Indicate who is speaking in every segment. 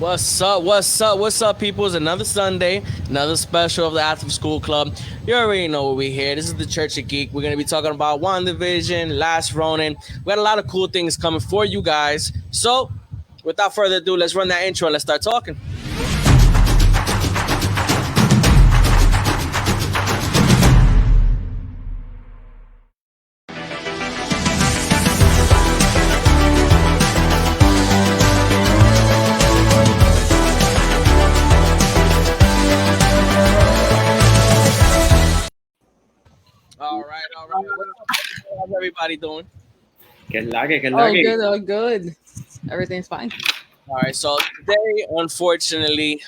Speaker 1: What's up? What's up? What's up, people? It's another Sunday, another special of the After School Club. You already know we're here. This is the Church of Geek. We're going to be talking about WandaVision, Last Ronin. We got a lot of cool things coming for you guys. So, without further ado, let's run that intro and let's start talking. All right. How's everybody doing?
Speaker 2: All good. Everything's fine.
Speaker 1: All right, so today, unfortunately,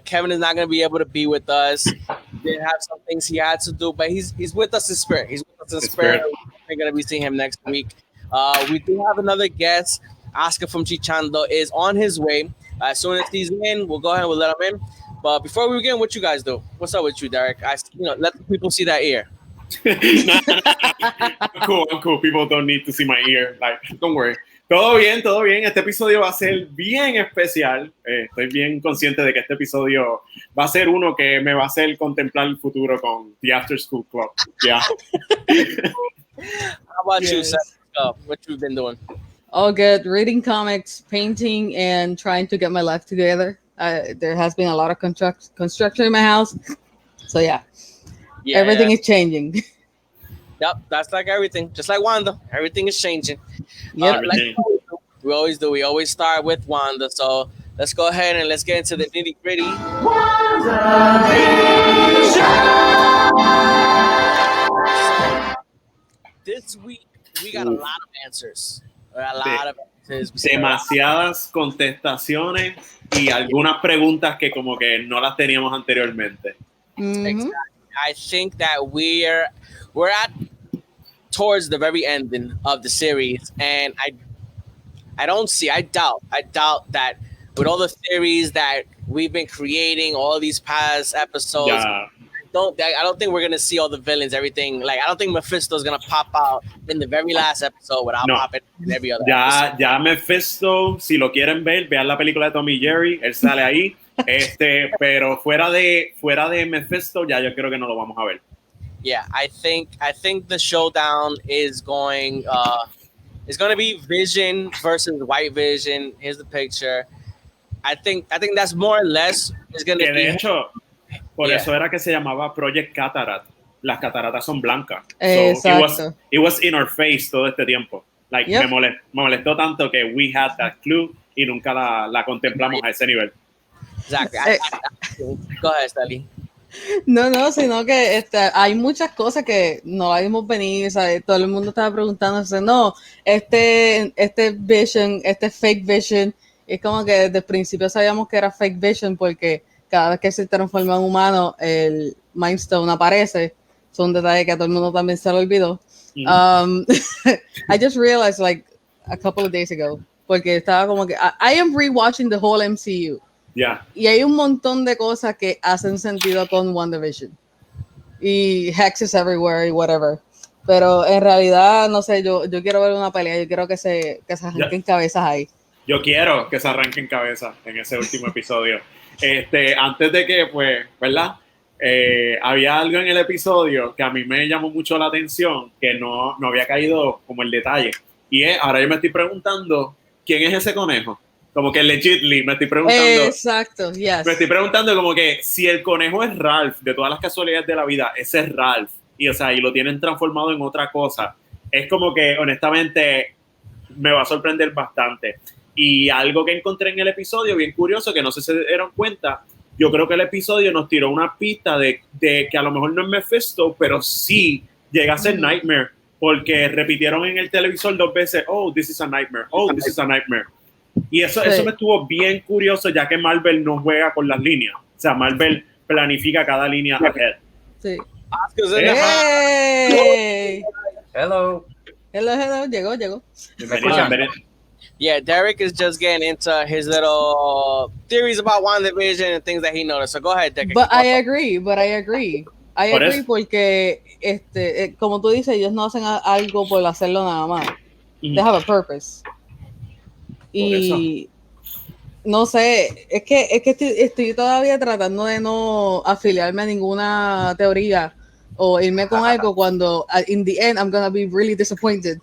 Speaker 1: Kevin is not going to be able to be with us. He did have some things he had to do, but he's with us in spirit. He's with us in spirit. We're going to be seeing him next week. We do have another guest. Oscar from Chichando is on his way. As soon as he's in, we'll go ahead and we'll let him in. But before we begin, what you guys do? What's up with you, Derek? Let the people see that ear.
Speaker 3: I'm cool. People don't need to see my ear. Like, don't worry. Todo bien. Este episodio va a ser bien especial. Estoy bien consciente de que este episodio va a ser uno que me va a hacer contemplar el futuro con The After School Club. Yeah.
Speaker 1: How about you, Seth? What you've been doing?
Speaker 2: All good. Reading comics, painting, and trying to get my life together. There has been a lot of construction in my house. So, yeah. Everything is changing.
Speaker 1: Yep, that's like everything. Just like Wanda, everything is changing.
Speaker 2: Yep.
Speaker 1: Like we always do. We always start with Wanda. So let's go ahead and let's get into the nitty gritty. This week we got a lot of answers.
Speaker 3: Demasiadas contestaciones y algunas preguntas que como que no las teníamos anteriormente.
Speaker 2: Mm-hmm.
Speaker 1: Exactly. I think that we're at towards the very ending of the series, and I doubt that with all the theories that we've been creating, all these past episodes, I don't think we're gonna see all the villains, everything. Like, I don't think Mephisto's gonna pop out in the very last episode without popping in every other episode.
Speaker 3: Ya Mephisto, si lo quieren ver, vean la película de Tommy Jerry, él sale ahí. Pero fuera de Mephisto, ya yo creo que no lo vamos a ver.
Speaker 1: Yeah, I think the showdown is going to be Vision versus White Vision. Here's the picture. I think that's more or less is going to be.
Speaker 3: De hecho, por eso era que se llamaba Project Cataract. Las cataratas son blancas.
Speaker 2: Exacto.
Speaker 3: It was in our face todo este tiempo. Like, me molestó tanto que we had that clue y nunca la contemplamos a ese nivel.
Speaker 1: Exactly. Go ahead, Sally.
Speaker 2: No, sino que hay muchas cosas que no la vimos venir, ¿sabes? Todo el mundo estaba preguntándose, no, este Vision, fake Vision, es como que desde el principio sabíamos que era fake Vision porque cada vez que se transforma en humano, el Mind Stone aparece. Es un detalle que a todo el mundo también se lo olvidó. I just realized like a couple of days ago, porque estaba como que I am rewatching the whole MCU.
Speaker 3: Yeah.
Speaker 2: Y hay un montón de cosas que hacen sentido con WandaVision. Y hexes everywhere y whatever. Pero en realidad, no sé, yo quiero ver una pelea. Yo quiero que se arranquen cabezas ahí.
Speaker 3: Yo quiero que se arranquen cabezas en ese último episodio. Antes de que, pues, ¿verdad? Había algo en el episodio que a mí me llamó mucho la atención, que no había caído como el detalle. Y ahora yo me estoy preguntando, ¿quién es ese conejo? Como que legitly me estoy preguntando.
Speaker 2: Exacto, yes.
Speaker 3: Me estoy preguntando como que si el conejo es Ralph, de todas las casualidades de la vida, ese es Ralph. Y lo tienen transformado en otra cosa. Es como que, honestamente, me va a sorprender bastante. Y algo que encontré en el episodio, bien curioso, que no sé si se dieron cuenta, yo creo que el episodio nos tiró una pista de que a lo mejor no es Mephisto, pero sí llega a ser Nightmare. Porque repitieron en el televisor 2 veces, oh, this is a nightmare, oh, this is a nightmare. Y eso me estuvo bien curioso, ya que Marvel no juega con las líneas. O sea, Marvel planifica cada línea ahead.
Speaker 2: Sí.
Speaker 1: Hey.
Speaker 4: Hello.
Speaker 2: Llegó.
Speaker 1: Yeah, Derek is just getting into his little theories about WandaVision and things that he noticed. So go ahead, Derek.
Speaker 2: But I agree. I agree porque, como tú dices, ellos no hacen algo por hacerlo nada más. They have a purpose. Y no sé, es que estoy todavía tratando de no afiliarme a ninguna teoría o irme con algo cuando in the end I'm gonna be really disappointed.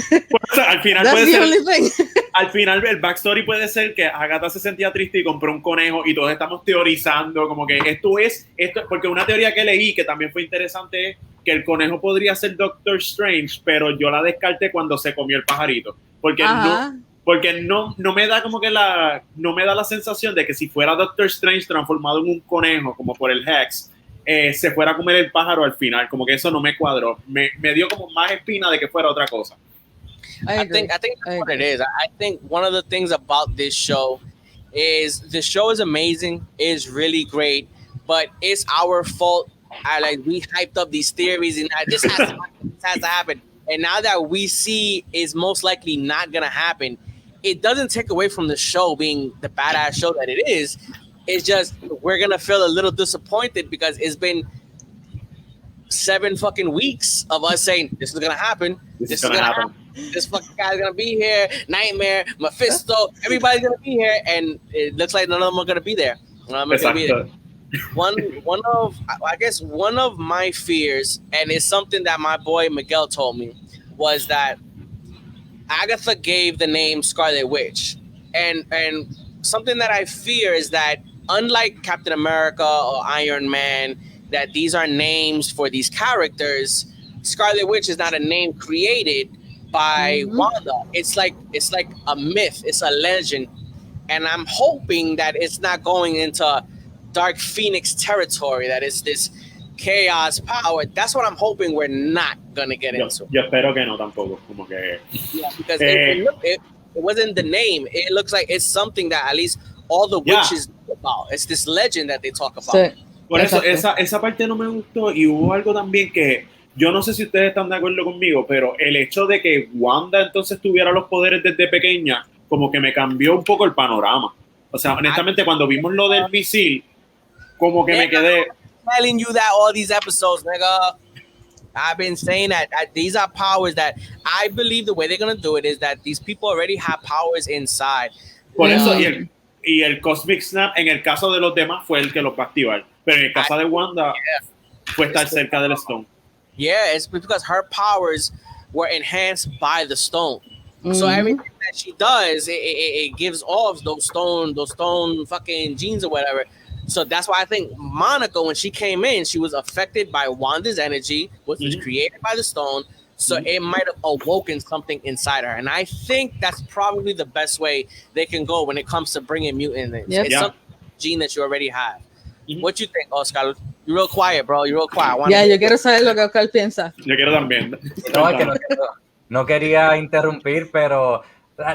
Speaker 3: Bueno, o sea, al final
Speaker 2: That's
Speaker 3: puede
Speaker 2: the
Speaker 3: ser,
Speaker 2: only thing.
Speaker 3: al final el backstory puede ser que Agatha se sentía triste y compró un conejo y todos estamos teorizando como que esto, porque una teoría que leí que también fue interesante es que el conejo podría ser Doctor Strange, pero yo la descarté cuando se comió el pajarito, porque no me da como que no me da la sensación de que si fuera Doctor Strange transformado en un conejo como por el Hex, se fuera a comer el pájaro al final, como que eso no me cuadró, me dio como más espina de que fuera otra cosa.
Speaker 1: I think that's what it is. I think one of the things about this show is the show is amazing, is really great, but it's our fault. Like we hyped up these theories and this has to happen, this has to happen. And now that we see is most likely not gonna happen, it doesn't take away from the show being the badass show that it is. It's just we're gonna feel a little disappointed because it's been 7 fucking weeks of us saying this is gonna happen. This is gonna happen. This fucking guy's gonna be here. Nightmare, Mephisto, everybody's gonna be here, and it looks like none of them are gonna be there. One of my fears, and it's something that my boy Miguel told me, was that Agatha gave the name Scarlet Witch, and something that I fear is that unlike Captain America or Iron Man, that these are names for these characters. Scarlet Witch is not a name created by Wanda. It's like a myth. It's a legend, and I'm hoping that it's not going into Dark Phoenix territory. That is this chaos power. That's what I'm hoping we're not gonna get into.
Speaker 3: Yo espero que no tampoco. Como que
Speaker 1: because it wasn't the name. It looks like it's something that at least all the witches know about. It's this legend that they talk about.
Speaker 2: Sí.
Speaker 3: Por eso esa parte no me gustó, y hubo algo también que yo no sé si ustedes están de acuerdo conmigo, pero el hecho de que Wanda entonces tuviera los poderes desde pequeña como que me cambió un poco el panorama. O sea, honestamente cuando vimos lo del misil, como que me quedé
Speaker 1: telling you that all these episodes, nigga. I've been saying that these are powers that I believe the way they're going to do it is that these people already have powers inside.
Speaker 3: Por eso, y el Cosmic Snap en el caso de los demás fue el que los va a activar. Pero en el caso de Wanda fue estar cerca del Stone.
Speaker 1: Yeah, it's because her powers were enhanced by the Stone. So everything that she does, it gives off those stone fucking genes or whatever. So that's why I think Monica, when she came in, she was affected by Wanda's energy, which was created by the Stone. So it might have awoken something inside her. And I think that's probably the best way they can go when it comes to bringing mutants in. It's some gene that you already have. What you think, Oscar? You're real quiet, bro. You're real quiet.
Speaker 2: Yo quiero saber lo que Oscar piensa.
Speaker 3: Yo quiero también.
Speaker 4: No quería interrumpir, pero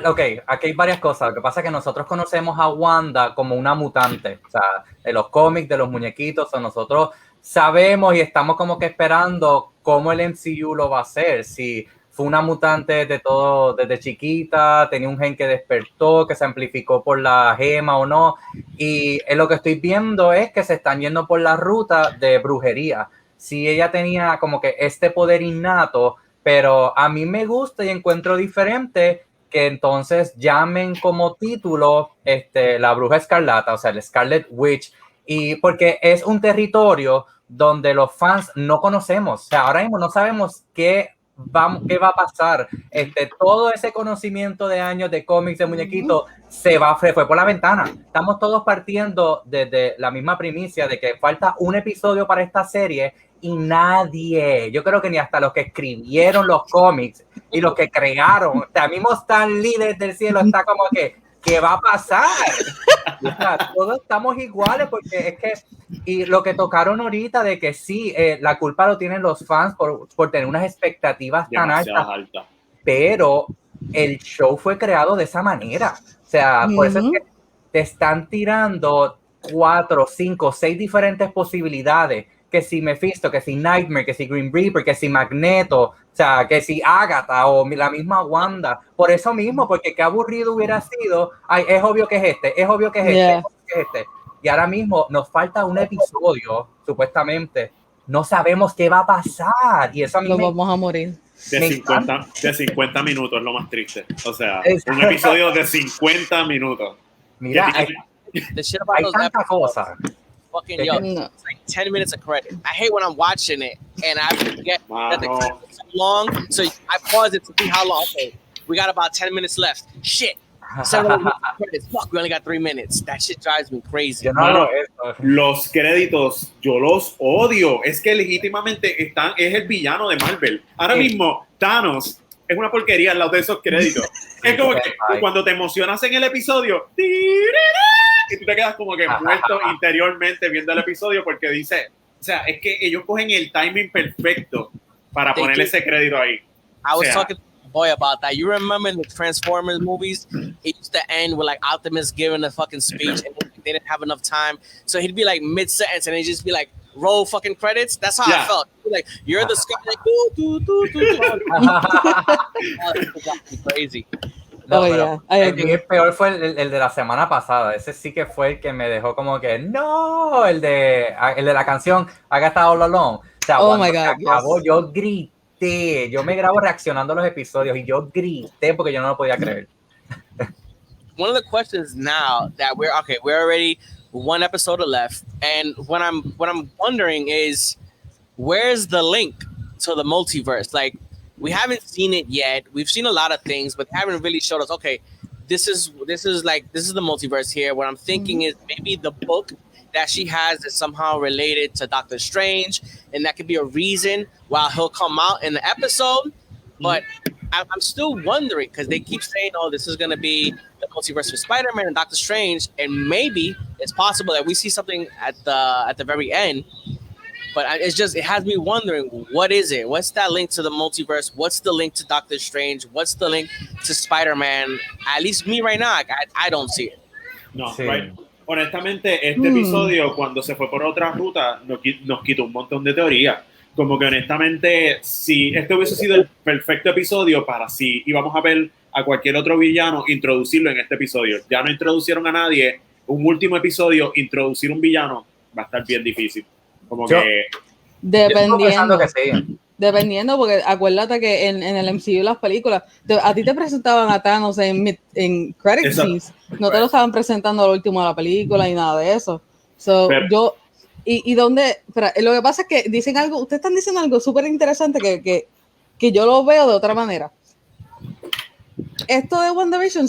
Speaker 4: ok, aquí hay varias cosas. Lo que pasa es que nosotros conocemos a Wanda como una mutante. O sea, de los cómics, de los muñequitos, o nosotros sabemos y estamos como que esperando cómo el MCU lo va a hacer. Si fue una mutante de todo, desde chiquita, tenía un gen que despertó, que se amplificó por la gema o no. Y lo que estoy viendo es que se están yendo por la ruta de brujería. Si ella tenía como que este poder innato, pero a mí me gusta y encuentro diferente que entonces llamen como título la bruja escarlata, o sea, el Scarlet Witch, y porque es un territorio donde los fans no conocemos. O sea, ahora mismo no sabemos qué va a pasar. Todo ese conocimiento de años de cómics, de muñequitos, se fue por la ventana. Estamos todos partiendo desde la misma primicia de que falta un episodio para esta serie y nadie, yo creo que ni hasta los que escribieron los cómics y los que crearon, o sea, mismo Stan Lee desde el cielo está como que, ¿qué va a pasar? O sea, todos estamos iguales porque es que, y lo que tocaron ahorita de que sí, la culpa lo tienen los fans por tener unas expectativas tan altas, pero el show fue creado de esa manera. O sea, por eso es que te están tirando 4, 5, 6 diferentes posibilidades, que si Mephisto, que si Nightmare, que si Green Reaper, que si Magneto, o sea, que si Agatha o la misma Wanda. Por eso mismo, porque qué aburrido hubiera sido, ay, es obvio que es es obvio que es este. Y ahora mismo nos falta un episodio, supuestamente. No sabemos qué va a pasar. Y eso a mí
Speaker 2: vamos a morir.
Speaker 3: De 50 minutos es lo más triste. O sea, un episodio de 50 minutos.
Speaker 4: Mira,
Speaker 1: the shit about
Speaker 4: hay
Speaker 1: those
Speaker 4: tanta
Speaker 1: episodes.
Speaker 4: cosa.
Speaker 1: Fucking yo, it's like 10 minutes of credit. I hate when I'm watching it and I forget that the credits are so long. So I pause it to see how long. Okay, we got about 10 minutes left. Shit. 7 minutes of credits. Fuck, we only got 3 minutes. That shit drives me crazy.
Speaker 3: Mano, los créditos, yo los odio. Es que legítimamente es el villano de Marvel. Ahora mismo, Thanos es una porquería al lado de esos créditos. Es como que cuando te emocionas en el episodio, y tú te quedas como que muerto interiormente viendo el episodio porque dice, o sea, es que ellos cogen el timing perfecto para ponerle ese crédito ahí.
Speaker 1: I was talking to my boy about that. You remember in the Transformers movies, it used to end with like Optimus giving a fucking speech and they didn't have enough time. So he'd be like mid-sentence and he'd just be like, roll fucking credits. That's how I felt. Like, you're the sky, like, crazy.
Speaker 4: No, pero el peor fue el de la semana pasada. Ese sí que fue el que me dejó como que no, el de la canción I Got All Alone. O sea,
Speaker 2: my God,
Speaker 4: acabó, yo grité. Yo me grabo reaccionando a los episodios y yo grité porque yo no lo podía creer.
Speaker 1: One of the questions now that we're already one episode left, and what I'm wondering is, where's the link to the multiverse? Like, we haven't seen it yet. We've seen a lot of things, but they haven't really showed us, okay, this is the multiverse here. What I'm thinking is maybe the book that she has is somehow related to Doctor Strange, and that could be a reason why he'll come out in the episode. But I'm still wondering, because they keep saying, oh, this is going to be the multiverse for Spider-Man and Doctor Strange, and maybe it's possible that we see something at the very end. But it has me wondering, what is it? What's that link to the multiverse? What's the link to Doctor Strange? What's the link to Spider-Man? At least me right now, I don't see it.
Speaker 3: No, sí. Right. Honestamente, este episodio, cuando se fue por otra ruta, nos quitó un montón de teoría. Como que honestamente, si este hubiese sido el perfecto episodio para si íbamos a ver a cualquier otro villano, introducirlo en este episodio. Ya no introducieron a nadie. Un último episodio, introducir un villano, va a estar bien difícil. Como que
Speaker 2: dependiendo
Speaker 4: que sí.
Speaker 2: Dependiendo, porque acuérdate que en el MCU las películas a ti te presentaban a Thanos en credit scenes, no te lo estaban presentando al último de la película y nada de eso. Lo que pasa es que dicen algo, ustedes están diciendo algo súper interesante que yo lo veo de otra manera. Esto de WandaVision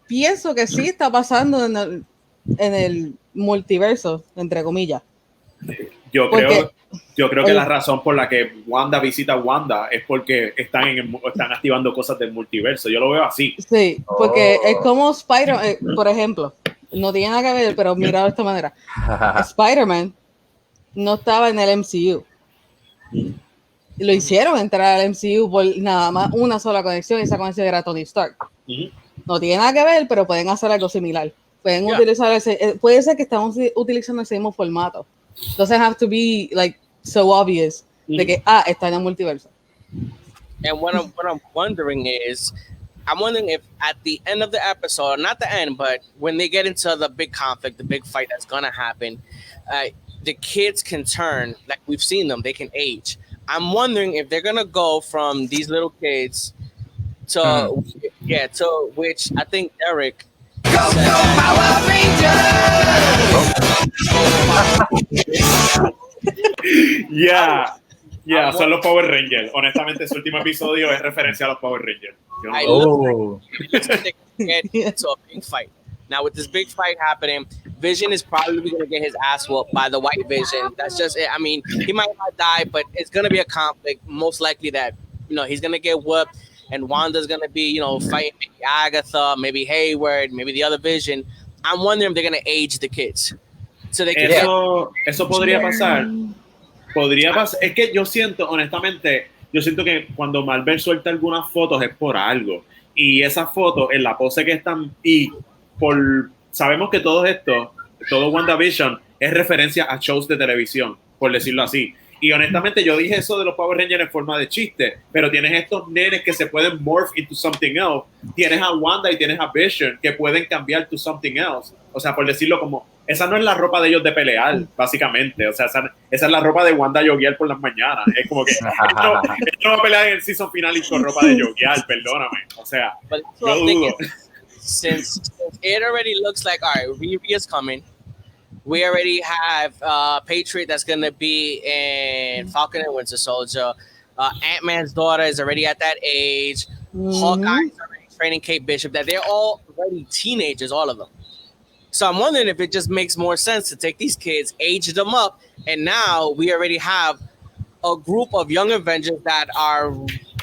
Speaker 2: pienso que sí está pasando en el multiverso, entre comillas.
Speaker 3: Yo creo que la razón por la que Wanda visita a Wanda es porque están activando cosas del multiverso. Yo lo veo así.
Speaker 2: Sí, porque es como Spider-Man, por ejemplo, no tiene nada que ver, pero mira de esta manera. Spider-Man no estaba en el MCU. Lo hicieron entrar al MCU por nada más una sola conexión, y esa conexión era Tony Stark. No tiene nada que ver, pero pueden hacer algo similar. Pueden utilizar puede ser que estamos utilizando ese mismo formato. Doesn't have to be like so obvious de que está en el multiverso.
Speaker 1: And what I'm wondering is, I'm wondering if at the end of the episode, not the end, but when they get into the big conflict, the big fight that's gonna happen, the kids can turn, like we've seen them, they can age. I'm wondering if they're gonna go from these little kids to to which I think Eric. Go Power
Speaker 3: Rangers! Son los Power Rangers. Honestamente, su último episodio es referencia a los Power Rangers.
Speaker 1: It looks like they can get into a big fight. Now, with this big fight happening, Vision is probably going to get his ass whooped by the White Vision. That's just it. I mean, he might not die, but it's going to be a conflict. Most likely that, he's going to get whooped. And Wanda's going to be, fighting maybe Agatha, maybe Hayward, maybe the other Vision. I'm wondering if they're going to age the kids. So they can
Speaker 3: eso podría pasar. Podría pasar. Es que yo siento que cuando Marvel suelta algunas fotos es por algo. Y esas fotos, en la pose que están, sabemos que todo WandaVision es referencia a shows de televisión, por decirlo así. Y honestamente yo dije eso de los Power Rangers en forma de chiste, pero tienes estos nenes que se pueden morph into something else. Tienes a Wanda y tienes a Vision que pueden cambiar to something else. O sea, por decirlo como, esa no es la ropa de ellos de pelear, básicamente. O sea, esa es la ropa de Wanda yoguear por las mañanas. Es como que esto no va a pelear en el season final y con ropa de yoguear, perdóname. O sea, yo dudo.
Speaker 1: since it already looks like, all right, Riri is coming. We already have Patriot that's going to be in Falcon and Winter Soldier. Ant-Man's daughter is already at that age. Hawkeye is already training Kate Bishop. That they're all already teenagers, all of them. So I'm wondering if it just makes more sense to take these kids, age them up, and now we already have a group of young Avengers that are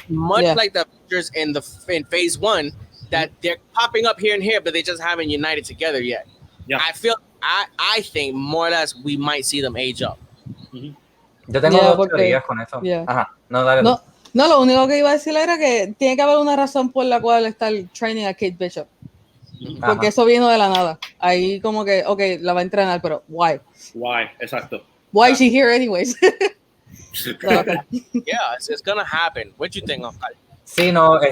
Speaker 1: much like the Avengers in Phase 1, that they're popping up here and here, but they just haven't united together yet.
Speaker 3: Yeah.
Speaker 1: I think more or less we might see them age up.
Speaker 4: Yo tengo dos teorías con eso. Ajá, no, dale.
Speaker 2: No, lo único que iba a decir era que tiene que haber una razón por la cual está el training a Kate Bishop. Porque eso vino de la nada. Ahí como que, okay, la va a entrenar, pero why?
Speaker 3: Why, exacto.
Speaker 2: Why is she here anyways?
Speaker 1: Yeah, it's gonna happen. What do you think, Oscar?
Speaker 4: Sí, no, yo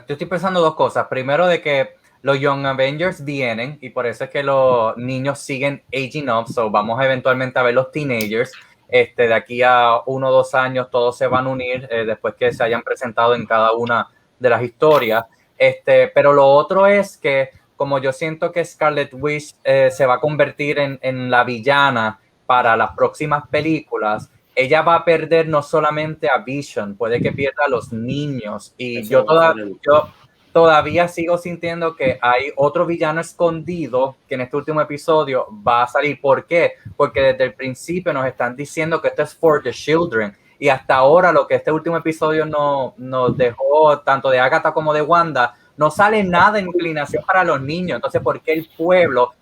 Speaker 4: estoy pensando dos cosas. Primero, de que los Young Avengers vienen y por eso es que los niños siguen aging up, so vamos eventualmente a ver los teenagers. De aquí a 1 o 2 años todos se van a unir después que se hayan presentado en cada una de las historias. Pero lo otro es que como yo siento que Scarlet Witch se va a convertir en la villana para las próximas películas, ella va a perder no solamente a Vision, puede que pierda a los niños. Y yo todavía sigo sintiendo que hay otro villano escondido que en este último episodio va a salir. ¿Por qué? Porque desde el principio nos están diciendo que esto es for the children. Y hasta ahora lo que este último episodio nos dejó, tanto de Agatha como de Wanda, no sale nada de inclinación para los niños. Entonces, ¿por qué el pueblo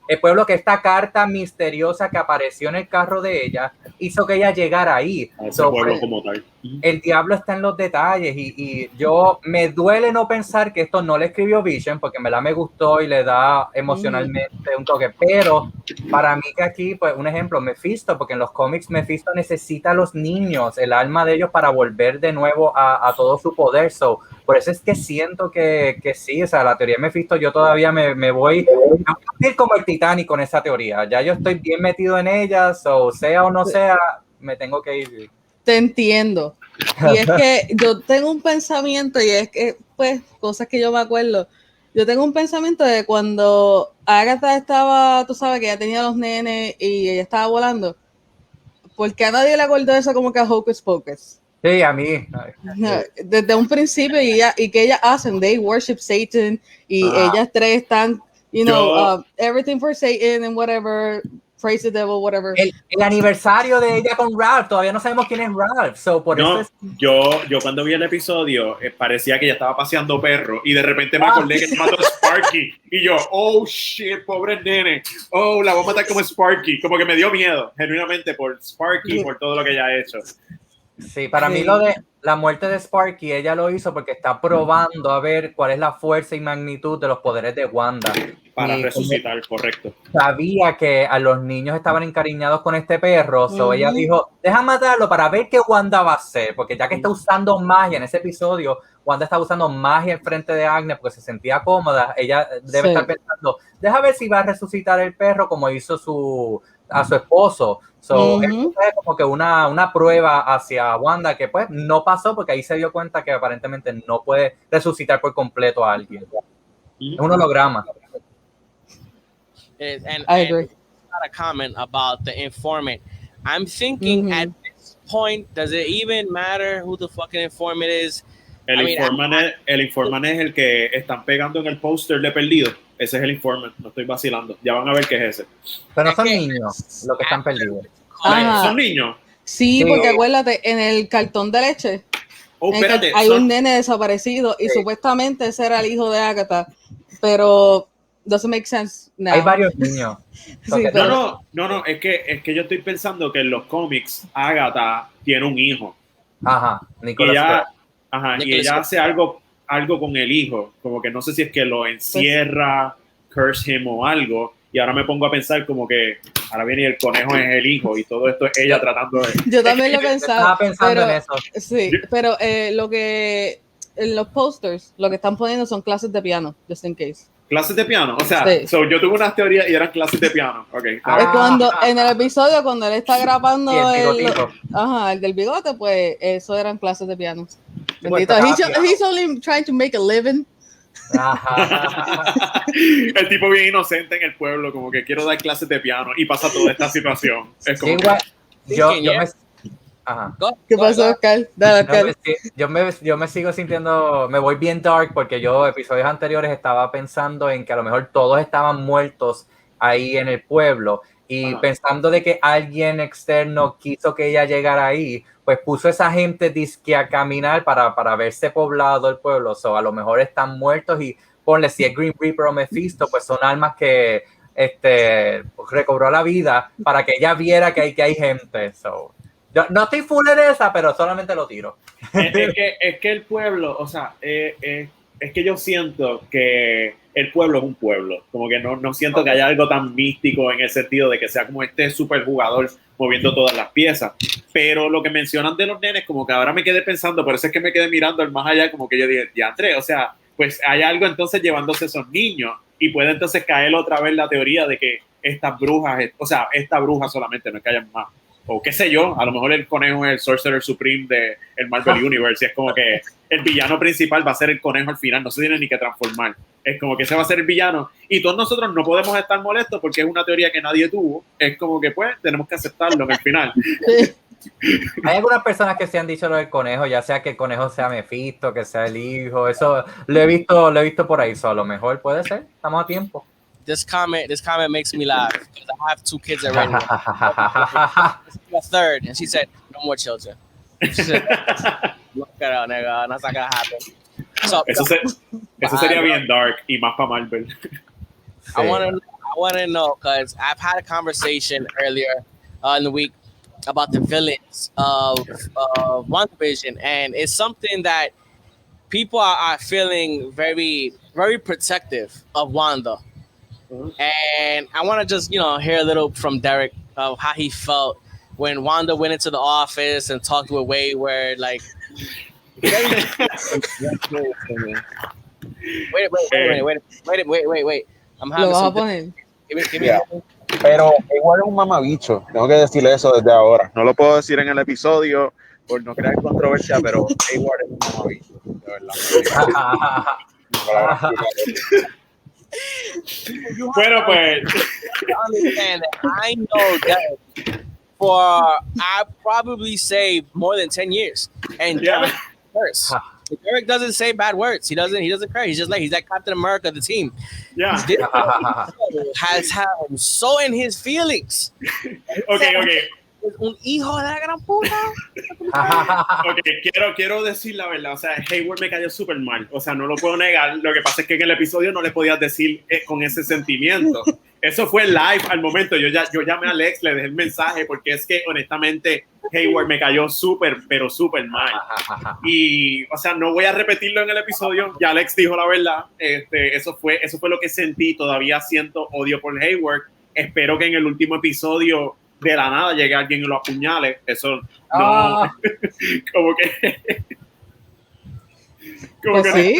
Speaker 4: que esta carta misteriosa que apareció en el carro de ella hizo que ella llegara ahí?
Speaker 3: Pueblo como tal.
Speaker 4: El diablo está en los detalles y yo me duele no pensar que esto no le escribió Vision, porque me gustó y le da emocionalmente un toque, pero para mí que aquí, pues un ejemplo, Mephisto, porque en los cómics Mephisto necesita a los niños, el alma de ellos para volver de nuevo a todo su poder. Por eso es que siento que sí, o sea, la teoría de Mephisto, yo todavía me voy a ir como el Titanic con esa teoría. Ya yo estoy bien metido en ella, sea o no sea, me tengo que ir.
Speaker 2: Te entiendo. Y es que yo tengo un pensamiento, y es que, pues, cosas que yo me acuerdo. Yo tengo un pensamiento de cuando Agatha estaba, tú sabes, que ya tenía los nenes y ella estaba volando. ¿Por qué a nadie le acordó eso como que a Hocus Pocus?
Speaker 4: Sí, a mí.
Speaker 2: Desde un principio, y que ellas hacen, they worship Satan, y ellas tres están, everything for Satan and whatever, praise the devil, whatever.
Speaker 4: El aniversario de ella con Ralph, todavía no sabemos quién es Ralph.
Speaker 3: Yo cuando vi el episodio, parecía que ella estaba paseando perro, y de repente me acordé que mató a Sparky, y yo, oh shit, pobre nene, oh, la voy a matar como Sparky, como que me dio miedo, genuinamente, por Sparky, por todo lo que ella ha hecho.
Speaker 4: Sí, para mí lo de la muerte de Sparky, ella lo hizo porque está probando a ver cuál es la fuerza y magnitud de los poderes de Wanda.
Speaker 3: Para resucitar, correcto.
Speaker 4: Sabía que a los niños estaban encariñados con este perro, so ella dijo, deja matarlo para ver qué Wanda va a hacer, porque ya que está usando magia en ese episodio, Wanda está usando magia en frente de Agnes porque se sentía cómoda, ella debe estar pensando, deja ver si va a resucitar el perro como hizo a su esposo. Esto es como que una prueba hacia Wanda que pues no pasó, porque ahí se dio cuenta que aparentemente no puede resucitar por completo a alguien. Es un holograma.
Speaker 1: And
Speaker 2: I agree.
Speaker 1: Not a comment about the informant. I'm thinking at this point, does it even matter who the fucking informant is?
Speaker 3: El informant es el que están pegando en el póster de Perdido. Ese es el informant, no estoy vacilando. Ya van a ver qué es ese.
Speaker 4: Pero no son niños los que están perdidos.
Speaker 3: ¿Son niños?
Speaker 2: Sí, porque acuérdate, en el cartón de leche hay un nene desaparecido y supuestamente ese era el hijo de Agatha, pero doesn't make sense now.
Speaker 4: Hay varios niños.
Speaker 2: Sí,
Speaker 3: No, es que yo estoy pensando que en los cómics Agatha tiene un hijo.
Speaker 4: Ajá, Nicolás.
Speaker 3: Y ella hace algo con el hijo, como que no sé si es que lo encierra, curse him o algo, y ahora me pongo a pensar como que ahora viene el conejo es el hijo y todo esto es ella tratando de...
Speaker 2: Yo también lo pensaba.
Speaker 4: Estaba pensando en eso.
Speaker 2: Sí, pero lo que en los posters lo que están poniendo son clases de piano, just in case.
Speaker 3: ¿Clases de piano? O sea, yo tuve unas teorías y eran clases de piano. Okay.
Speaker 2: Es cuando en el episodio cuando él está grabando el del bigote, pues eso eran clases de piano. Bendito. He's only trying to make a living.
Speaker 3: El tipo bien inocente en el pueblo, como que quiero dar clases de piano y pasa toda esta situación. Es como
Speaker 4: Igual, yo me...
Speaker 1: Ajá.
Speaker 2: ¿Qué pasó, Oscar? Dale, Oscar.
Speaker 4: Yo me sigo sintiendo, me voy bien dark porque yo episodios anteriores estaba pensando en que a lo mejor todos estaban muertos ahí en el pueblo y pensando de que alguien externo quiso que ella llegara ahí, pues puso a esa gente disque a caminar para verse poblado el pueblo. So, a lo mejor están muertos y ponle si es Green Reaper o Mephisto, pues son almas que recobró la vida para que ella viera que hay gente. So, yo no estoy full en esa, pero solamente lo tiro.
Speaker 3: Es que el pueblo, o sea, es que yo siento que el pueblo es un pueblo. Como que no siento que haya algo tan místico en el sentido de que sea como este super jugador moviendo todas las piezas. Pero lo que mencionan de los nenes, como que ahora me quedé pensando, por eso es que me quedé mirando al más allá, como que yo dije, ya entré, o sea, pues hay algo entonces llevándose esos niños y puede entonces caer otra vez la teoría de que estas brujas, o sea, esta bruja solamente, no es que hayan más. O qué sé yo, a lo mejor el conejo es el Sorcerer Supreme del Marvel Universe y es como que el villano principal va a ser el conejo al final, no se tiene ni que transformar, es como que ese va a ser el villano y todos nosotros no podemos estar molestos porque es una teoría que nadie tuvo, es como que pues tenemos que aceptarlo en el final.
Speaker 4: Hay algunas personas que se han dicho lo del conejo, ya sea que el conejo sea Mephisto, que sea el hijo, eso lo he visto por ahí, a lo mejor puede ser, estamos a tiempo.
Speaker 1: This comment makes me laugh because I have 2 kids already. A third, and she said, "No more children." She said, "Look at out, nigga. That's not gonna happen." So
Speaker 3: Eso sería bien dark y más para Marvel.
Speaker 1: I want to know because I've had a conversation earlier in the week about the villains of WandaVision, and it's something that people are feeling very, very protective of Wanda. And I want to just, hear a little from Derek of how he felt when Wanda went into the office and talked with Wayward. Like, wait. I'm having some.
Speaker 5: Pero igual es un mamabicho. Tengo que decirle eso desde ahora. No lo puedo decir en el episodio por no crear controversia, pero igual es un mamabicho. De verdad.
Speaker 3: Bueno, pues.
Speaker 1: Understand that I know that I probably say more than 10 years. And Derek curse. Derek doesn't say bad words. He doesn't curse. He's just he's like Captain America of the team.
Speaker 3: Yeah.
Speaker 1: Has him so in his feelings.
Speaker 3: Okay.
Speaker 1: Un hijo de la gran puta.
Speaker 3: Okay, quiero decir la verdad. O sea, Hayward me cayó súper mal. O sea, no lo puedo negar. Lo que pasa es que en el episodio no le podías decir con ese sentimiento. Eso fue live al momento. Yo llamé a Alex, le dejé el mensaje porque es que honestamente Hayward me cayó pero súper mal. Y, o sea, no voy a repetirlo en el episodio. Ya Alex dijo la verdad. Eso fue lo que sentí. Todavía siento odio por Hayward. Espero que en el último episodio de la nada llegue alguien y lo apuñale. Eso no. Como que.
Speaker 2: Pues sí.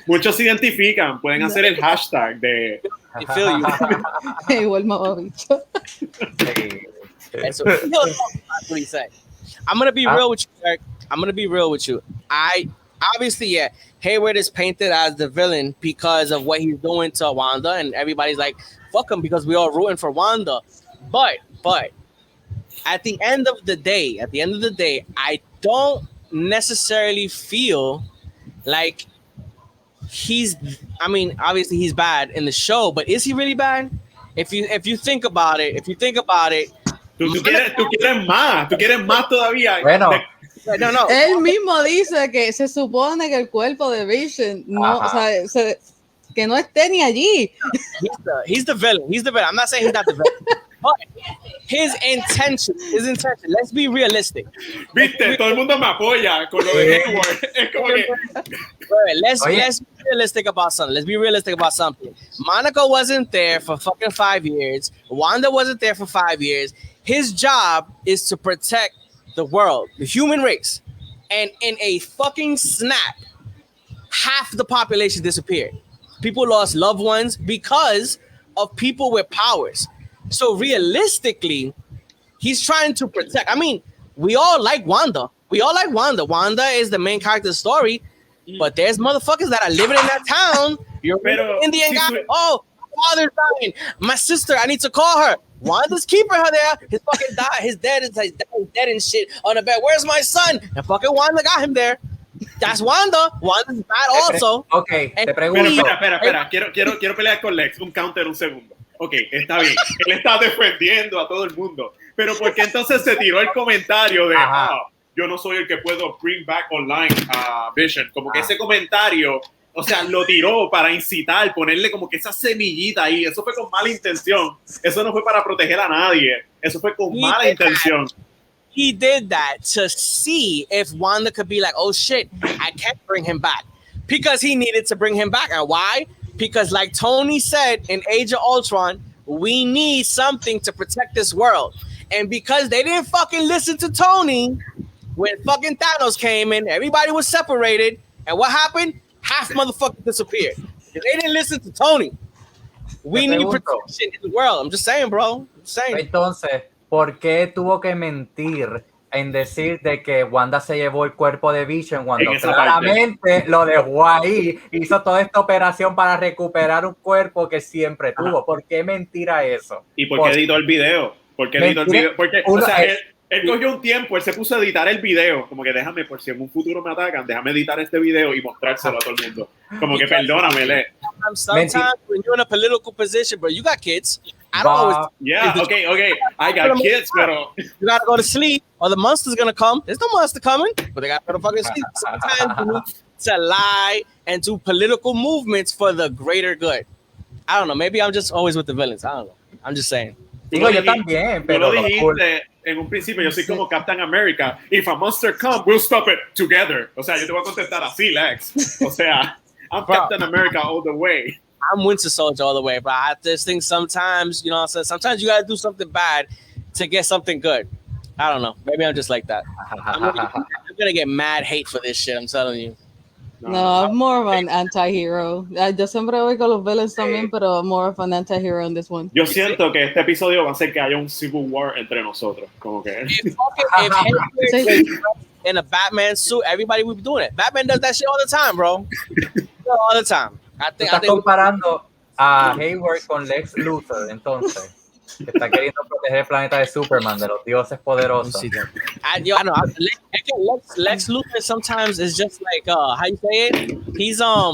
Speaker 3: Muchos se identifican, pueden hacer el hashtag de
Speaker 2: igual mamabicho.
Speaker 1: I'm gonna be real with you, Eric. I'm gonna be real with you. Obviously, Hayward is painted as the villain because of what he's doing to Wanda, and everybody's like, fuck him because we all rooting for Wanda. But at the end of the day, I don't necessarily feel like obviously he's bad in the show, but is he really bad? If you think about it,
Speaker 3: tú quieres más todavía.
Speaker 4: Bueno.
Speaker 1: No.
Speaker 2: Él mismo dice que se supone que el cuerpo de Vision que no esté ni allí.
Speaker 1: He's the villain. I'm not saying he's not the villain. But his intention. Let's be realistic.
Speaker 3: Viste, todo el mundo me apoya con lo de Hayward. Es como que...
Speaker 1: Let's be realistic about something. Monica wasn't there for fucking 5 years. Wanda wasn't there for 5 years. His job is to protect the world, the human race. And in a fucking snap, half the population disappeared. People lost loved ones because of people with powers. So realistically, he's trying to protect. I mean, we all like Wanda. Wanda is the main character story. But there's motherfuckers that are living in that town. You're an Indian guy. Oh, my father's dying. My sister, I need to call her. Wanda's keeping her there. His fucking died. His dad is dead and shit on the bed. Where's my son? And fucking Wanda got him there. That's Wanda. Wanda's bad also.
Speaker 4: Okay, te pregunto.
Speaker 3: Espera. Quiero pelear con Lex. Un counter, un segundo. Ok, está bien. Él está defendiendo a todo el mundo. Pero ¿por qué entonces se tiró el comentario de yo no soy el que puedo bring back online a Vision? Como que ese comentario, o sea, lo tiró para incitar, ponerle como que esa semillita ahí. Eso fue con mala intención. Eso no fue para proteger a nadie. Eso fue con mala intención.
Speaker 1: He did that to see if Wanda could be like, oh shit, I can't bring him back. Because he needed to bring him back. And why? Because like Tony said in Age of Ultron, we need something to protect this world. And because they didn't fucking listen to Tony, when fucking Thanos came in, everybody was separated. And what happened? Half motherfuckers disappeared. They didn't listen to Tony. We need protection in the world. I'm just saying, bro. I'm saying.
Speaker 4: Entonces, ¿por qué tuvo que mentir en decir de que Wanda se llevó el cuerpo de Vision cuando claramente lo dejó ahí? Hizo toda esta operación para recuperar un cuerpo que siempre tuvo. ¿Por qué mentir a eso?
Speaker 3: ¿Y por qué editó el video? Porque él cogió un tiempo, él se puso a editar el video, como que déjame, por si en un futuro me atacan, déjame editar este video y mostrárselo a todo el mundo. Como que perdóname, Le.
Speaker 1: Sometimes when you're in a political position, bro, you got kids. I don't always.
Speaker 3: Yeah, okay. I got kids, pero
Speaker 1: you gotta go to sleep, or the monster's gonna come. There's no monster coming, but they gotta go to fucking sleep. Sometimes you need to lie and do political movements for the greater good. I don't know. Maybe I'm just always with the villains. I don't know. I'm just saying.
Speaker 4: Digo, yo también, pero
Speaker 3: tú lo dijiste en un principio, yo soy como Captain America. If a monster comes, we'll stop it together. O sea, yo te voy a contestar así, Lex. O sea, I'm Captain America all the way.
Speaker 1: I'm Winter Soldier all the way, but I just think sometimes, you know what I'm saying? Sometimes you gotta do something bad to get something good. I don't know. Maybe I'm just like that. I'm gonna get mad hate for this shit, I'm telling you.
Speaker 2: No, I'm more of an anti-hero. Yo siempre voy con los villains también, pero more of an anti-hero in this one.
Speaker 3: Yo siento que este episodio va a hacer que haya un civil war entre nosotros. Como que...
Speaker 1: If in a Batman suit, everybody would be doing it. Batman does that shit all the time, bro. All the time. I think
Speaker 4: comparando a Hayward con Lex Luthor, entonces. Que está queriendo proteger el planeta de Superman, de los dioses poderosos.
Speaker 1: I know. Lex Luthor sometimes is just like how you say it. He's for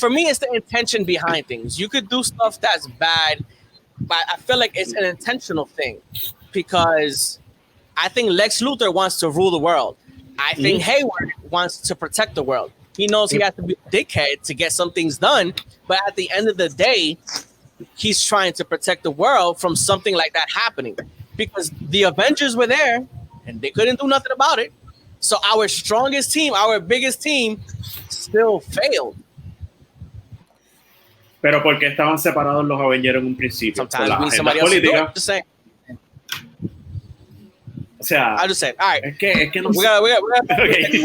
Speaker 1: me it's the intention behind things. You could do stuff that's bad, but I feel like it's an intentional thing because I think Lex Luthor wants to rule the world. I think Hayward wants to protect the world. He knows he has to be a dickhead to get some things done, but at the end of the day, he's trying to protect the world from something like that happening because the Avengers were there and they couldn't do nothing about it. So our strongest team, our biggest team, still failed.
Speaker 3: Pero ¿por qué estaban separados los Avengers en un principio?
Speaker 1: Sometimes we need somebody else to do it. Just saying.
Speaker 3: O sea,
Speaker 1: I'll just say, all right.
Speaker 3: Es que no
Speaker 1: we got.
Speaker 3: Okay.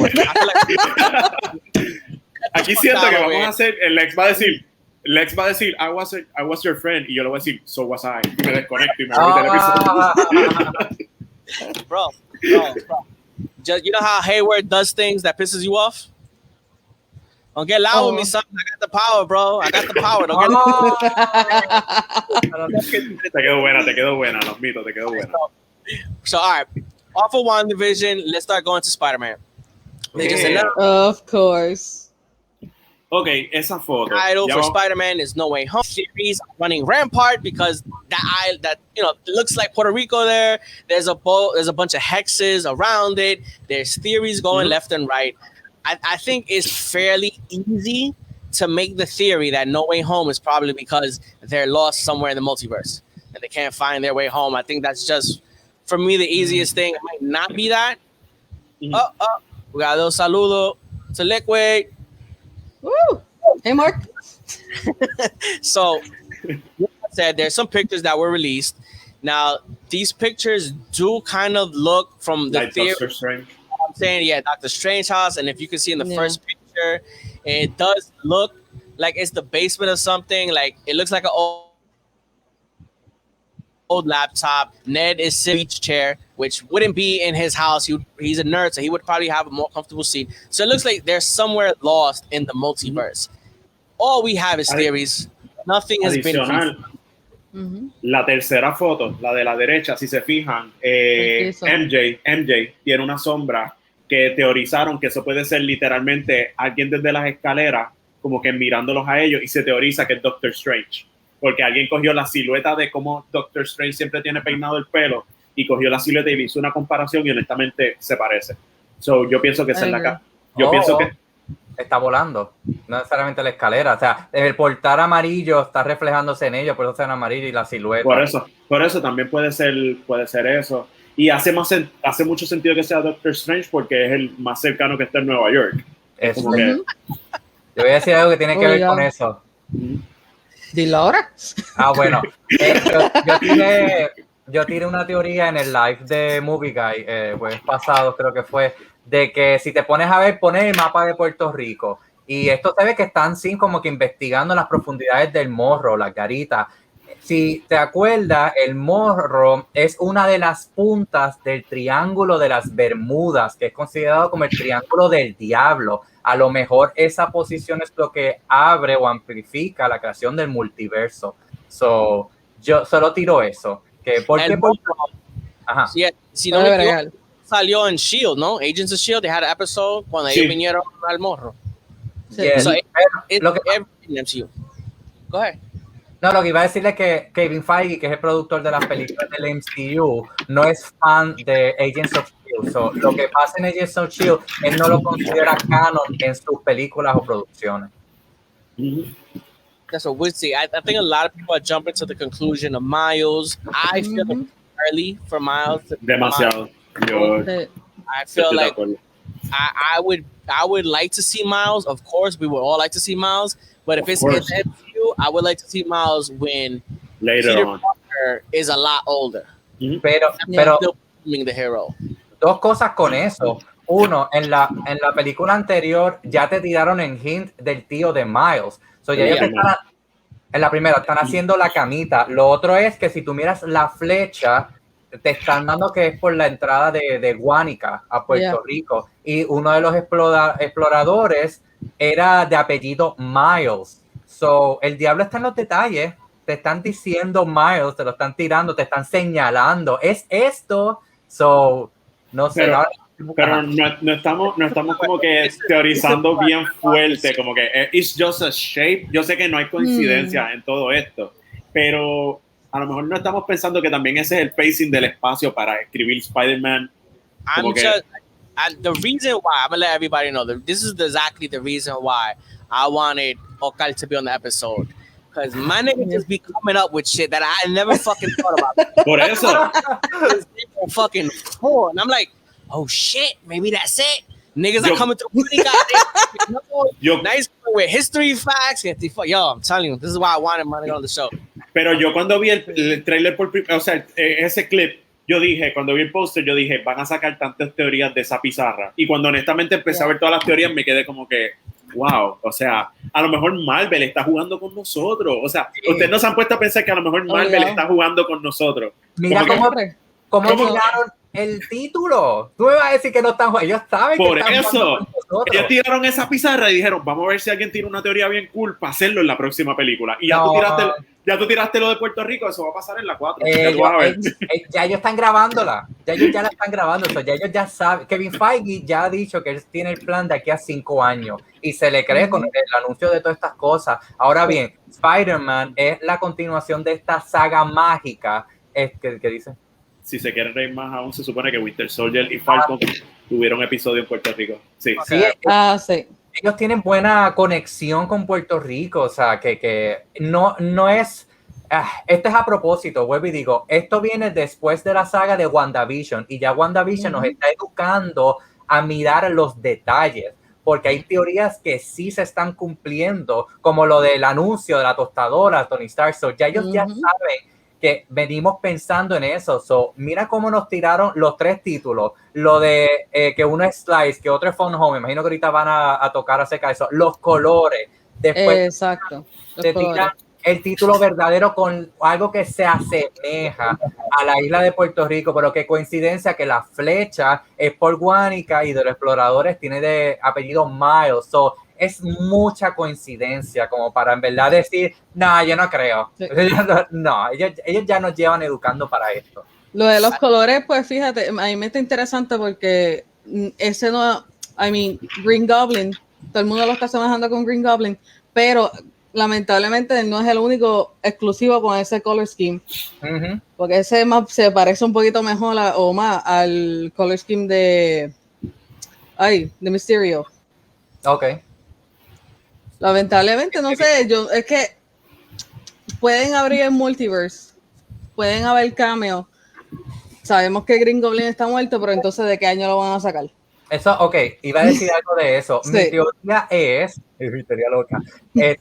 Speaker 3: Aquí siento que vamos a hacer, Lex va a decir, I was your friend, y yo le voy a decir, so was I. Y me desconecto y me voy del episodio.
Speaker 1: Bro. Just, you know how Hayward does things that pisses you off? Don't get loud with me, son. I got the power, bro. I got the power. Don't get
Speaker 3: Te quedó buena. Los mitos, te quedó buena.
Speaker 1: So, all right. Off of WandaVision, let's start going to Spider-Man. They just announced.
Speaker 2: Of course.
Speaker 3: Okay, esa foto.
Speaker 1: Title for Spider-Man is No Way Home series running rampart because that looks like Puerto Rico there. There's a bunch of hexes around it. There's theories going left and right. I think it's fairly easy to make the theory that No Way Home is probably because they're lost somewhere in the multiverse and they can't find their way home. I think that's just, for me, the easiest thing. It might not be that. We got a little saludo to Liquid.
Speaker 2: Woo! Hey, Mark.
Speaker 1: So, like I said, there's some pictures that were released. Now, these pictures do kind of look from the
Speaker 3: like
Speaker 1: theory.
Speaker 3: Doctor Strange.
Speaker 1: I'm saying, yeah, Doctor Strange house. And if you can see in the first picture, it does look like it's the basement of something. Like, it looks like an old laptop. Ned is sitting in each chair. which wouldn't be in his house. He's a nerd, so he would probably have a more comfortable seat. So it looks like they're somewhere lost in the multiverse. All we have is theories. Nothing has been confirmed.
Speaker 3: La tercera foto, la de la derecha, si se fijan, MJ tiene una sombra que teorizaron que eso puede ser literalmente alguien desde las escaleras, como que mirándolos a ellos, y se teoriza que es Doctor Strange, porque alguien cogió la silueta de cómo Doctor Strange siempre tiene peinado el pelo, y cogió la silueta y hizo una comparación, y honestamente se parece. So, yo pienso que esa es la cara. Yo pienso que
Speaker 4: está volando, no necesariamente la escalera, o sea, el portal amarillo está reflejándose en ellos, por eso es en amarillo y la silueta.
Speaker 3: Por eso también puede ser eso. Y hace mucho sentido que sea Doctor Strange porque es el más cercano que está en Nueva York.
Speaker 4: Es como que, yo voy a decir algo que tiene que ver con eso.
Speaker 2: Dilo ahora.
Speaker 4: Bueno, yo tiré una teoría en el live de Movie Guy, pues pasado creo que fue, de que si te pones a ver, pones el mapa de Puerto Rico y esto se ve que están sin como que investigando las profundidades del morro, las garitas. Si te acuerdas, el morro es una de las puntas del triángulo de las Bermudas, que es considerado como el triángulo del diablo. A lo mejor esa posición es lo que abre o amplifica la creación del multiverso. Yo solo tiro eso. ¿Por qué? Ajá.
Speaker 1: Si no me equivoco, salió en S.H.I.E.L.D., ¿no? Agents of S.H.I.E.L.D., they had an episode cuando ellos vinieron al morro.
Speaker 4: Yes.
Speaker 1: So
Speaker 4: MCU.
Speaker 1: Go ahead.
Speaker 4: No, lo que iba a decirle es que Kevin Feige, que es el productor de las películas del MCU, no es fan de Agents of S.H.I.E.L.D. So, lo que pasa en Agents of S.H.I.E.L.D., él no lo considera canon en sus películas o producciones.
Speaker 1: That's what we'll see. I think a lot of people are jumping to the conclusion of Miles. I feel like it's early for Miles.
Speaker 3: Demasiado.
Speaker 1: I feel like I would like to see Miles. Of course, we would all like to see Miles. But if it's in the MCU, I would like to see Miles when Peter Parker is a lot older.
Speaker 4: Pero
Speaker 1: still being the hero.
Speaker 4: Dos cosas con eso. Uno, en la película anterior ya te tiraron en hint del tío de Miles. Ya ellos en la primera están haciendo la camita. Lo otro es que si tú miras la flecha, te están dando que es por la entrada de Guánica a Puerto Rico. Y uno de los exploradores era de apellido Miles. El diablo está en los detalles. Te están diciendo Miles, te lo están tirando, te están señalando. Es esto. No sé.
Speaker 3: Pero no estamos como que teorizando bien fuerte, como que it's just a shape. Yo sé que no hay coincidencia en todo esto, pero a lo mejor no estamos pensando que también ese es el pacing del espacio para escribir Spider-Man.
Speaker 1: The reason why, I'm going to let everybody know, this is exactly the reason why I wanted Okal to be on the episode. Because my nigga just be coming up with shit that I never fucking thought about.
Speaker 3: Por eso.
Speaker 1: Fucking four. And I'm like, oh shit, maybe that's it. Niggas are coming through pretty goddamn nice with history facts. Yo, I'm telling you, this is why I wanted my nigga on the show.
Speaker 3: Pero yo cuando vi el trailer o sea, ese clip, yo dije, cuando vi el póster, yo dije, van a sacar tantas teorías de esa pizarra. Y cuando honestamente empecé a ver todas las teorías, me quedé como que, wow, o sea, a lo mejor Marvel está jugando con nosotros. O sea, ustedes no se han puesto a pensar que a lo mejor Marvel está jugando con nosotros.
Speaker 4: Mira cómo tiraron el título. Tú me vas a decir que no están jugando. Ellos saben
Speaker 3: por
Speaker 4: que están
Speaker 3: eso, ellos tiraron esa pizarra y dijeron, vamos a ver si alguien tira una teoría bien cool para hacerlo en la próxima película. Y ya tú tiraste lo de Puerto Rico, eso va a pasar en la 4.
Speaker 4: Ya ellos están grabándola. Ya ellos ya la están grabando. Ya ellos ya saben. Kevin Feige ya ha dicho que él tiene el plan de aquí a 5 años. Y se le cree con el anuncio de todas estas cosas. Ahora bien, Spider-Man es la continuación de esta saga mágica. ¿Qué dice?
Speaker 3: Si se quieren reír más aún, se supone que Winter Soldier y Falcon tuvieron episodio en Puerto Rico. Sí.
Speaker 4: Sí. Ellos tienen buena conexión con Puerto Rico, o sea, que no es... Esto es a propósito, vuelvo y digo, esto viene después de la saga de WandaVision, y ya WandaVision nos está educando a mirar los detalles, porque hay teorías que sí se están cumpliendo, como lo del anuncio de la tostadora, Tony Stark. Ya ellos ya saben que venimos pensando en eso. Mira cómo nos tiraron los 3 títulos. Lo de que uno es Slice, que otro es Phone Home. Me imagino que ahorita van a tocar acerca de eso. Los colores. Después
Speaker 2: exacto.
Speaker 4: te tiran el título verdadero con algo que se asemeja a la isla de Puerto Rico, pero qué coincidencia que la flecha es por Guánica y de los exploradores tiene de apellido Miles. So, es mucha coincidencia como para en verdad decir, no, yo no creo.
Speaker 2: Sí.
Speaker 4: No, ellos ya nos llevan educando para esto.
Speaker 2: Lo de los colores, pues fíjate, a mí me está interesante porque ese no, Green Goblin, todo el mundo lo está semejando con Green Goblin, pero lamentablemente no es el único exclusivo con ese color scheme, porque ese se parece un poquito mejor o más al color scheme de Mysterio.
Speaker 4: Ok.
Speaker 2: Lamentablemente, no sé, es que pueden abrir el multiverse, pueden haber cameo. Sabemos que Green Goblin está muerto, pero entonces ¿de qué año lo van a sacar?
Speaker 4: Eso, ok, iba a decir algo de eso.
Speaker 2: Sí.
Speaker 4: Mi teoría es loca, que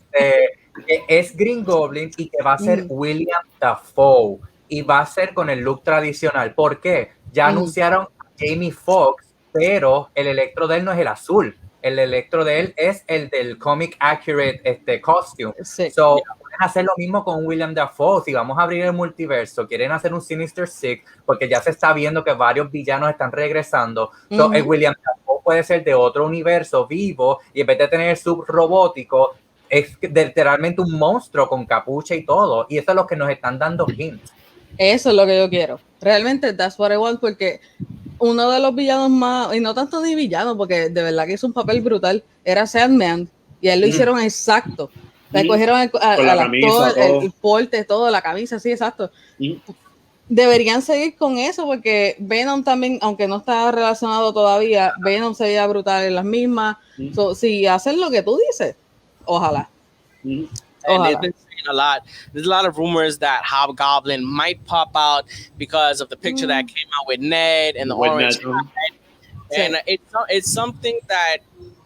Speaker 4: es Green Goblin y que va a ser William Dafoe y va a ser con el look tradicional. ¿Por qué? Ya anunciaron a Jamie Foxx, pero el Electro de él no es el azul. El Electro de él es el del comic accurate costume.
Speaker 2: Sí.
Speaker 4: So, pueden hacer lo mismo con William Dafoe. Si vamos a abrir el multiverso, quieren hacer un Sinister Six, porque ya se está viendo que varios villanos están regresando. So, el William Dafoe puede ser de otro universo vivo y en vez de tener subrobótico, es literalmente un monstruo con capucha y todo. Y eso es lo que nos están dando hints.
Speaker 2: Eso es lo que yo quiero. Realmente, that's what I want, porque uno de los villanos más, y no tanto ni villano, porque de verdad que hizo un papel brutal, era Sandman, y a él lo hicieron exacto. Le cogieron al actor, el porte, todo, la camisa, sí, exacto. Deberían seguir con eso, porque Venom también, aunque no está relacionado todavía, Venom se veía brutal en las mismas. So, si hacen lo que tú dices, ojalá.
Speaker 1: And they've been saying a lot. There's a lot of rumors that Hobgoblin might pop out because of the picture that came out with Ned and the orange hat. And it's something that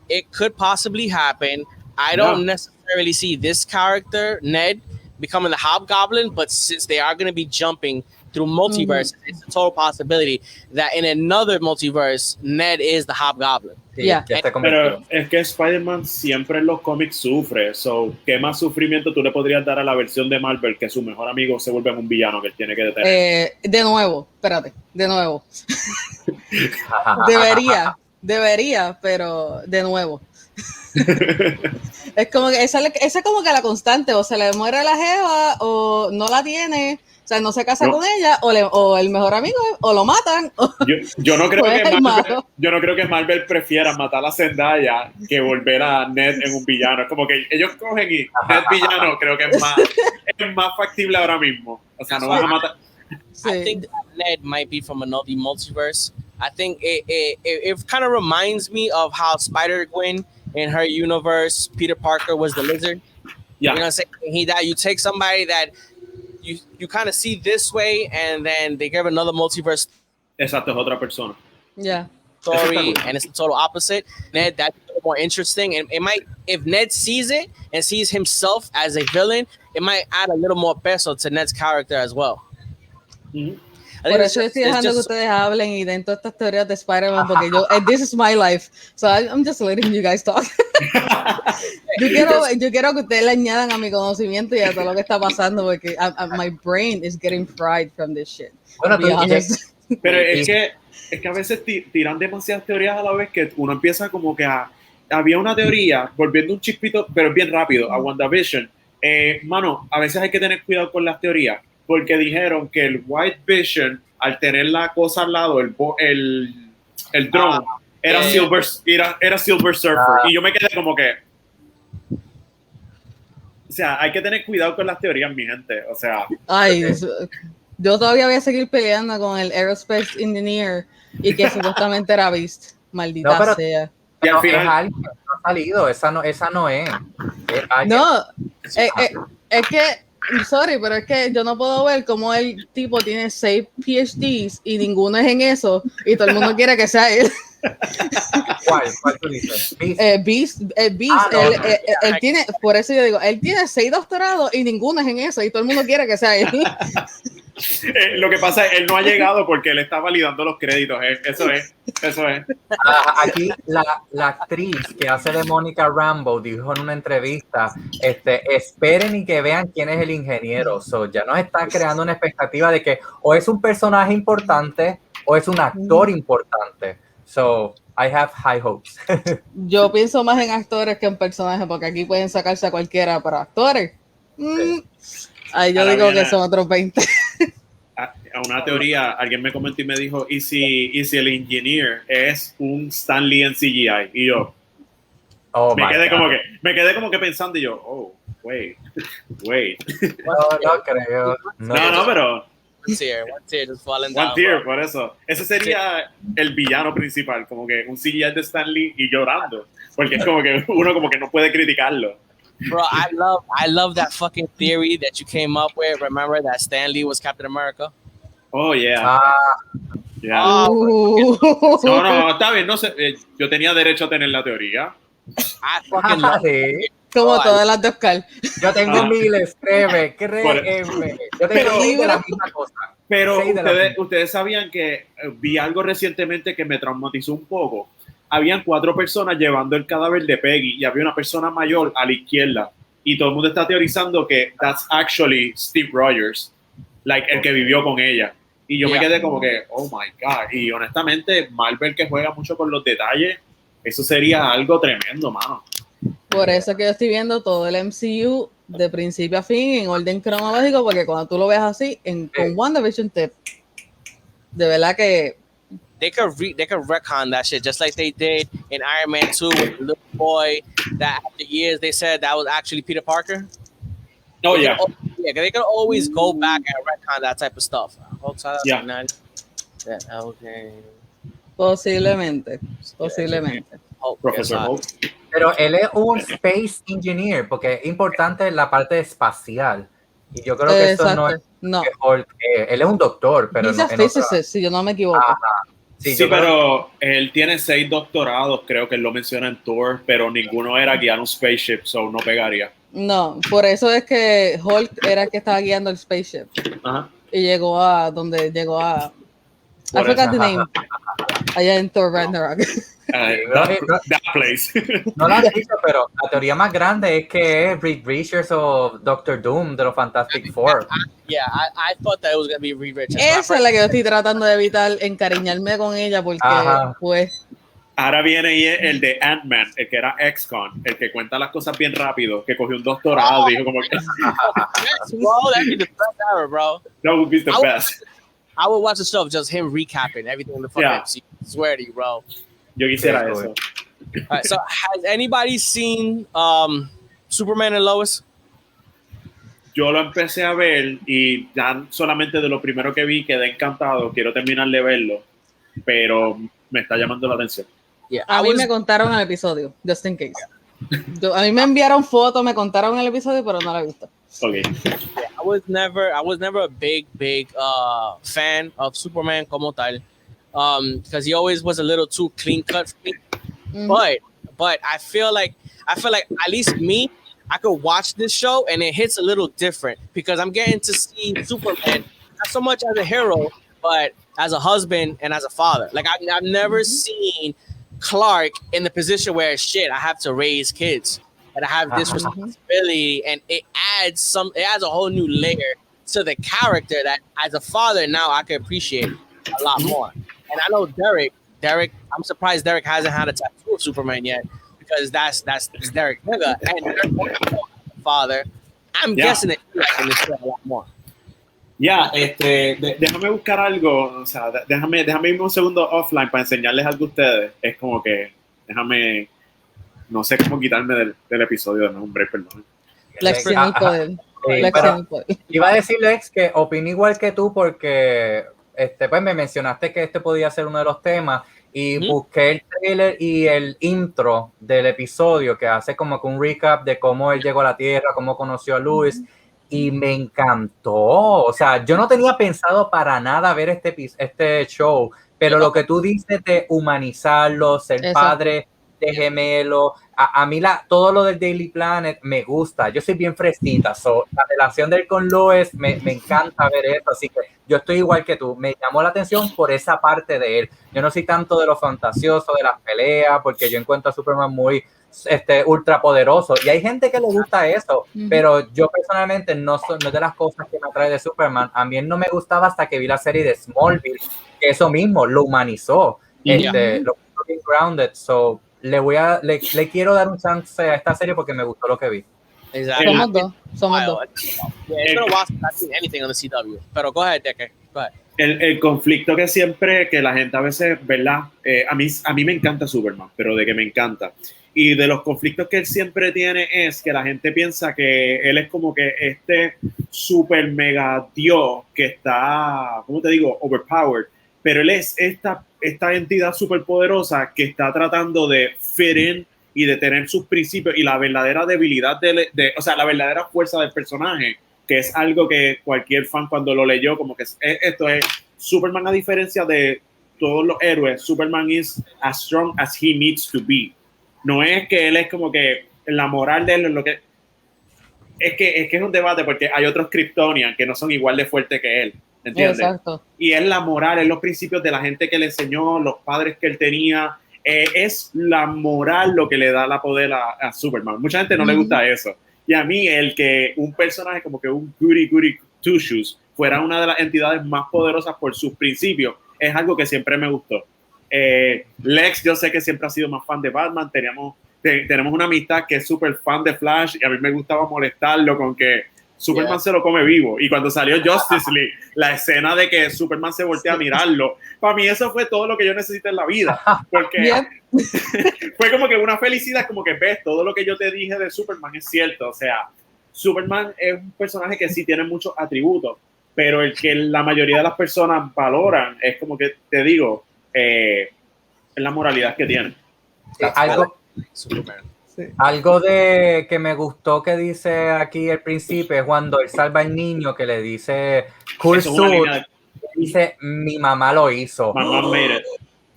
Speaker 1: it could possibly happen. I don't necessarily see this character, Ned, becoming the Hobgoblin, but since they are going to be jumping through multiverse, it's a total possibility that in another multiverse, Ned is the Hobgoblin.
Speaker 4: Sí, ya
Speaker 3: pero es que Spider-Man siempre en los cómics sufre. So, ¿qué más sufrimiento tú le podrías dar a la versión de Marvel que su mejor amigo se vuelve un villano que él tiene que detener?
Speaker 2: De nuevo, debería, pero de nuevo. Es como que esa es como que la constante, o se le muere la jeva o no la tiene, o sea, no se casa con ella, o el mejor amigo, o lo matan.
Speaker 3: Yo no creo que Marvel prefiera matar a Zendaya que volver a Ned en un villano. Es como que ellos cogen y Ned villano creo que es más factible ahora mismo. O sea, no van a matar.
Speaker 2: Sí.
Speaker 1: I think Ned might be from another multiverse. I think it kind of reminds me of how Spider-Gwen in her universe, Peter Parker was the Lizard.
Speaker 3: Yeah.
Speaker 1: You know what I'm saying? He died. You take somebody that you kind of see this way, and then they give another multiverse.
Speaker 3: Exacto, es otra persona.
Speaker 2: Yeah.
Speaker 1: Story, and it's the total opposite. Ned, that's a little more interesting, and it might, if Ned sees it and sees himself as a villain, it might add a little more peso to Ned's character as well.
Speaker 2: Por eso estoy dejando que ustedes hablen y den todas estas teorías de Spider-Man, porque this is my life, so I'm just letting you guys talk. yo quiero que ustedes le añadan a mi conocimiento y a todo lo que está pasando, porque my brain is getting fried from this shit.
Speaker 4: Bueno,
Speaker 3: pero es que a veces tiran demasiadas teorías a la vez que uno empieza como que había una teoría, volviendo un chispito, pero bien rápido, a WandaVision. Mano, a veces hay que tener cuidado con las teorías, porque dijeron que el White Vision, al tener la cosa al lado, el drone, era Silver Surfer. Y yo me quedé como que... O sea, hay que tener cuidado con las teorías, mi gente. O sea...
Speaker 2: Ay, yo todavía voy a seguir peleando con el Aerospace Engineer y que supuestamente era Beast. Maldita sea.
Speaker 3: Y al final...
Speaker 4: Es alguien que no ha salido, esa no es.
Speaker 2: Es que... Sorry, pero es que yo no puedo ver cómo el tipo tiene 6 PhDs y ninguno es en eso y todo el mundo quiere que sea él.
Speaker 4: ¿Cuál tú dices?
Speaker 2: Beast. Él tiene, por eso yo digo, él tiene 6 doctorados y ninguno es en eso y todo el mundo quiere que sea él.
Speaker 3: Lo que pasa es que él no ha llegado porque él está validando los créditos. Eso es.
Speaker 4: Aquí la actriz que hace de Mónica Rambeau dijo en una entrevista, esperen y que vean quién es el ingeniero. So, ya nos está creando una expectativa de que o es un personaje importante o es un actor importante. So, I have high hopes.
Speaker 2: Yo pienso más en actores que en personajes, porque aquí pueden sacarse a cualquiera, pero actores. Ahí yo
Speaker 3: Ahora
Speaker 2: digo
Speaker 3: viene-
Speaker 2: que son otros 20.
Speaker 3: A una teoría, alguien me comentó y me dijo, ¿y si el engineer es un Stan Lee en CGI? Y yo
Speaker 4: Oh
Speaker 3: me
Speaker 4: my
Speaker 3: quedé como que pensando y yo, oh, wait.
Speaker 4: No creo.
Speaker 3: No, pero
Speaker 1: One tier just falling down.
Speaker 3: One Tier, por eso. Ese sería el villano principal, como que un CGI de Stan Lee y llorando, porque es como que uno como que no puede criticarlo.
Speaker 1: Bro, I love that fucking theory that you came up with. Remember that Stan Lee was Captain America?
Speaker 3: Oh, yeah. Yeah. No, está bien, no sé, yo tenía derecho a tener la teoría.
Speaker 1: I fucking love it.
Speaker 2: Como
Speaker 1: Oh,
Speaker 2: todas las de Oscar.
Speaker 4: Yo tengo miles, créeme.
Speaker 3: Por-
Speaker 4: Yo tengo
Speaker 3: Pero-
Speaker 4: 6 de la misma cosa.
Speaker 3: Pero
Speaker 4: Sí, de la
Speaker 3: ustedes sabían que vi algo recientemente que me traumatizó un poco. Habían 4 personas llevando el cadáver de Peggy y había una persona mayor a la izquierda. Y todo el mundo está teorizando que that's actually Steve Rogers, like el que vivió con ella. Y yo me quedé como que, oh my God. Y honestamente, Marvel, que juega mucho con los detalles, eso sería algo tremendo, mano.
Speaker 2: Por eso es que yo estoy viendo todo el MCU de principio a fin en orden cronológico, porque cuando tú lo ves así, con WandaVision, de verdad que
Speaker 1: they could retcon that shit just like they did in Iron Man 2 with the little boy that after years they said that was actually Peter Parker.
Speaker 3: Oh,
Speaker 1: They
Speaker 3: yeah.
Speaker 1: could they could always go back and retcon that type of stuff.
Speaker 3: Yeah.
Speaker 1: Okay.
Speaker 2: posiblemente.
Speaker 3: Professor Hope.
Speaker 4: Pero él es un space engineer, porque es importante la parte espacial. Y yo creo que eso no es
Speaker 2: No.
Speaker 4: que Hulk, él es un doctor, pero
Speaker 2: He's a physicist, si yo no me equivoco.
Speaker 3: Sí,
Speaker 4: yo creo
Speaker 3: pero él tiene 6 doctorados, creo que él lo menciona en Thor, pero ninguno era guiar un spaceship, so no pegaría.
Speaker 2: No, por eso es que Hulk era el que estaba guiando el spaceship.
Speaker 3: Ajá.
Speaker 2: Y llegó a donde llegó a... I
Speaker 3: Por
Speaker 2: forgot
Speaker 3: eso.
Speaker 2: the name. Allá en Thor Ragnarok.
Speaker 3: That place.
Speaker 4: No lo han dicho, pero la teoría más grande es que es Reed Richards o Doctor Doom de los Fantastic Four.
Speaker 1: Yeah, I thought that it was gonna be Reed Richards.
Speaker 2: Esa es la que yo estoy tratando de evitar, encariñarme con ella, porque pues...
Speaker 3: Ahora viene ahí el de Ant-Man, el que era ex-con, el que cuenta las cosas bien rápido, que cogió un doctorado, dijo como que...
Speaker 1: Bro, that'd be the best ever, bro.
Speaker 3: That would be the best.
Speaker 1: I would watch the show of just him recapping everything in the fucking MCU. I swear to you, bro.
Speaker 3: Yo quisiera eso.
Speaker 1: All right, so has anybody seen Superman and Lois?
Speaker 3: Yo lo empecé a ver y ya solamente de lo primero que vi quedé encantado. Quiero terminar de verlo, pero me está llamando la atención.
Speaker 1: Yeah,
Speaker 2: A mí me contaron el episodio, just in case. A mí me enviaron fotos, me contaron el episodio, pero no lo he visto.
Speaker 3: Okay.
Speaker 1: Yeah, I was never a big fan of Superman como tal, because he always was a little too clean cut for me. But I feel like at least me, I could watch this show and it hits a little different because I'm getting to see Superman not so much as a hero, but as a husband and as a father. Like I've never seen Clark in the position where shit, I have to raise kids and I have this responsibility, and it adds a whole new layer to the character that as a father now I can appreciate a lot more. And I know Derek, I'm surprised Derek hasn't had a tattoo of Superman yet, because that's Derek nigga, and Derek, father. I'm guessing that you like in this show a lot more.
Speaker 3: Ya, déjame buscar algo, o sea, déjame irme un segundo offline para enseñarles algo a ustedes. Es como que, no sé cómo quitarme del episodio, no, hombre, perdón.
Speaker 2: Lección del poder. Lección del poder.
Speaker 4: Iba a decir, Lex, que opino igual que tú porque pues me mencionaste que este podía ser uno de los temas y busqué el trailer y el intro del episodio que hace como que un recap de cómo él llegó a la Tierra, cómo conoció a Lois. Y me encantó, o sea, yo no tenía pensado para nada ver este show, pero lo que tú dices de humanizarlo, ser padre de gemelo. A mí todo lo del Daily Planet me gusta. Yo soy bien fresquita. La relación de él con Lois me encanta ver eso. Así que yo estoy igual que tú. Me llamó la atención por esa parte de él. Yo no soy tanto de lo fantasioso, de las peleas, porque yo encuentro a Superman muy ultra poderoso. Y hay gente que le gusta eso, pero yo personalmente no es de las cosas que me atrae de Superman. A mí no me gustaba hasta que vi la serie de Smallville, que eso mismo lo humanizó. Lo puso bien grounded. So, le quiero dar un chance a esta serie porque me gustó lo que vi.
Speaker 1: Exactly.
Speaker 2: Somos dos.
Speaker 1: Yeah, it's been a while since I've seen anything on the CW. Pero go ahead, Decker. Go ahead.
Speaker 3: El conflicto que siempre, que la gente a veces, ¿verdad? A mí me encanta Superman, pero de que me encanta. Y de los conflictos que él siempre tiene es que la gente piensa que él es como que este super mega dios que está, ¿cómo te digo? Overpowered. Pero él es esta entidad súper poderosa que está tratando de fit in y de tener sus principios y la verdadera debilidad, o sea, la verdadera fuerza del personaje, que es algo que cualquier fan cuando lo leyó, como que esto es Superman, a diferencia de todos los héroes, Superman is as strong as he needs to be. No es que él es como que la moral de él es lo que... Es que es un debate porque hay otros Kryptonian que no son igual de fuertes que él, ¿entiendes?
Speaker 2: Exacto.
Speaker 3: Y es la moral, es los principios de la gente que le enseñó, los padres que él tenía, es la moral lo que le da la poder a Superman. Mucha gente no le gusta eso. Y a mí el que un personaje como que un goody two shoes fuera una de las entidades más poderosas por sus principios es algo que siempre me gustó. Lex, yo sé que siempre ha sido más fan de Batman, tenemos una amistad que es súper fan de Flash y a mí me gustaba molestarlo con que Superman se lo come vivo. Y cuando salió Justice League, la escena de que Superman se voltea a mirarlo, para mí eso fue todo lo que yo necesité en la vida. Porque fue como que una felicidad, como que ves, todo lo que yo te dije de Superman es cierto. O sea, Superman es un personaje que sí tiene muchos atributos, pero el que la mayoría de las personas valoran es como que, te digo, es la moralidad que tiene.
Speaker 4: Algo de que me gustó que dice aquí al principio es cuando él salva al niño que le dice cool suit, dice mi mamá lo hizo.
Speaker 3: Mamá made it.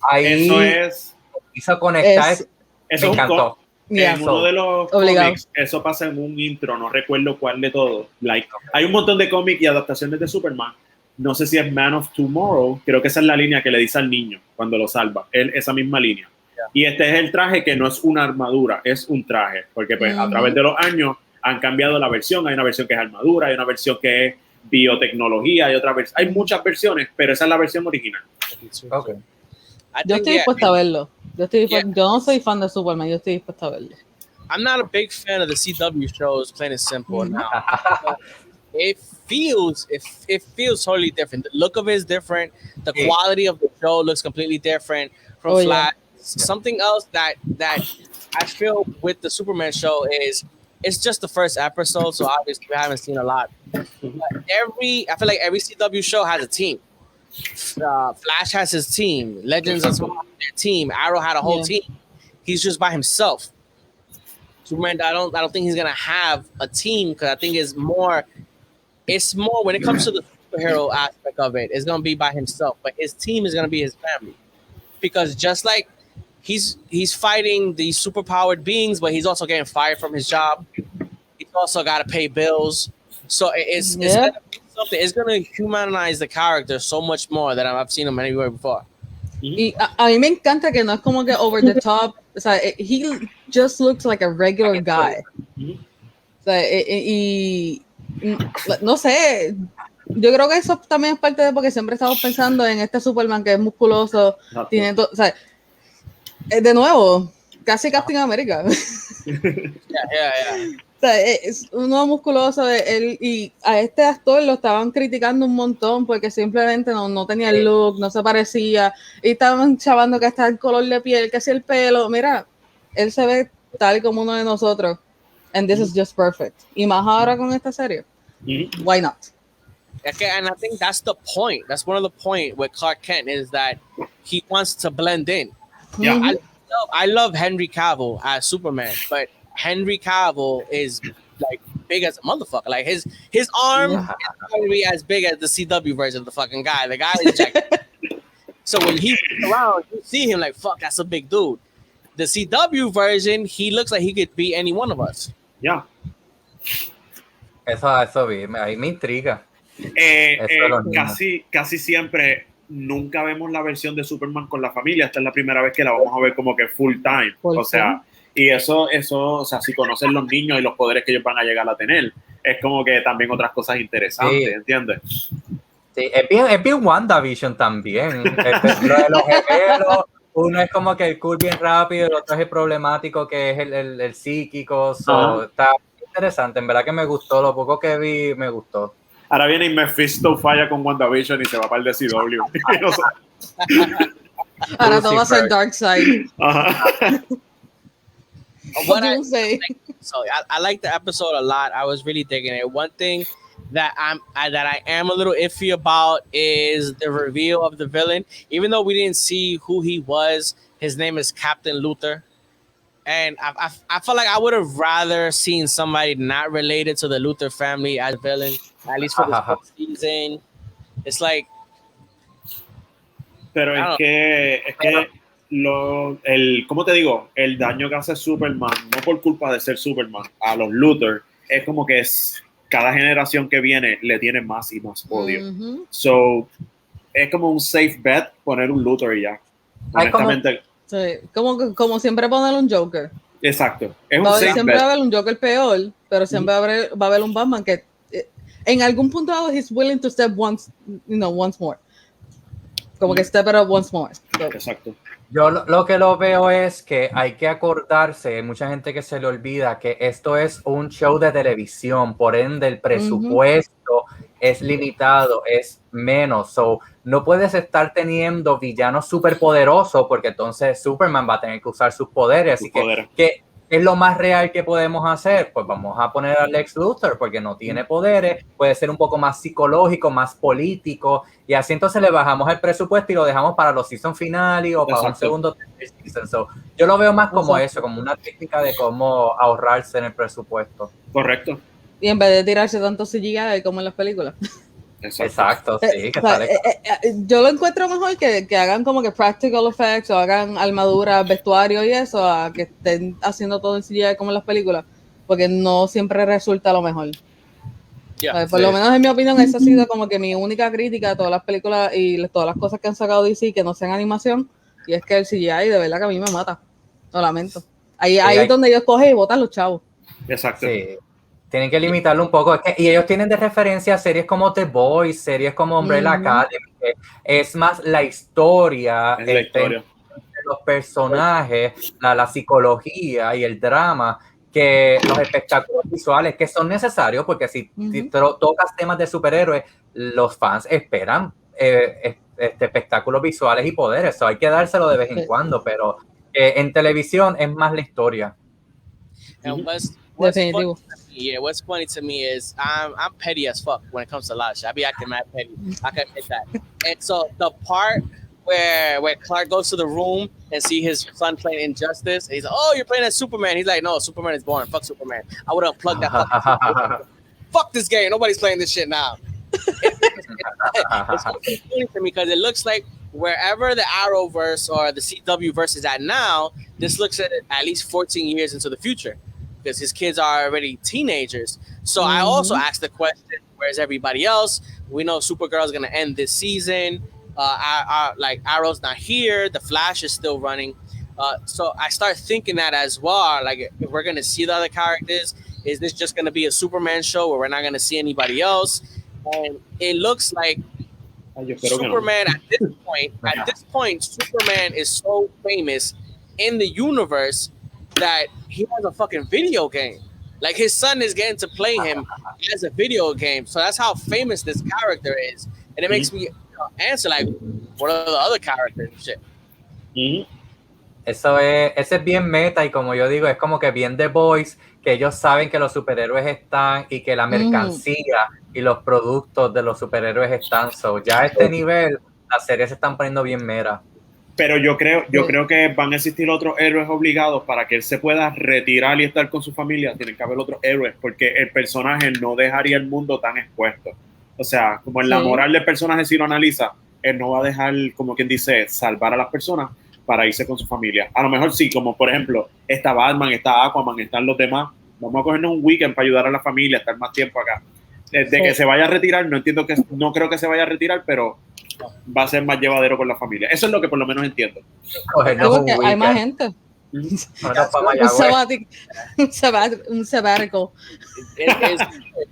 Speaker 4: Ahí
Speaker 3: eso
Speaker 4: hizo conectar.
Speaker 3: Eso
Speaker 4: me
Speaker 3: es
Speaker 4: encantó.
Speaker 3: En uno de los cómics, eso pasa en un intro, no recuerdo cuál de todos. Hay un montón de cómics y adaptaciones de Superman. No sé si es Man of Tomorrow, creo que esa es la línea que le dice al niño cuando lo salva, esa misma línea. Y este es el traje que no es una armadura, es un traje, porque pues a través de los años han cambiado la versión. Hay una versión que es armadura, hay una versión que es biotecnología, hay muchas versiones, pero esa es la versión original.
Speaker 4: Okay.
Speaker 2: Yo estoy dispuesta a verlo. Yo no soy fan de Superman, yo estoy dispuesta a verlo.
Speaker 1: I'm not a big fan of the CW shows, plain and simple. Now, it feels totally different. The look of it is different. The quality of the show looks completely different from Flash. Something else that I feel with the Superman show is it's just the first episode, so obviously we haven't seen a lot. But I feel like every CW show has a team. Flash has his team. Legends of Tomorrow has their team. Arrow had a whole team. He's just by himself. Superman, I don't think he's gonna have a team because I think it's more when it comes to the superhero aspect of it, it's gonna be by himself. But his team is gonna be his family, because just like he's fighting these superpowered beings, but he's also getting fired from his job. He's also got to pay bills. So it's gonna be something. It's gonna humanize the character so much more than I've seen him anywhere before.
Speaker 2: Y a mí me encanta que no es como que over the top. O sea, he just looks like a regular guy. O sea, y no sé. Yo creo que eso también es parte de porque siempre estamos pensando en este Superman que es musculoso, tiene todo, o sea, de nuevo, casi Captain America. O sea, es uno musculoso, él, y a este actor lo estaban criticando un montón porque simplemente no tenía el look, no se parecía, y estaban chavando que hasta el color de piel, que hacía el pelo. Mira, él se ve tal como uno de nosotros, and this is just perfect. Y más ahora con esta serie, why not?
Speaker 1: Okay, and I think that's the point. That's one of the point with Clark Kent is that he wants to blend in. Yeah, I love Henry Cavill as Superman, but Henry Cavill is like big as a motherfucker. Like his arm is probably as big as the CW version of the fucking guy. The guy is jacked. So when he moves around, you see him like, fuck, that's a big dude. the CW version, he looks like he could be any one of us.
Speaker 3: Ya.
Speaker 4: Eso vi, ahí me intriga.
Speaker 3: Casi siempre nunca vemos la versión de Superman con la familia. Esta es la primera vez que la vamos a ver como que full time. O sea, y eso, o sea, si conocen los niños y los poderes que ellos van a llegar a tener, es como que también otras cosas interesantes, sí. ¿Entiendes?
Speaker 4: Sí, es bien WandaVision también. Lo de los gemelos, uno es como que el cool bien rápido, el otro es el problemático que es el psíquico. Está interesante, en verdad que me gustó, lo poco que vi me gustó.
Speaker 3: Ahora viene y Mephisto falla con WandaVision y se va para el DCW.
Speaker 2: Ahora todo va a ser Darkseid.
Speaker 1: What I say? So I like the episode a lot. I was really digging it. One thing that I am a little iffy about is the reveal of the villain. Even though we didn't see who he was, his name is Captain Luthor. And I felt like I would have rather seen somebody not related to the Luthor family as villain, at least for this first season. It's like,
Speaker 3: pero es que ¿cómo te digo? El daño que hace Superman, no por culpa de ser Superman, a los Luthor, es como que cada generación que viene le tiene más y más odio. So, es como un safe bet poner un Luthor y ya. Honestamente.
Speaker 2: Sí, como siempre poner un Joker.
Speaker 3: Exacto. Es un safe
Speaker 2: siempre
Speaker 3: bet.
Speaker 2: va a haber un Joker peor, pero siempre va a haber un Batman que en algún punto dado he's willing to step once more. Como que step it up once more. So.
Speaker 3: Exacto.
Speaker 4: Yo lo que lo veo es que hay que acordarse, hay mucha gente que se le olvida que esto es un show de televisión, por ende el presupuesto es limitado, es menos. So, no puedes estar teniendo villanos súper poderosos porque entonces Superman va a tener que usar sus poderes. Así que es lo más real que podemos hacer. Pues vamos a poner a Lex Luthor porque no tiene poderes, puede ser un poco más psicológico, más político, y así entonces le bajamos el presupuesto y lo dejamos para los season finales o para un segundo season. So, yo lo veo más como eso, como una técnica de cómo ahorrarse en el presupuesto.
Speaker 3: Correcto.
Speaker 2: Y en vez de tirarse tanto CGI como en las películas.
Speaker 4: Exacto, sí.
Speaker 2: Yo lo encuentro mejor que hagan como que practical effects o hagan armaduras, vestuario y eso, a que estén haciendo todo en CGI como en las películas, porque no siempre resulta lo mejor. Por lo menos en mi opinión esa ha sido como que mi única crítica de todas las películas y todas las cosas que han sacado DC que no sean animación, y es que el CGI de verdad que a mí me mata. Lo lamento. Ahí es donde ellos cogen y botan los chavos.
Speaker 3: Exacto.
Speaker 4: Sí. Tienen que limitarlo un poco. Y ellos tienen de referencia series como The Boys, series como Umbrella Academy. Es más la historia, de los personajes, la psicología y el drama, que los espectáculos visuales, que son necesarios, porque si tocas temas de superhéroes, los fans esperan espectáculos visuales y poderes. Eso hay que dárselo de vez en cuando, pero en televisión es más la historia.
Speaker 1: What's funny to me is I'm petty as fuck when it comes to a lot of shit. I be acting mad petty. I can admit that. And so the part where Clark goes to the room and see his son playing Injustice, he's like, "Oh, you're playing as Superman." He's like, "No, Superman is boring. Fuck Superman. I would unplug that fucking fuck this game. Nobody's playing this shit now." It's funny to me because it looks like wherever the Arrowverse or the CW verse is at now, this looks at least 14 years into the future, because his kids are already teenagers. So I also asked the question, where's everybody else? We know Supergirl's going to end this season. Like Arrow's not here. The Flash is still running. So I start thinking that as well. Like, if we're going to see the other characters, is this just going to be a Superman show where we're not going to see anybody else? And it looks like Superman at this point, Superman is so famous in the universe that he has a fucking video game. Like, his son is getting to play him as a video game. So that's how famous this character is. And it makes me answer, like, what are the other characters and shit?
Speaker 4: Ese es bien meta, y como yo digo, es como que bien The Boys, que ellos saben que los superhéroes están y que la mercancía y los productos de los superhéroes están. So, ya a este nivel, las series se están poniendo bien mera.
Speaker 3: Pero yo creo que van a existir otros héroes obligados para que él se pueda retirar y estar con su familia. Tienen que haber otros héroes, porque el personaje no dejaría el mundo tan expuesto. O sea, como en la moral del personaje, si lo analiza, él no va a dejar, como quien dice, salvar a las personas, para irse con su familia. A lo mejor sí, como por ejemplo, está Batman, está Aquaman, están los demás. Vamos a cogernos un weekend para ayudar a la familia, estar más tiempo acá. De que se vaya a retirar, no creo que se vaya a retirar, pero va a ser más llevadero con la familia. Eso es lo que por lo menos entiendo.
Speaker 2: Porque hay más gente. Un sabbatical.
Speaker 1: It's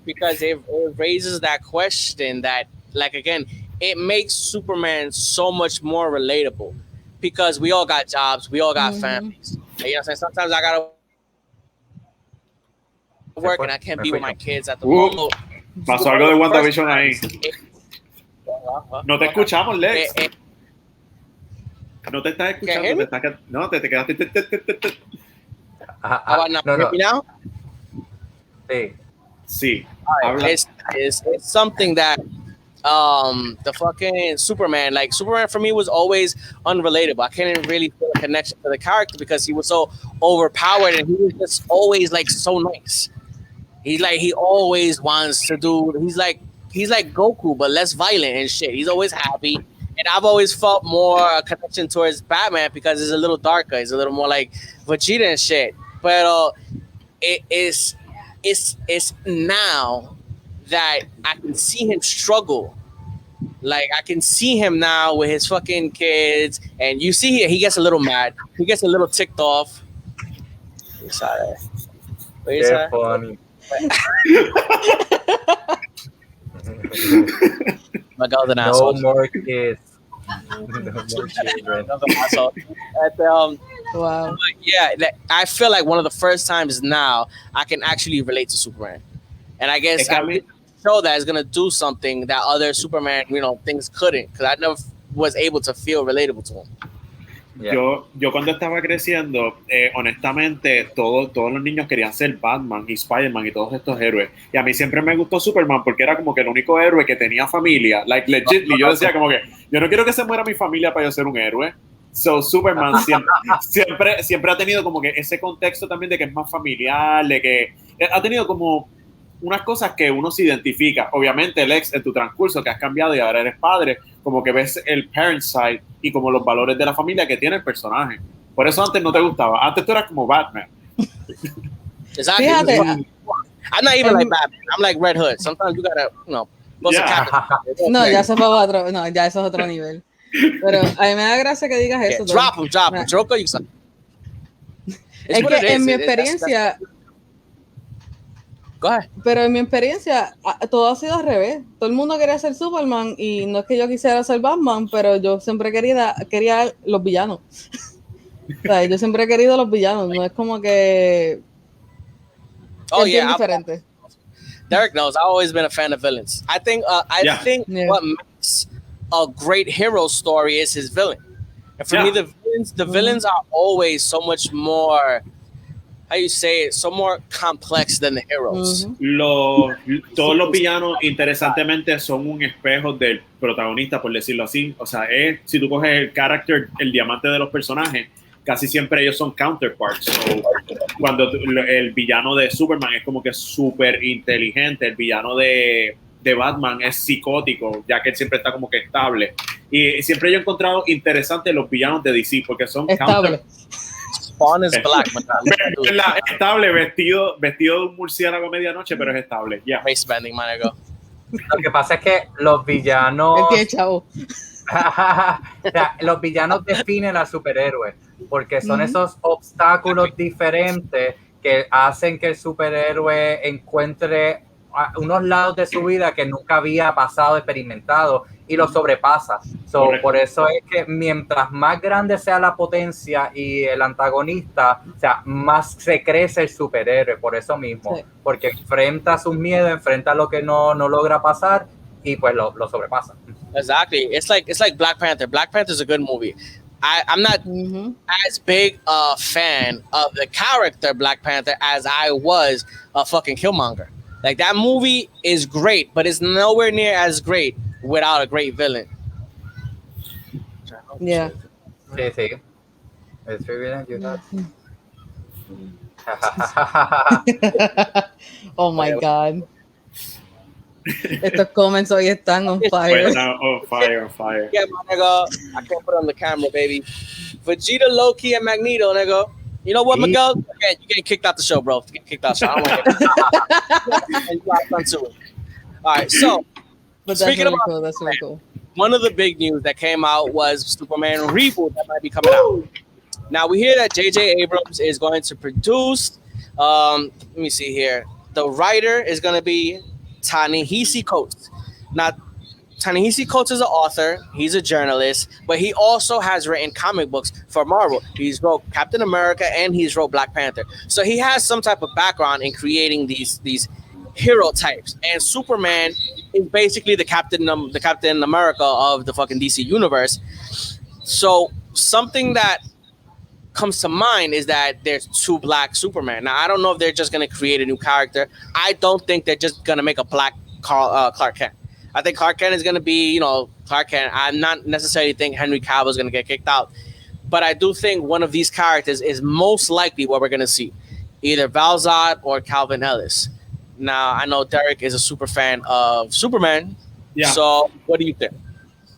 Speaker 1: because it raises that question that, like, again, it makes Superman so much more relatable because we all got jobs, we all got families. You know what I'm saying? Sometimes I gotta work and I can't be with my kids at the moment.
Speaker 3: Pasó algo de WandaVision ahí. No te escuchamos, Lex. No te estás escuchando. No, te quedaste.
Speaker 1: Now?
Speaker 3: Sí.
Speaker 1: It's something that the fucking Superman, like Superman for me was always unrelatable. I couldn't really feel a connection to the character because he was so overpowered and he was just always like so nice. He always wants to do. He's like Goku, but less violent and shit. He's always happy, and I've always felt more a connection towards Batman because he's a little darker. He's a little more like Vegeta and shit. But it's now that I can see him struggle. Like I can see him now with his fucking kids, and you see he gets a little mad. He gets a little ticked off. Sorry.
Speaker 4: Funny.
Speaker 1: My girl's an
Speaker 4: No
Speaker 1: asshole.
Speaker 4: more kids. No more children.
Speaker 2: Wow.
Speaker 1: But yeah, I feel like one of the first times now I can actually relate to Superman, and I guess show that is gonna do something that other Superman, things couldn't, because I never was able to feel relatable to him.
Speaker 3: Yeah. Yo cuando estaba creciendo, honestamente, todos los niños querían ser Batman y Spiderman y todos estos héroes. Y a mí siempre me gustó Superman porque era como que el único héroe que tenía familia. Like, legitly, yo decía como que, yo no quiero que se muera mi familia para yo ser un héroe. So, Superman siempre ha tenido como que ese contexto también de que es más familiar, de que ha tenido como unas cosas que uno se identifica. Obviamente, Lex, en tu transcurso que has cambiado y ahora eres padre, como que ves el parent side y como los valores de la familia que tiene el personaje. Por eso antes no te gustaba. Antes tú eras como Batman.
Speaker 1: Exactly.
Speaker 2: Fíjate,
Speaker 1: I'm not even like Batman. I'm like Red Hood. Sometimes you gotta,
Speaker 2: No, ya eso fue otro. No, ya eso es otro nivel. Pero a mí me da gracia que digas eso.
Speaker 1: Drop him. Joker, you suck.
Speaker 2: Es que en mi experiencia...
Speaker 1: Go ahead.
Speaker 2: Pero en mi experiencia, todo ha sido al revés. Todo el mundo quería ser Superman y no es que yo quisiera ser Batman, pero yo siempre quería los villanos. O sea, yo siempre he querido los villanos, no es como que...
Speaker 1: Oh,
Speaker 2: es
Speaker 1: yeah.
Speaker 2: diferente.
Speaker 1: Derek knows I've always been a fan of villains. I think what makes a great hero story is his villain. And for me, the villains are always so much more... How you say it, so more complex than the heroes.
Speaker 3: Todos los villanos, interesantemente, son un espejo del protagonista, por decirlo así. O sea, si tú coges el character, el diamante de los personajes, casi siempre ellos son counterparts. So, cuando el villano de Superman es como que súper inteligente, el villano de Batman es psicótico, ya que él siempre está como que estable. Y siempre yo he encontrado interesantes los villanos de DC, porque son
Speaker 1: Spawn is black.
Speaker 3: Estable, vestido de un murciélago a medianoche, pero es estable. Yeah.
Speaker 1: Race bending, man, go.
Speaker 4: Lo que pasa es que los villanos...
Speaker 2: Él tiene chavo.
Speaker 4: O sea, los villanos definen al superhéroe, porque son esos obstáculos diferentes que hacen que el superhéroe encuentre unos lados de su vida que nunca había pasado, experimentado, y lo sobrepasa. Por eso es que mientras más grande sea la potencia y el antagonista, o sea, más se crece el superhéroe, por eso mismo, porque enfrenta sus miedos, enfrenta lo que no logra pasar y pues lo sobrepasa.
Speaker 1: Exactly. It's like Black Panther. Black Panther is a good movie. I'm not as big a fan of the character Black Panther as I was a fucking Killmonger. Like, that movie is great, but it's nowhere near as great without a great villain.
Speaker 2: Yeah.
Speaker 4: Sí. Estoy bien ayudado.
Speaker 2: Oh my God. Estos comments hoy están on fire.
Speaker 3: On fire.
Speaker 1: Yeah, my nigga, I can't put it on the camera, baby. Vegeta, Loki, and Magneto, nigga. You know what, Miguel? Okay, you getting kicked out the show, bro. Get kicked out the show. I don't like it. And you got fun too. All right, so
Speaker 2: But that's
Speaker 1: speaking
Speaker 2: really
Speaker 1: about
Speaker 2: cool. That's really cool.
Speaker 1: one of the big news that came out was Superman reboot that might be coming out. Now we hear that J.J. Abrams is going to produce. Let me see here. The writer is going to be Ta-Nehisi Coates. Now, Ta-Nehisi Coates is an author. He's a journalist, but he also has written comic books for Marvel. He's wrote Captain America and he's wrote Black Panther. So he has some type of background in creating these hero types. And Superman is basically the Captain America of the fucking DC universe. So something that comes to mind is that there's two black Superman. Now I don't know if they're just gonna create a new character. I don't think they're just gonna make a black Clark Kent. I think Clark Kent is gonna be, Clark Kent. I'm not necessarily think Henry Cavill is gonna get kicked out, but I do think one of these characters is most likely what we're gonna see, either Val Zod or Calvin Ellis. Now I know Derek is a super fan of Superman.
Speaker 3: Yeah.
Speaker 1: So what do you think?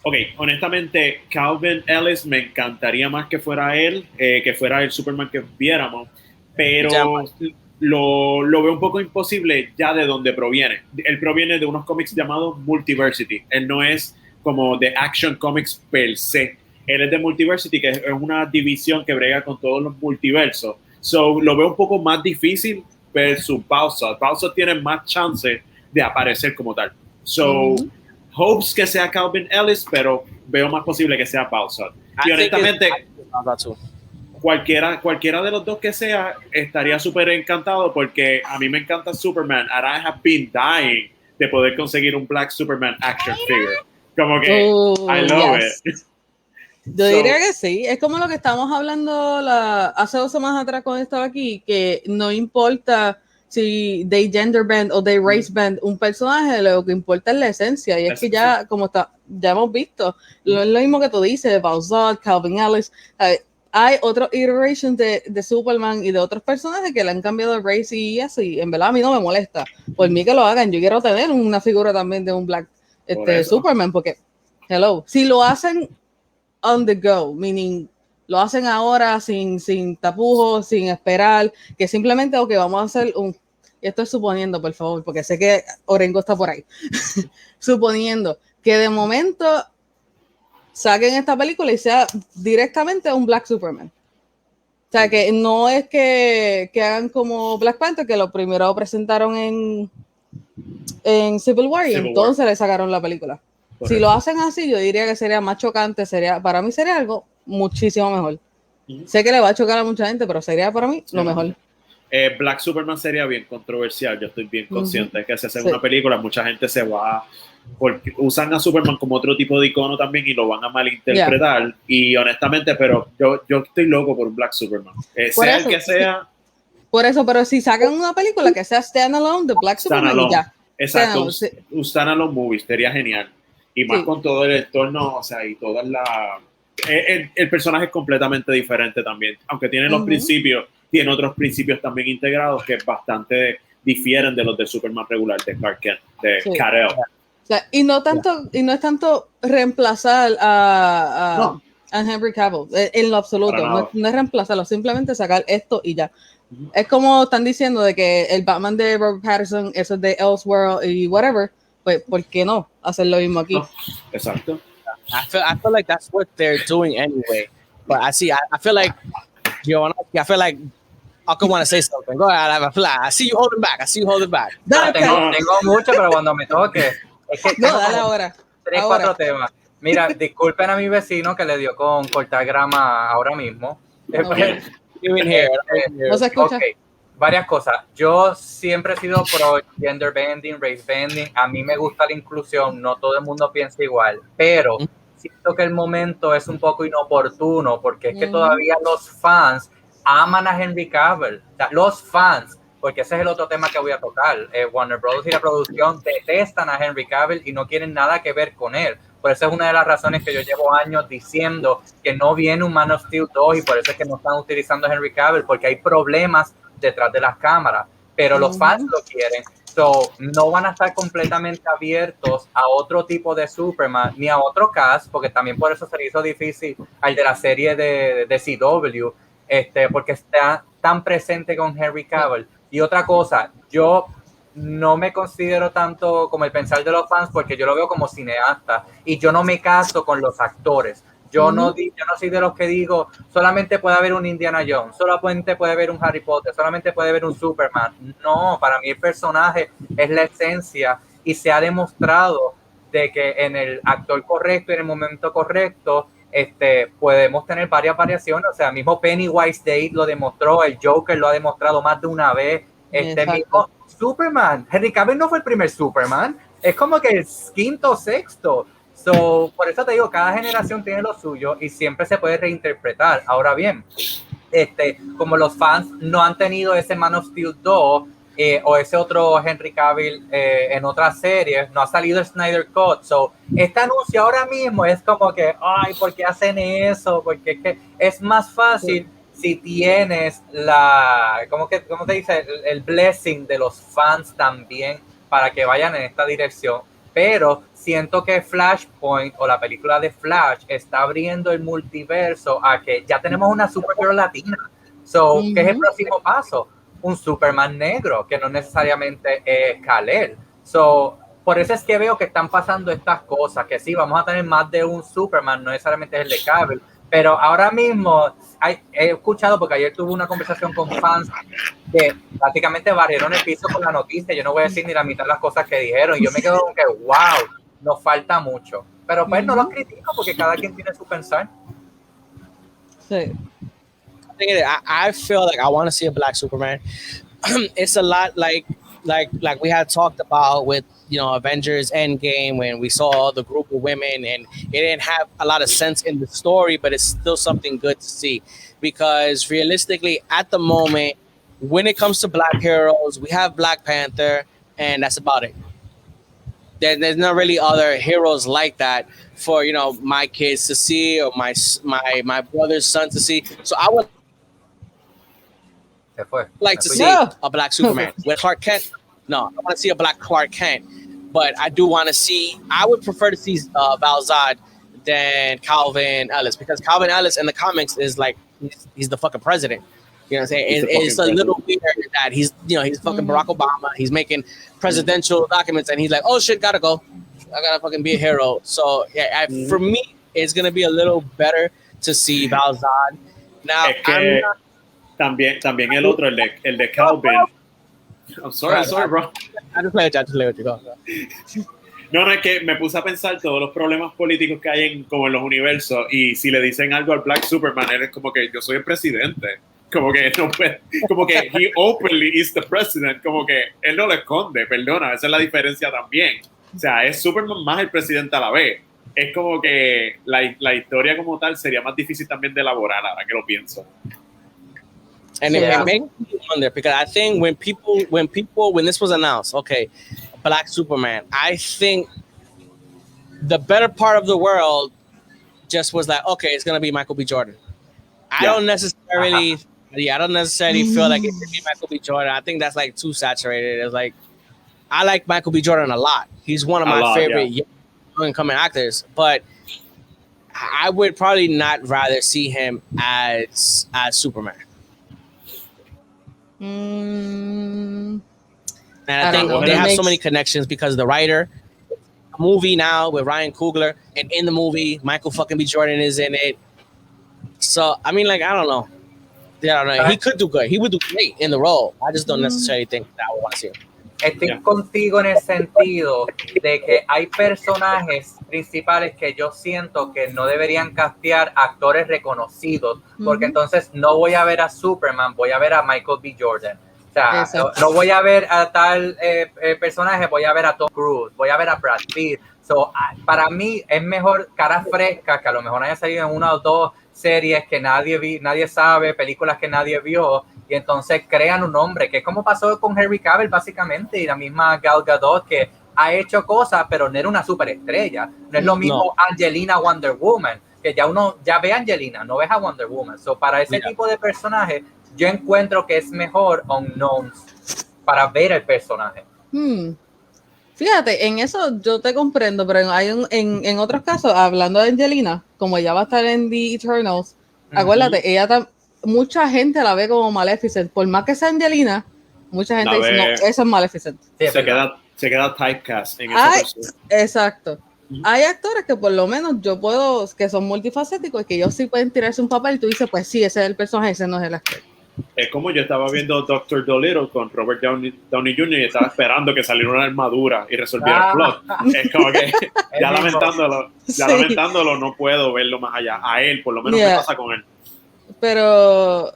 Speaker 3: Ok, honestamente, Calvin Ellis me encantaría más que fuera él, que fuera el Superman que viéramos, pero lo veo un poco imposible ya de donde proviene. Él proviene de unos cómics llamados Multiversity. Él no es como de Action Comics per se. Él es de Multiversity, que es una división que brega con todos los multiversos. So, lo veo un poco más difícil versus Bowser. Bowser tiene más chance de aparecer como tal. So, hopes que sea Calvin Ellis, pero veo más posible que sea Bowser. Y honestamente, cualquiera de los dos que sea, estaría súper encantado porque a mí me encanta Superman and I have been dying de poder conseguir un Black Superman action figure. Como que, I love it.
Speaker 2: Yo diría que sí. Es como lo que estábamos hablando hace 2 semanas atrás cuando estaba aquí, que no importa si they gender bend o they race bend un personaje, lo que importa es la esencia. Y es que ya, ya hemos visto, es lo mismo que tú dices, Bowser, Calvin Ellis. Hay otros iterations de Superman y de otros personajes que le han cambiado el race y así. En verdad a mí no me molesta. Por mí que lo hagan. Yo quiero tener una figura también de un Black Superman, porque, hello, si lo hacen on the go, meaning lo hacen ahora sin tapujos, sin esperar, que simplemente, ok, vamos a hacer esto es suponiendo, por favor, porque sé que Orengo está por ahí, suponiendo que de momento saquen esta película y sea directamente un Black Superman. O sea, que no es que hagan como Black Panther, que lo primero presentaron en Civil War y entonces le sacaron la película. Correcto. Si lo hacen así, yo diría que sería más chocante, para mí sería algo muchísimo mejor. Sé que le va a chocar a mucha gente, pero sería para mí lo mejor.
Speaker 3: Black Superman sería bien controversial, yo estoy bien consciente de que si hacen una película, mucha gente se va, porque usan a Superman como otro tipo de icono también y lo van a malinterpretar, y honestamente, pero yo estoy loco por un Black Superman, sea el que sea.
Speaker 2: Por eso, pero si sacan una película que sea standalone de Black Superman y ya.
Speaker 3: Exacto, un standalone movie sería genial, y más con todo el entorno, o sea, y todas el personaje es completamente diferente también, aunque tiene los principios, tiene otros principios también integrados que bastante difieren de los de Superman regular, de Clark Kent, de Kal-El.
Speaker 2: O sea, y no es tanto reemplazar a Henry Cavill, en lo absoluto, no es reemplazarlo, simplemente sacar esto y ya. Es como están diciendo de que el Batman de Robert Pattinson, eso es de Elseworld y whatever, pues ¿por qué no hacer lo mismo aquí?
Speaker 3: Exacto.
Speaker 1: I feel like that's what they're doing anyway. But I feel like, I feel like I could want to say something. Go ahead, I see you holding back.
Speaker 4: Tengo mucho, pero cuando me toque. Es que
Speaker 2: dale ahora.
Speaker 4: 3-4 temas. Mira, disculpen a mi vecino que le dio con cortar grama ahora mismo.
Speaker 2: No se escucha.
Speaker 4: Okay. Varias cosas. Yo siempre he sido pro gender bending, race bending. A mí me gusta la inclusión. No todo el mundo piensa igual. Pero siento que el momento es un poco inoportuno porque es que todavía los fans aman a Henry Cavill. O sea, los fans, porque ese es el otro tema que voy a tocar. Warner Bros. Y la producción detestan a Henry Cavill y no quieren nada que ver con él. Por eso es una de las razones que yo llevo años diciendo que no viene un Man of Steel 2 y por eso es que no están utilizando a Henry Cavill, porque hay problemas detrás de las cámaras, pero los fans lo quieren. So, no van a estar completamente abiertos a otro tipo de Superman, ni a otro cast, porque también por eso se le hizo difícil al de la serie de CW, porque está tan presente con Henry Cavill. Y otra cosa, yo no me considero tanto como el pensar de los fans, porque yo lo veo como cineasta, y yo no me caso con los actores. Yo no soy de los que digo, solamente puede haber un Indiana Jones, solamente puede haber un Harry Potter, solamente puede haber un Superman. No, para mí el personaje es la esencia y se ha demostrado de que en el actor correcto y en el momento correcto podemos tener varias variaciones. O sea, mismo Pennywise de It lo demostró, el Joker lo ha demostrado más de una vez. Mismo Superman, Henry Cavill no fue el primer Superman, es como que el quinto o sexto. So, por eso te digo, cada generación tiene lo suyo y siempre se puede reinterpretar. Ahora bien, como los fans no han tenido ese Man of Steel 2 o ese otro Henry Cavill en otras series, no ha salido el Snyder Cut. So, este anuncio ahora mismo es como que, ay, ¿por qué hacen eso? Porque es que es más fácil si tienes ¿cómo te dice? El blessing de los fans también para que vayan en esta dirección. Pero siento que Flashpoint o la película de Flash está abriendo el multiverso a que ya tenemos una Supergirl latina. So, ¿qué es el próximo paso? Un Superman negro, que no necesariamente es Kal-El. So, por eso es que veo que están pasando estas cosas, que sí, vamos a tener más de un Superman, no necesariamente es el de Cavill, pero ahora mismo he escuchado, porque ayer tuve una conversación con fans que básicamente barrieron el piso con la noticia. Yo no voy a decir ni la mitad de las cosas que dijeron, y yo me quedo con que, wow, nos falta mucho. Pero pues no los critico porque cada quien tiene su pensar.
Speaker 2: Sí.
Speaker 1: I feel like I want to see a black Superman. It's a lot like we had talked about with Avengers Endgame, when we saw all the group of women and it didn't have a lot of sense in the story, but it's still something good to see, because realistically at the moment when it comes to black heroes, we have Black Panther and that's about it. There's not really other heroes like that for my kids to see or my brother's son to see. So I would like to see a black Superman with Clark Kent. No, I want to see a black Clark Kent, but I do want to see. I would prefer to see Val Zod than Calvin Ellis, because Calvin Ellis in the comics is like he's the fucking president. You know what I'm saying? It's a little weird that he's fucking Barack Obama. He's making presidential documents and he's like, oh shit, gotta go. I gotta fucking be a hero. So yeah, for me, it's gonna be a little better to see Val Zod. Now,
Speaker 3: también el otro, el de Calvin. I'm sorry, bro.
Speaker 1: I just play with you. Go.
Speaker 3: No, es que me puse a pensar todos los problemas políticos que hay como en los universos, y si le dicen algo al Black Superman, él es como que yo soy el presidente. Como que no puede, como que he openly is the president, como que él no lo esconde, perdona, esa es la diferencia también. O sea, es Superman más el presidente a la vez. Es como que la historia como tal sería más difícil también de elaborar, ahora que lo pienso.
Speaker 1: And it made me wonder, because I think when this was announced, okay, Black Superman, I think the better part of the world just was like, okay, it's gonna be Michael B. Jordan. I don't necessarily feel like it should be Michael B. Jordan. I think that's like too saturated. It's like, I like Michael B. Jordan a lot. He's one of my favorite young incoming actors, but I would probably not rather see him as Superman. And I think they have so many connections because the writer, a movie now with Ryan Coogler, and in the movie, Michael fucking B. Jordan is in it. So, I mean, like, I don't know. He could do good. He would do great in the role. I just don't necessarily think that I would want to see him.
Speaker 4: Estoy contigo en el sentido de que hay personajes principales que yo siento que no deberían castear actores reconocidos, porque entonces no voy a ver a Superman, voy a ver a Michael B. Jordan. O sea, no voy a ver a tal personaje, voy a ver a Tom Cruise, voy a ver a Brad Pitt. So, para mí es mejor caras frescas, que a lo mejor haya salido en una o dos series que nadie sabe, películas que nadie vio, y entonces crean un nombre, que es como pasó con Henry Cavill básicamente, y la misma Gal Gadot, que ha hecho cosas, pero no era una superestrella. No es lo mismo Angelina Wonder Woman, que ya ve a Angelina, no ves a Wonder Woman. So, para ese tipo de personajes, yo encuentro que es mejor unknowns para ver el personaje.
Speaker 2: Fíjate, en eso yo te comprendo, pero en otros casos, hablando de Angelina, como ella va a estar en The Eternals, acuérdate, mucha gente la ve como Maleficent. Por más que sea Angelina, mucha gente
Speaker 3: La
Speaker 2: dice, no,
Speaker 3: ve-
Speaker 2: eso es Maleficent.
Speaker 4: Sí, es verdad.
Speaker 3: se queda typecast en esa persona.
Speaker 2: Exacto. Hay actores que por lo menos que son multifacéticos y que ellos sí pueden tirarse un papel y tú dices, pues sí, ese es el personaje, ese no es el actor.
Speaker 3: Es como yo estaba viendo Doctor Dolittle con Robert Downey Jr. y estaba esperando que saliera una armadura y resolviera el plot. Es como que ya lamentándolo no puedo verlo más allá. A él, por lo menos me pasa con él.
Speaker 2: Pero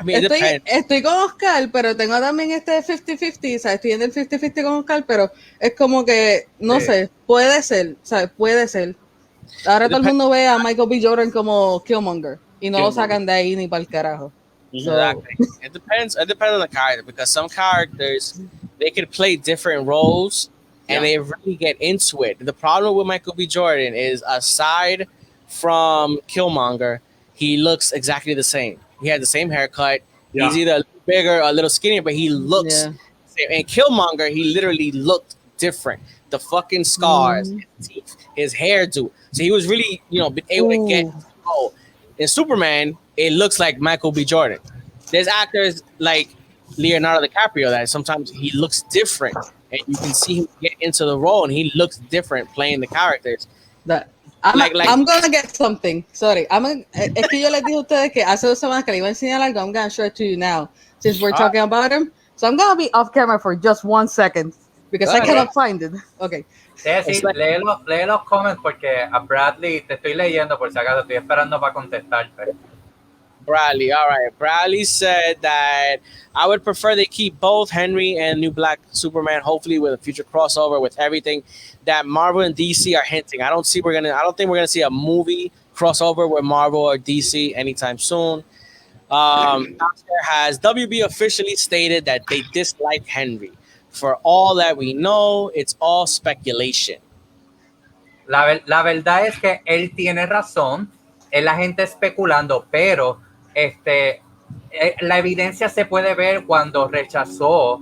Speaker 1: I mean,
Speaker 2: estoy con Oscar, pero tengo también este 50-50, ¿sabes? Estoy en el 50-50 con Oscar, pero es como que, no sé, puede ser, ¿sabes? Puede ser. Ahora todo el mundo ve a Michael B. Jordan como Killmonger y no lo sacan de ahí ni para el carajo.
Speaker 1: Exactly. It depends on the character, because some characters, they can play different roles and they really get into it. The problem with Michael B. Jordan is, aside from Killmonger, he looks exactly the same. He had the same haircut.
Speaker 3: Yeah.
Speaker 1: He's either a little bigger or a little skinnier, but he looks the same. And Killmonger, he literally looked different. The fucking scars, his teeth, his hairdo. So he was really, been able to get in Superman, it looks like Michael B. Jordan. There's actors like Leonardo DiCaprio that sometimes he looks different, and you can see him get into the role, and he looks different playing the characters.
Speaker 2: I'm gonna get something. Sorry. Es que yo les dije a ustedes que hace 2 semanas que le iba a enseñar algo. I'm gonna show it to you now, since we're talking about him. So I'm gonna be off camera for just 1 second, because I cannot find it. Okay.
Speaker 4: Sí, lee los comments porque a Bradley te estoy leyendo por si acaso, estoy esperando para contestarte.
Speaker 1: Bradley, all right. Bradley said that I would prefer they keep both Henry and New Black Superman, hopefully with a future crossover with everything that Marvel and DC are hinting. I don't think we're gonna see a movie crossover with Marvel or DC anytime soon. Has WB officially stated that they dislike Henry. For all that we know, it's all speculation.
Speaker 4: La verdad es que él tiene razón, es la gente especulando, pero la evidencia se puede ver cuando rechazó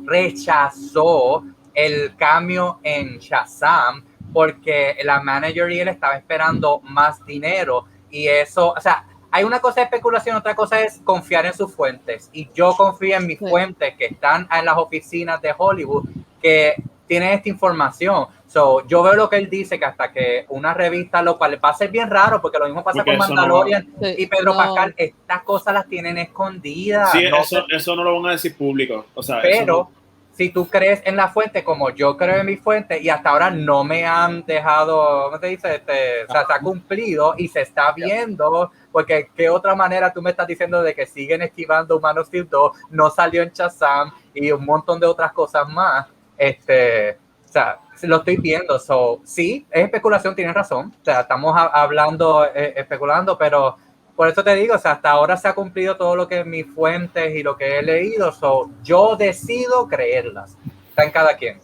Speaker 4: el cambio en Shazam, porque la manager y él estaba esperando más dinero, y eso, o sea, hay una cosa de especulación, otra cosa es confiar en sus fuentes, y yo confío en mis fuentes que están en las oficinas de Hollywood, que tienen esta información. So, yo veo lo que él dice, que hasta que una revista, lo cual va a ser bien raro, porque lo mismo pasa con Mandalorian y Pedro Pascal, estas cosas las tienen escondidas.
Speaker 3: Sí, eso no lo van a decir público. O sea,
Speaker 4: pero si tú crees en la fuente, como yo creo en mi fuente, y hasta ahora no me han dejado, ¿cómo te dice? O sea, se ha cumplido y se está viendo, porque ¿qué otra manera tú me estás diciendo de que siguen esquivando Man of Steel 2, no salió en Shazam y un montón de otras cosas más? O sea, lo estoy viendo. So, sí, es especulación, tienes razón. O sea, estamos hablando, especulando, pero por eso te digo, o sea, hasta ahora se ha cumplido todo lo que mis fuentes y lo que he leído. So, yo decido creerlas. Está en cada quien.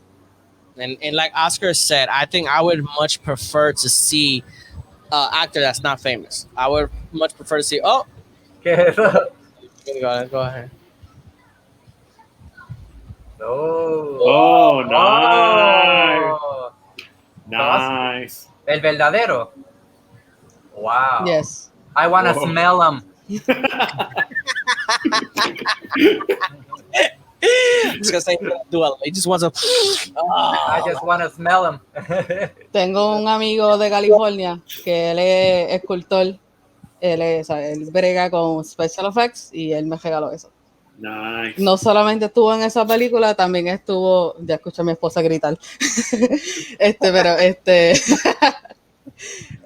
Speaker 1: And like Oscar said, I think I would much prefer to see an actor that's not famous. I would much prefer to see. Oh,
Speaker 4: ¿qué es eso?
Speaker 1: Go ahead.
Speaker 3: Oh, nice.
Speaker 4: El verdadero. Wow.
Speaker 2: Yes.
Speaker 4: I want to smell them.
Speaker 1: I was gonna say, he just wants to.
Speaker 4: I just want to smell them.
Speaker 2: Tengo un amigo de California que él es escultor. Él brega con special effects y él me regaló eso.
Speaker 3: Nice.
Speaker 2: No solamente estuvo en esa película, también estuvo, ya escuché a mi esposa gritar,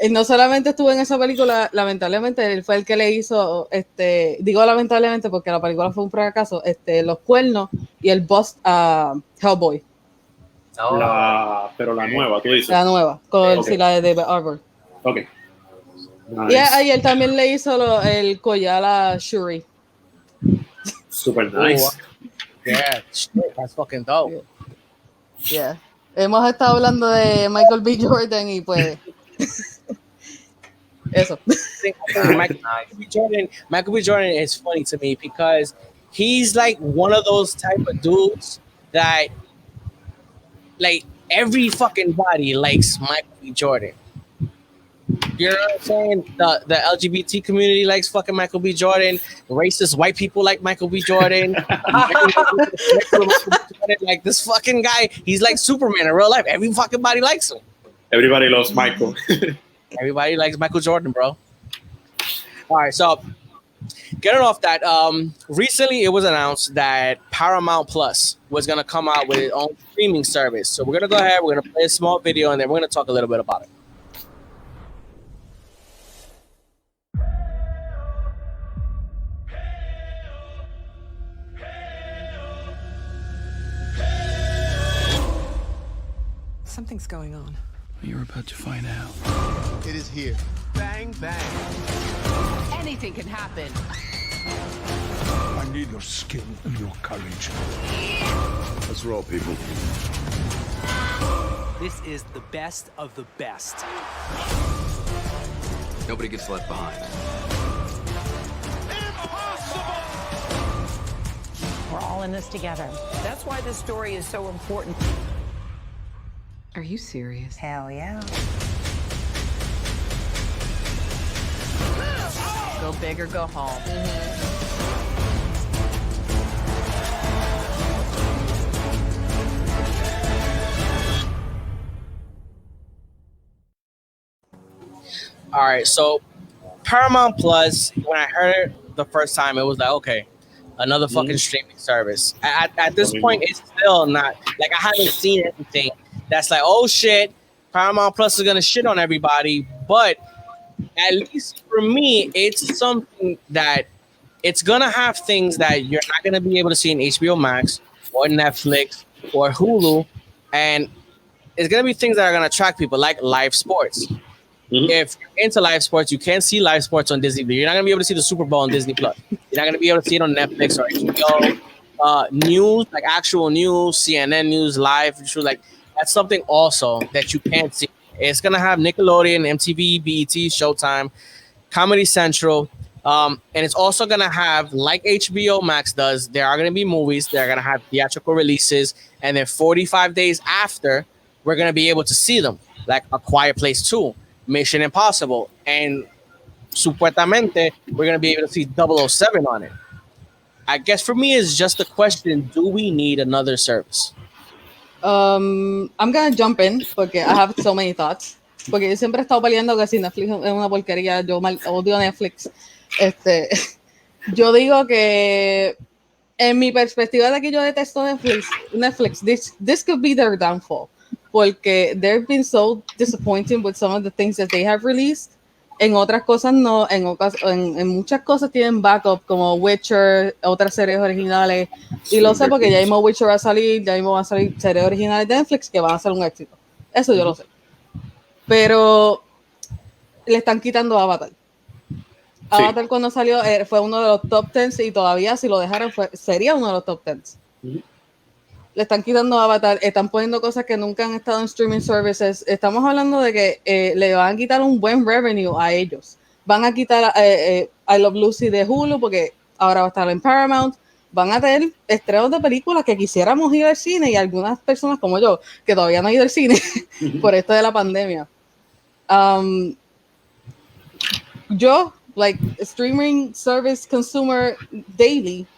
Speaker 2: no solamente estuvo en esa película, lamentablemente él fue el que le hizo, digo lamentablemente porque la película fue un fracaso, los cuernos y el bust a Hellboy.
Speaker 3: Pero la nueva, tú dices.
Speaker 2: La nueva, con la de David Arbor.
Speaker 3: Ok. Nice.
Speaker 2: Y él también le hizo el collar a Shuri.
Speaker 3: Super nice.
Speaker 1: Yeah, that's fucking dope.
Speaker 2: Yeah. Hemos estado hablando de Michael B. Jordan y pues eso.
Speaker 1: Michael B. Jordan is funny to me because he's like one of those type of dudes that like every fucking body likes Michael B. Jordan. You know what I'm saying? The LGBT community likes fucking Michael B. Jordan. Racist white people like Michael B. Jordan. Like this fucking guy, he's like Superman in real life. Every fucking body likes him.
Speaker 3: Everybody loves Michael.
Speaker 1: Everybody likes Michael Jordan, bro. All right, so getting off that, recently it was announced that Paramount Plus was gonna come out with its own streaming service. So we're gonna go ahead, we're gonna play a small video, and then we're gonna talk a little bit about it.
Speaker 6: Something's going on.
Speaker 7: You're about to find out.
Speaker 8: It is here. Bang, bang.
Speaker 6: Anything can happen.
Speaker 7: I need your skill and your courage.
Speaker 8: Let's roll, people.
Speaker 9: This is the best of the best.
Speaker 8: Nobody gets left behind.
Speaker 10: We're all in this together.
Speaker 6: That's why this story is so important.
Speaker 10: Are you serious?
Speaker 6: Hell yeah.
Speaker 10: Go big or go home.
Speaker 1: All right, so Paramount Plus, when I heard it the first time, it was like, okay, another fucking streaming service. At this point, it's still not, like, I haven't seen anything that's like, oh shit, Paramount Plus is gonna shit on everybody. But at least for me, it's something that it's gonna have things that you're not gonna be able to see in HBO Max or Netflix or Hulu, and it's gonna be things that are gonna attract people, like live sports. If you're into live sports, you can't see live sports on Disney. You're not gonna be able to see the Super Bowl on Disney Plus. You're not gonna be able to see it on Netflix or HBO. News, like actual news, CNN news, live, like that's something also that you can't see. It's gonna have Nickelodeon, MTV, BET, Showtime, Comedy Central, and it's also gonna have, like HBO Max does, there are gonna be movies. They're gonna have theatrical releases, and then 45 days after, we're gonna be able to see them, like A Quiet Place 2, Mission Impossible, and supuestamente we're gonna be able to see 007 on it. I guess for me, it's just a question: do we need another service?
Speaker 2: I'm gonna jump in porque I have so many thoughts. Porque yo siempre he estado peleando que si Netflix es una porquería, yo odio Netflix. Yo digo que en mi perspectiva de que yo detesto Netflix, this could be their downfall. Porque they've been so disappointing with some of the things that they have released. En otras cosas no, en muchas cosas tienen backup, como Witcher, otras series originales. Y lo sé porque ya mismo Witcher va a salir, ya mismo van a salir series originales de Netflix que van a ser un éxito. Eso yo lo sé. Pero le están quitando Avatar. Avatar cuando salió fue uno de los top 10 y todavía si lo dejaran sería uno de los top 10. Le están quitando Avatar, están poniendo cosas que nunca han estado en streaming services. Estamos hablando de que le van a quitar un buen revenue a ellos. Van a quitar I Love Lucy de Hulu porque ahora va a estar en Paramount. Van a tener estrenos de películas que quisiéramos ir al cine y algunas personas como yo, que todavía no han ido al cine por esto de la pandemia. Yo, like streaming service consumer daily,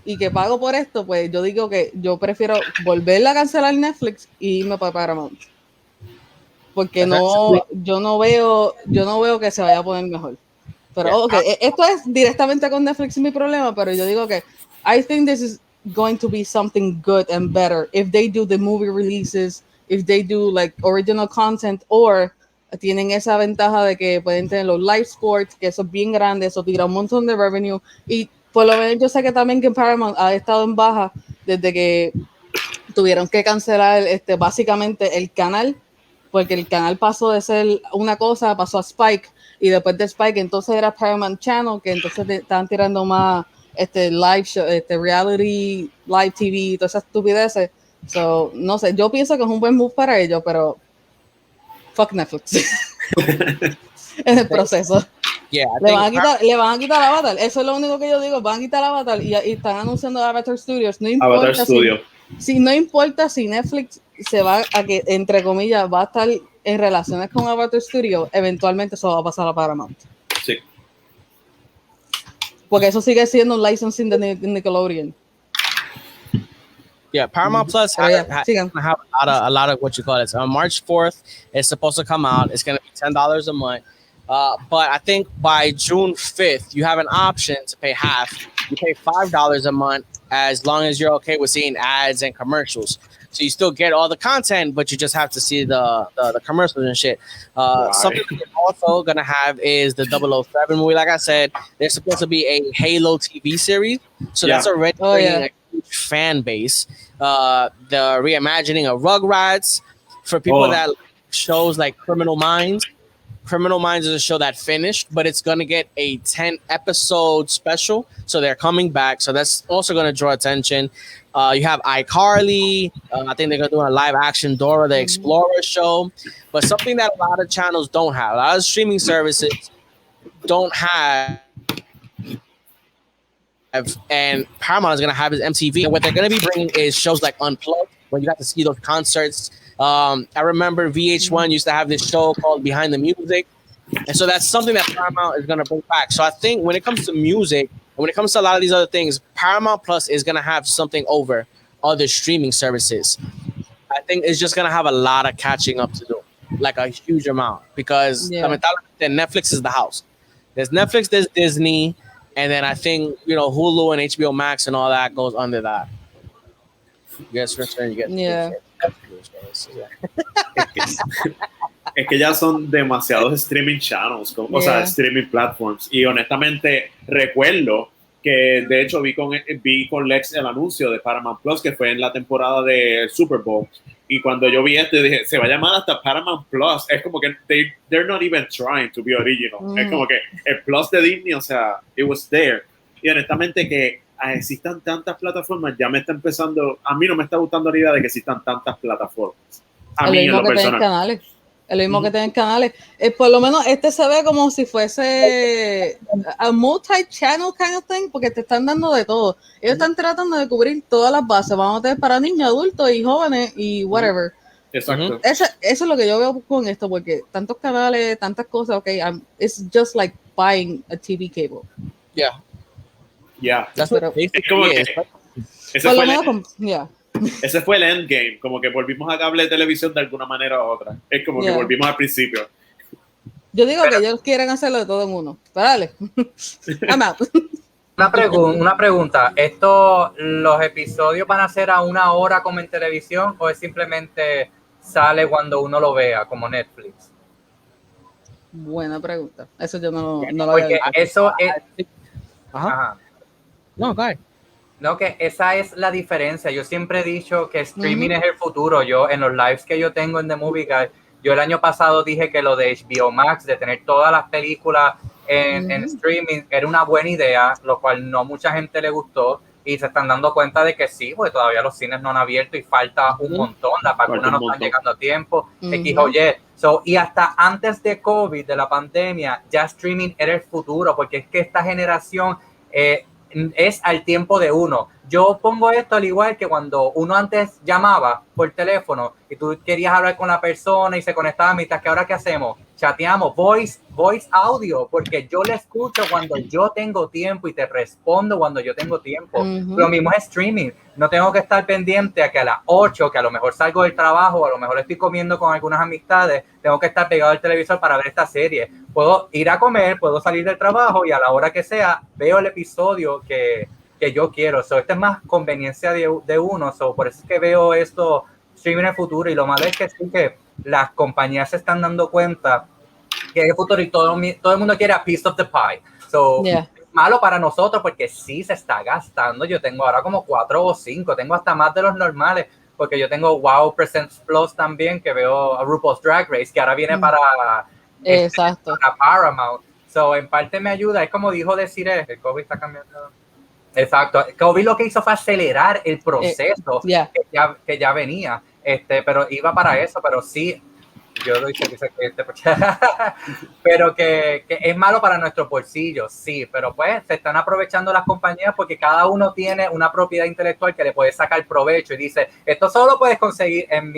Speaker 2: y que pago por esto, pues yo digo que yo prefiero volverla a cancelar Netflix y irme para Paramount. Porque yo no veo que se vaya a poner mejor. Pero okay, esto es directamente con Netflix mi problema, pero yo digo que I think this is going to be something good and better if they do the movie releases, if they do like original content, or tienen esa ventaja de que pueden tener los live sports, que eso es bien grande, eso tira un montón de revenue. Y por lo menos yo sé que también que Paramount ha estado en baja desde que tuvieron que cancelar básicamente el canal, porque el canal pasó de ser una cosa, pasó a Spike, y después de Spike entonces era Paramount Channel, que entonces estaban tirando más live show, reality, live TV, todas esas estupideces. So, no sé, yo pienso que es un buen move para ellos, pero fuck Netflix. En el proceso.
Speaker 1: Yeah,
Speaker 2: le van a quitar Avatar. Eso es lo único que yo digo. Van a quitar Avatar y están anunciando Avatar Studios. No importa,
Speaker 3: Avatar Studio.
Speaker 2: si no importa si Netflix se va a que, entre comillas, va a estar en relaciones con Avatar Studio, eventualmente eso va a pasar a Paramount.
Speaker 3: Sí.
Speaker 2: Porque eso sigue siendo un licensing de Nickelodeon.
Speaker 1: Yeah, Paramount Plus
Speaker 2: Pero ya,
Speaker 1: have
Speaker 2: sigan.
Speaker 1: a lot of what you call it. So on March 4th, it's supposed to come out. It's going to be $10 a month. But I think by June 5th, you have an option to pay half. You pay $5 a month as long as you're okay with seeing ads and commercials. So you still get all the content, but you just have to see the commercials and shit. Something that they're also going to have is the 007 movie. Like I said, there's supposed to be a Halo TV series. So that's already bringing a huge fan base. The reimagining of Rugrats. For people that like shows like Criminal Minds. Criminal Minds is a show that finished, but it's going to get a 10-episode special. So they're coming back. So that's also going to draw attention. You have iCarly. I think they're going to do a live-action Dora the Explorer show. But something that a lot of channels don't have, a lot of streaming services don't have, and Paramount is going to have is MTV. And what they're going to be bringing is shows like Unplugged, where you got to see those concerts. I remember VH1 used to have this show called Behind the Music. And so that's something that Paramount is going to bring back. So I think when it comes to music, and when it comes to a lot of these other things, Paramount Plus is going to have something over other streaming services. I think it's just going to have a lot of catching up to do, like a huge amount, because Netflix is the house. There's Netflix, there's Disney, and then I think, Hulu and HBO Max and all that goes under that. You get return, you get
Speaker 3: Es que ya son demasiados streaming channels, o sea, streaming platforms. Y honestamente recuerdo que de hecho vi con Lex el anuncio de Paramount Plus, que fue en la temporada del Super Bowl. Y cuando yo vi esto, dije, se va a llamar hasta Paramount Plus. Es como que they're not even trying to be original. Es como que el Plus de Disney, o sea, it was there. Y honestamente que existan tantas plataformas, ya me está empezando, a mí no me está gustando la idea de que existan tantas plataformas. A mí en lo personal.
Speaker 2: Es lo mismo que tienen canales. Por lo menos este se ve como si fuese a multi-channel kind of thing, porque te están dando de todo. Ellos están tratando de cubrir todas las bases. Vamos a tener para niños, adultos y jóvenes y whatever.
Speaker 3: Exacto.
Speaker 2: Eso es lo que yo veo con esto, porque tantos canales, tantas cosas, it's just like buying a TV cable.
Speaker 1: Yeah.
Speaker 3: Yeah.
Speaker 1: That's what
Speaker 3: es como que ese fue el endgame, como que volvimos a cable de televisión de alguna manera u otra. Es como que volvimos al principio.
Speaker 2: Yo digo que ellos quieren hacerlo de todo en uno. Pero dale. I'm out.
Speaker 4: Una pregunta. ¿Los episodios van a ser a 1 hora como en televisión o es simplemente sale cuando uno lo vea, como Netflix?
Speaker 2: Buena pregunta. Eso yo no lo
Speaker 4: Porque
Speaker 2: había
Speaker 4: eso es...
Speaker 1: Ajá. No, claro.
Speaker 4: No, que esa es la diferencia. Yo siempre he dicho que streaming es el futuro. Yo, en los lives que yo tengo en The Movie Guy, yo el año pasado dije que lo de HBO Max, de tener todas las películas en streaming, era una buena idea, lo cual no mucha gente le gustó. Y se están dando cuenta de que sí, porque todavía los cines no han abierto y falta un montón. Las vacunas no están llegando a tiempo. Y hasta antes de COVID, de la pandemia, ya streaming era el futuro, porque es que esta generación... es al tiempo de uno. Yo pongo esto al igual que cuando uno antes llamaba por teléfono y tú querías hablar con la persona y se conectaba, mientras que ahora ¿qué hacemos? Chateamos, voice audio, porque yo le escucho cuando yo tengo tiempo y te respondo cuando yo tengo tiempo. Lo mismo es streaming. No tengo que estar pendiente a que a las 8, que a lo mejor salgo del trabajo, a lo mejor estoy comiendo con algunas amistades, tengo que estar pegado al televisor para ver esta serie. Puedo ir a comer, puedo salir del trabajo y a la hora que sea veo el episodio que yo quiero. Esta es más conveniencia de uno. Por eso es que veo esto streaming en el futuro. Y lo malo es que sí que las compañías se están dando cuenta que es el futuro y todo el mundo quiere a piece of the pie. Es malo para nosotros porque sí se está gastando. Yo tengo ahora como 4 o 5. Tengo hasta más de los normales. Porque yo tengo Wow Presents Plus también, que veo a RuPaul's Drag Race, que ahora viene para Paramount. En parte me ayuda. Es como dijo Desiree, el COVID está cambiando. Exacto. COVID lo que hizo fue acelerar el proceso que ya venía. Pero iba para eso. Pero sí, yo doy servicio al cliente, pero que es malo para nuestro bolsillo, sí, pero pues se están aprovechando las compañías porque cada uno tiene una propiedad intelectual que le puede sacar provecho y dice, esto solo lo puedes conseguir en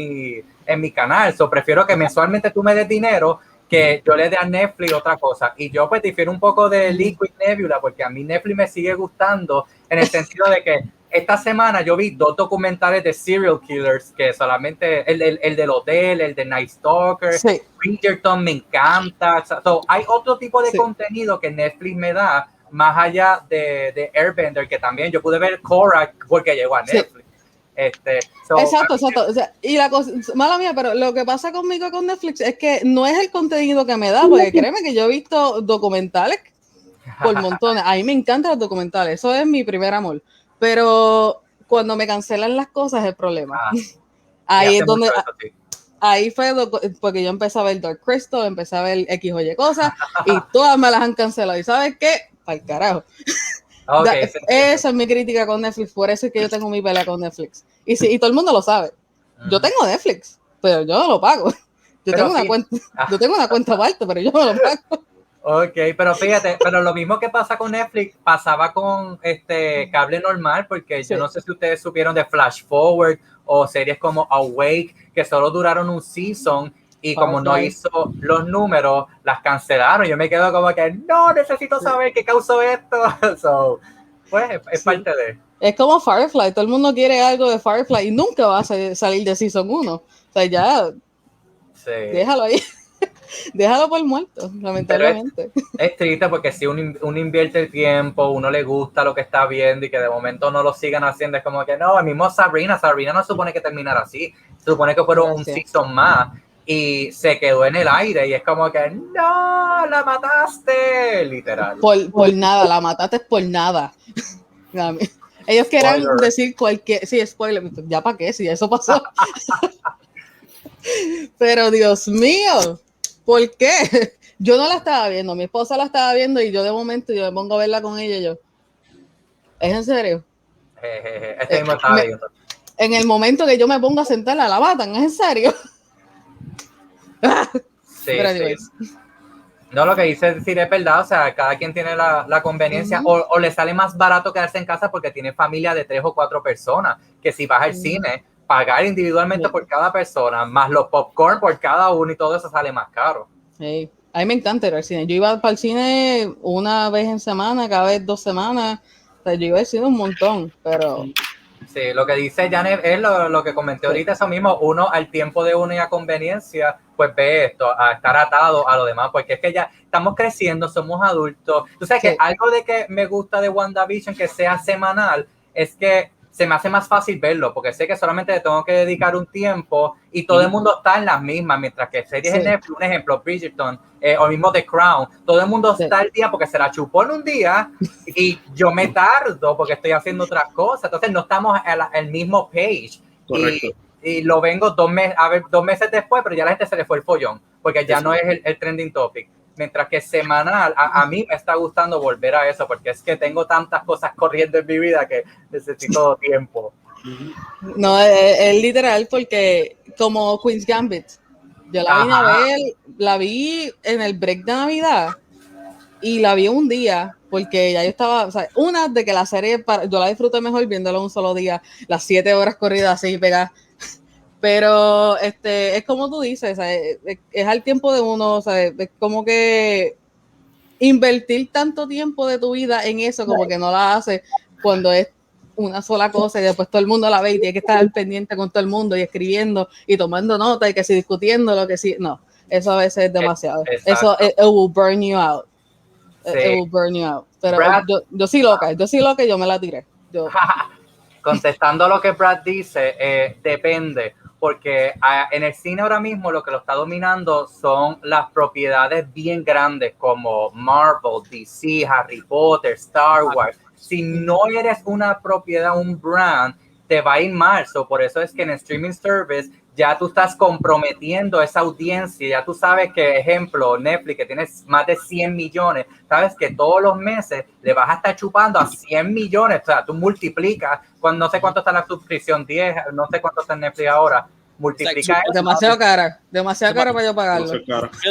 Speaker 4: mi canal, prefiero que mensualmente tú me des dinero que yo le dé a Netflix otra cosa. Y yo pues difiero un poco de Liquid Nebula porque a mí Netflix me sigue gustando en el sentido de que esta semana yo vi 2 documentales de serial killers que solamente, el del hotel, el de Night Stalker,
Speaker 2: Sí.
Speaker 4: Bridgerton me encanta. Hay otro tipo de contenido que Netflix me da más allá de Airbender, que también yo pude ver Korra porque llegó a Netflix.
Speaker 2: Sí. Exacto. O sea, y la cosa, mala mía, pero lo que pasa conmigo con Netflix es que no es el contenido que me da, porque créeme que yo he visto documentales por montones. A mí me encantan los documentales, eso es mi primer amor. Pero cuando me cancelan las cosas es el problema. Ahí es donde... Ahí fue porque yo empecé a ver Dark Crystal, empecé a ver X o Y cosas y todas me las han cancelado. ¿Y sabes qué? Al carajo.
Speaker 4: Okay,
Speaker 2: esa es mi crítica con Netflix, por eso es que yo tengo mi pelea con Netflix. Y todo el mundo lo sabe. Yo tengo Netflix, pero yo no lo pago. Yo tengo una cuenta aparte, pero yo no lo pago.
Speaker 4: Ok, pero fíjate, pero lo mismo que pasa con Netflix pasaba con cable normal, porque yo no sé si ustedes supieron de Flash Forward o series como Awake, que solo duraron un season y como no hizo los números, las cancelaron. Yo me quedo como que no, necesito saber qué causó esto. Pues es parte de...
Speaker 2: Es como Firefly, todo el mundo quiere algo de Firefly y nunca va a salir de Season 1. O sea, ya déjalo ahí. Déjalo por muerto, lamentablemente.
Speaker 4: Es triste porque si uno invierte el tiempo, uno le gusta lo que está viendo y que de momento no lo sigan haciendo, es como que no, el mismo Sabrina no supone que terminara así, se supone que fueron un season más y se quedó en el aire y es como que no, la mataste, literal.
Speaker 2: Por nada, la mataste por nada. Ellos querían decir cualquier... Sí, spoiler, ya para qué, si eso pasó. Pero Dios mío, ¿por qué? Yo no la estaba viendo, mi esposa la estaba viendo y yo de momento yo me pongo a verla con ella y yo, ¿es en serio?
Speaker 4: Mismo estaba viendo.
Speaker 2: En el momento que yo me pongo a sentarla, la matan, ¿es en serio?
Speaker 4: Sí. No, lo que dice decir es verdad, o sea, cada quien tiene la conveniencia o le sale más barato quedarse en casa porque tiene familia de 3 o 4 personas, que si vas al cine, pagar individualmente por cada persona, más los popcorn por cada uno y todo eso sale más caro.
Speaker 2: Sí. A mí me encanta ir al cine. Yo iba para el cine una vez en semana, cada vez 2 semanas. O sea, yo iba al cine un montón, pero...
Speaker 4: Sí, lo que dice Janet es lo que comenté ahorita, eso mismo, uno al tiempo de uno y a conveniencia, pues ve esto, a estar atado a lo demás, porque es que ya estamos creciendo, somos adultos. Tú sabes que algo de que me gusta de WandaVision que sea semanal es que se me hace más fácil verlo, porque sé que solamente le tengo que dedicar un tiempo y todo el mundo está en las mismas, mientras que series en Netflix, un ejemplo, Bridgerton, o mismo The Crown, todo el mundo está al día porque se la chupó en un día y yo me tardo porque estoy haciendo otras cosas, entonces no estamos al mismo page. Y lo vengo 2 meses después, pero ya a la gente se le fue el follón, porque ya no es el trending topic. Mientras que semanal, a mí me está gustando volver a eso, porque es que tengo tantas cosas corriendo en mi vida que necesito tiempo.
Speaker 2: No, es literal, porque como Queen's Gambit, yo la vine a ver, la vi en el break de Navidad y la vi un día, porque ya yo estaba, o sea, una de que la serie, yo la disfruté mejor viéndola un solo día, las 7 horas corridas así pegadas. Pero es como tú dices, o sea, es al tiempo de uno, o sea, es como que invertir tanto tiempo de tu vida en eso, como que no la hace cuando es una sola cosa y después todo el mundo la ve y tiene que estar al pendiente con todo el mundo y escribiendo y tomando nota y que si discutiendo lo que sí, no, eso a veces es demasiado. Eso it will burn you out. It will burn you out. Pero
Speaker 4: Brad,
Speaker 2: yo sí loca, yo me la tiré.
Speaker 4: Contestando a lo que Brad dice, depende, porque en el cine ahora mismo lo que lo está dominando son las propiedades bien grandes como Marvel, DC, Harry Potter, Star Wars. Si no eres una propiedad, un brand, te va a ir mal. Por eso es que en streaming service ya tú estás comprometiendo esa audiencia, ya tú sabes que, ejemplo, Netflix, que tienes más de 100 millones, sabes que todos los meses le vas a estar chupando a 100 millones, o sea, tú multiplicas, no sé cuánto está la suscripción, 10, no sé cuánto está en Netflix ahora, multiplica eso.
Speaker 2: Demasiado cara para yo pagarlo.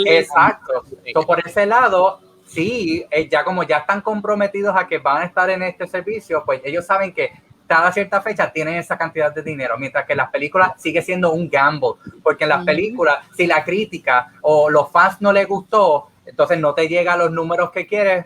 Speaker 4: Exacto. So, por ese lado, sí, ya como ya están comprometidos a que van a estar en este servicio, pues ellos saben que cada cierta fecha tienen esa cantidad de dinero, mientras que en las películas sigue siendo un gamble, porque en las películas, si la crítica o los fans no les gustó, entonces no te llega a los números que quieres.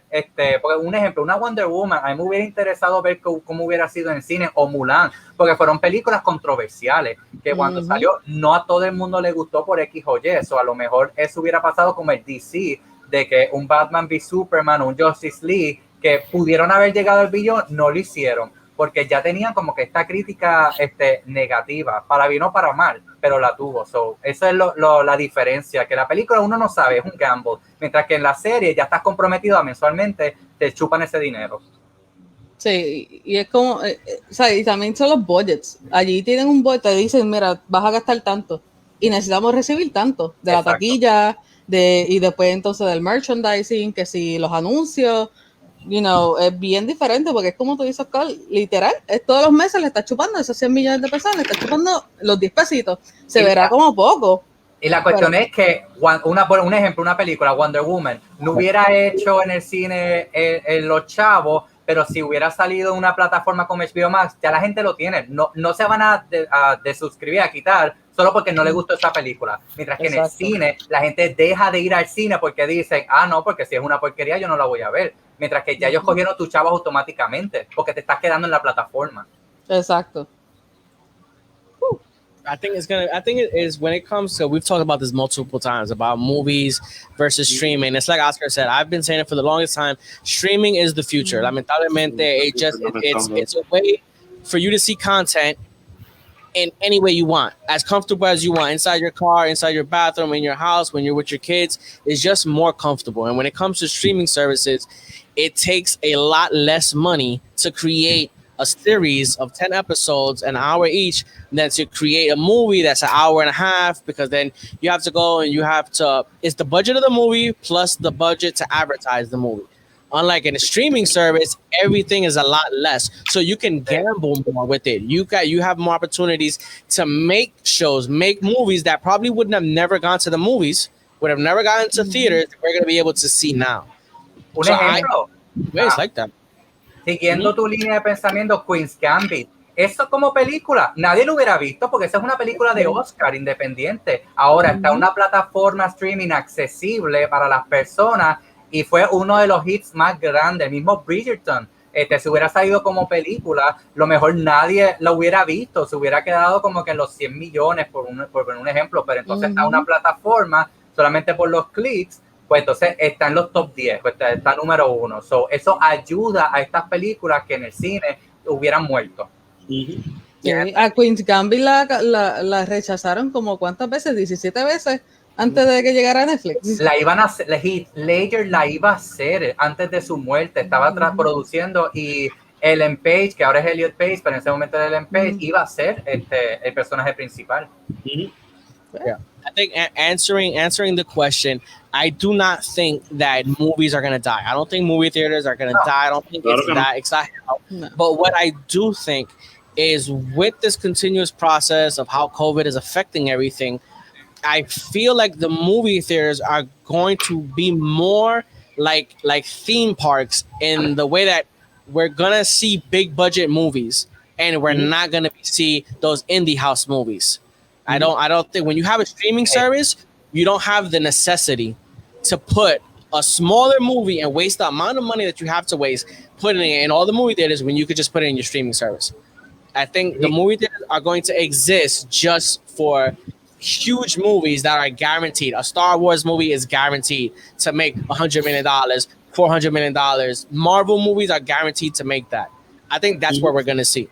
Speaker 4: Porque un ejemplo, una Wonder Woman, a mí me hubiera interesado ver cómo hubiera sido en el cine, o Mulan, porque fueron películas controversiales, que cuando salió no a todo el mundo le gustó por X o Y, o a lo mejor eso hubiera pasado como el DC, de que un Batman v Superman o un Justice League, que pudieron haber llegado al billón, no lo hicieron, porque ya tenían como que esta crítica negativa, para bien o para mal, pero la tuvo. So, esa es la diferencia, que la película uno no sabe, es un gamble, mientras que en la serie ya estás comprometido a mensualmente, te chupan ese dinero.
Speaker 2: Sí, y es como, o sea, y también son los budgets. Allí tienen un budget, te dicen, mira, vas a gastar tanto, y necesitamos recibir tanto, de la taquilla, y después entonces del merchandising, que si los anuncios, es bien diferente, porque es como tú dices, Carl, literal, es todos los meses le está chupando esos 100 millones de pesos, le está chupando los 10 pesitos, se verá como poco.
Speaker 4: Y la cuestión es que, por un ejemplo, una película, Wonder Woman, no hubiera hecho en el cine los chavos, pero si hubiera salido en una plataforma como HBO Max, ya la gente lo tiene, no se van a desuscribir, a quitar, solo porque no les gustó esa película. Mientras que en el cine, la gente deja de ir al cine porque dicen, no, porque si es una porquería yo no la voy a ver. Mientras que ya ellos cogieron tus chavos automáticamente, porque te estás quedando en la plataforma.
Speaker 2: Exacto.
Speaker 1: I think it is when it comes to, we've talked about this multiple times about movies versus streaming. It's like Oscar said, I've been saying it for the longest time. Streaming is the future. Lamentablemente, it's a way for you to see content in any way you want, as comfortable as you want, inside your car, inside your bathroom, in your house, when you're with your kids. It's just more comfortable. And when it comes to streaming services, it takes a lot less money to create a series of 10 episodes, an hour each, than to create a movie that's an hour and a half, because then you have to go and it's the budget of the movie plus the budget to advertise the movie. Unlike in a streaming service, everything is a lot less, so you can gamble more with it. You have more opportunities to make shows, make movies that probably wouldn't have never gone to the movies, would have never gotten to theaters, that we're going to be able to see now.
Speaker 4: Un ejemplo.
Speaker 1: It's like that.
Speaker 4: Siguiendo tu línea de pensamiento, Queen's Gambit. Eso como película, nadie lo hubiera visto porque esa es una película de Oscar independiente. Ahora está en una plataforma streaming accesible para las personas y fue uno de los hits más grandes. El mismo Bridgerton, si hubiera salido como película, lo mejor nadie lo hubiera visto, se hubiera quedado como que en los 100 millones por un ejemplo, pero entonces está en una plataforma solamente por los clics, pues entonces está en los top 10, pues está número 1. So, eso ayuda a estas películas que en el cine hubieran muerto.
Speaker 2: Sí, a Queen's Gambit la rechazaron como ¿cuántas veces? 17 veces antes de que llegara a Netflix.
Speaker 4: La iban a hacer, Heath Ledger la iba a hacer antes de su muerte, estaba produciendo, y Ellen Page, que ahora es Elliot Page, pero en ese momento era Ellen Page, iba a ser el personaje principal.
Speaker 1: Yeah. I think answering the question, I do not think that movies are going to die. I don't think movie theaters are going to die. I don't think it's that exciting. No. But what I do think is, with this continuous process of how COVID is affecting everything, I feel like the movie theaters are going to be more like theme parks, in the way that we're going to see big budget movies and we're not going to see those indie house movies. I don't think when you have a streaming service, you don't have the necessity to put a smaller movie and waste the amount of money that you have to waste putting it in all the movie theaters when you could just put it in your streaming service. I think the movie theaters are going to exist just for huge movies that are guaranteed. A Star Wars movie is guaranteed to make $100 million, $400 million. Marvel movies are guaranteed to make that. I think that's what we're going to see.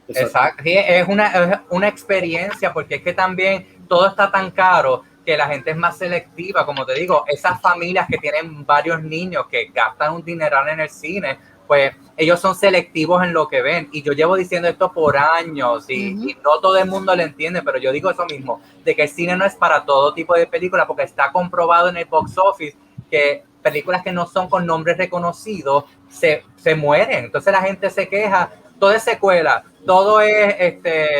Speaker 4: Exacto. Sí, es una experiencia, porque es que también todo está tan caro que la gente es más selectiva. Como te digo, esas familias que tienen varios niños que gastan un dineral en el cine, pues ellos son selectivos en lo que ven. Y yo llevo diciendo esto por años y no todo el mundo lo entiende, pero yo digo eso mismo, de que el cine no es para todo tipo de películas, porque está comprobado en el box office que películas que no son con nombres reconocidos se mueren. Entonces la gente se queja, toda secuela, todo es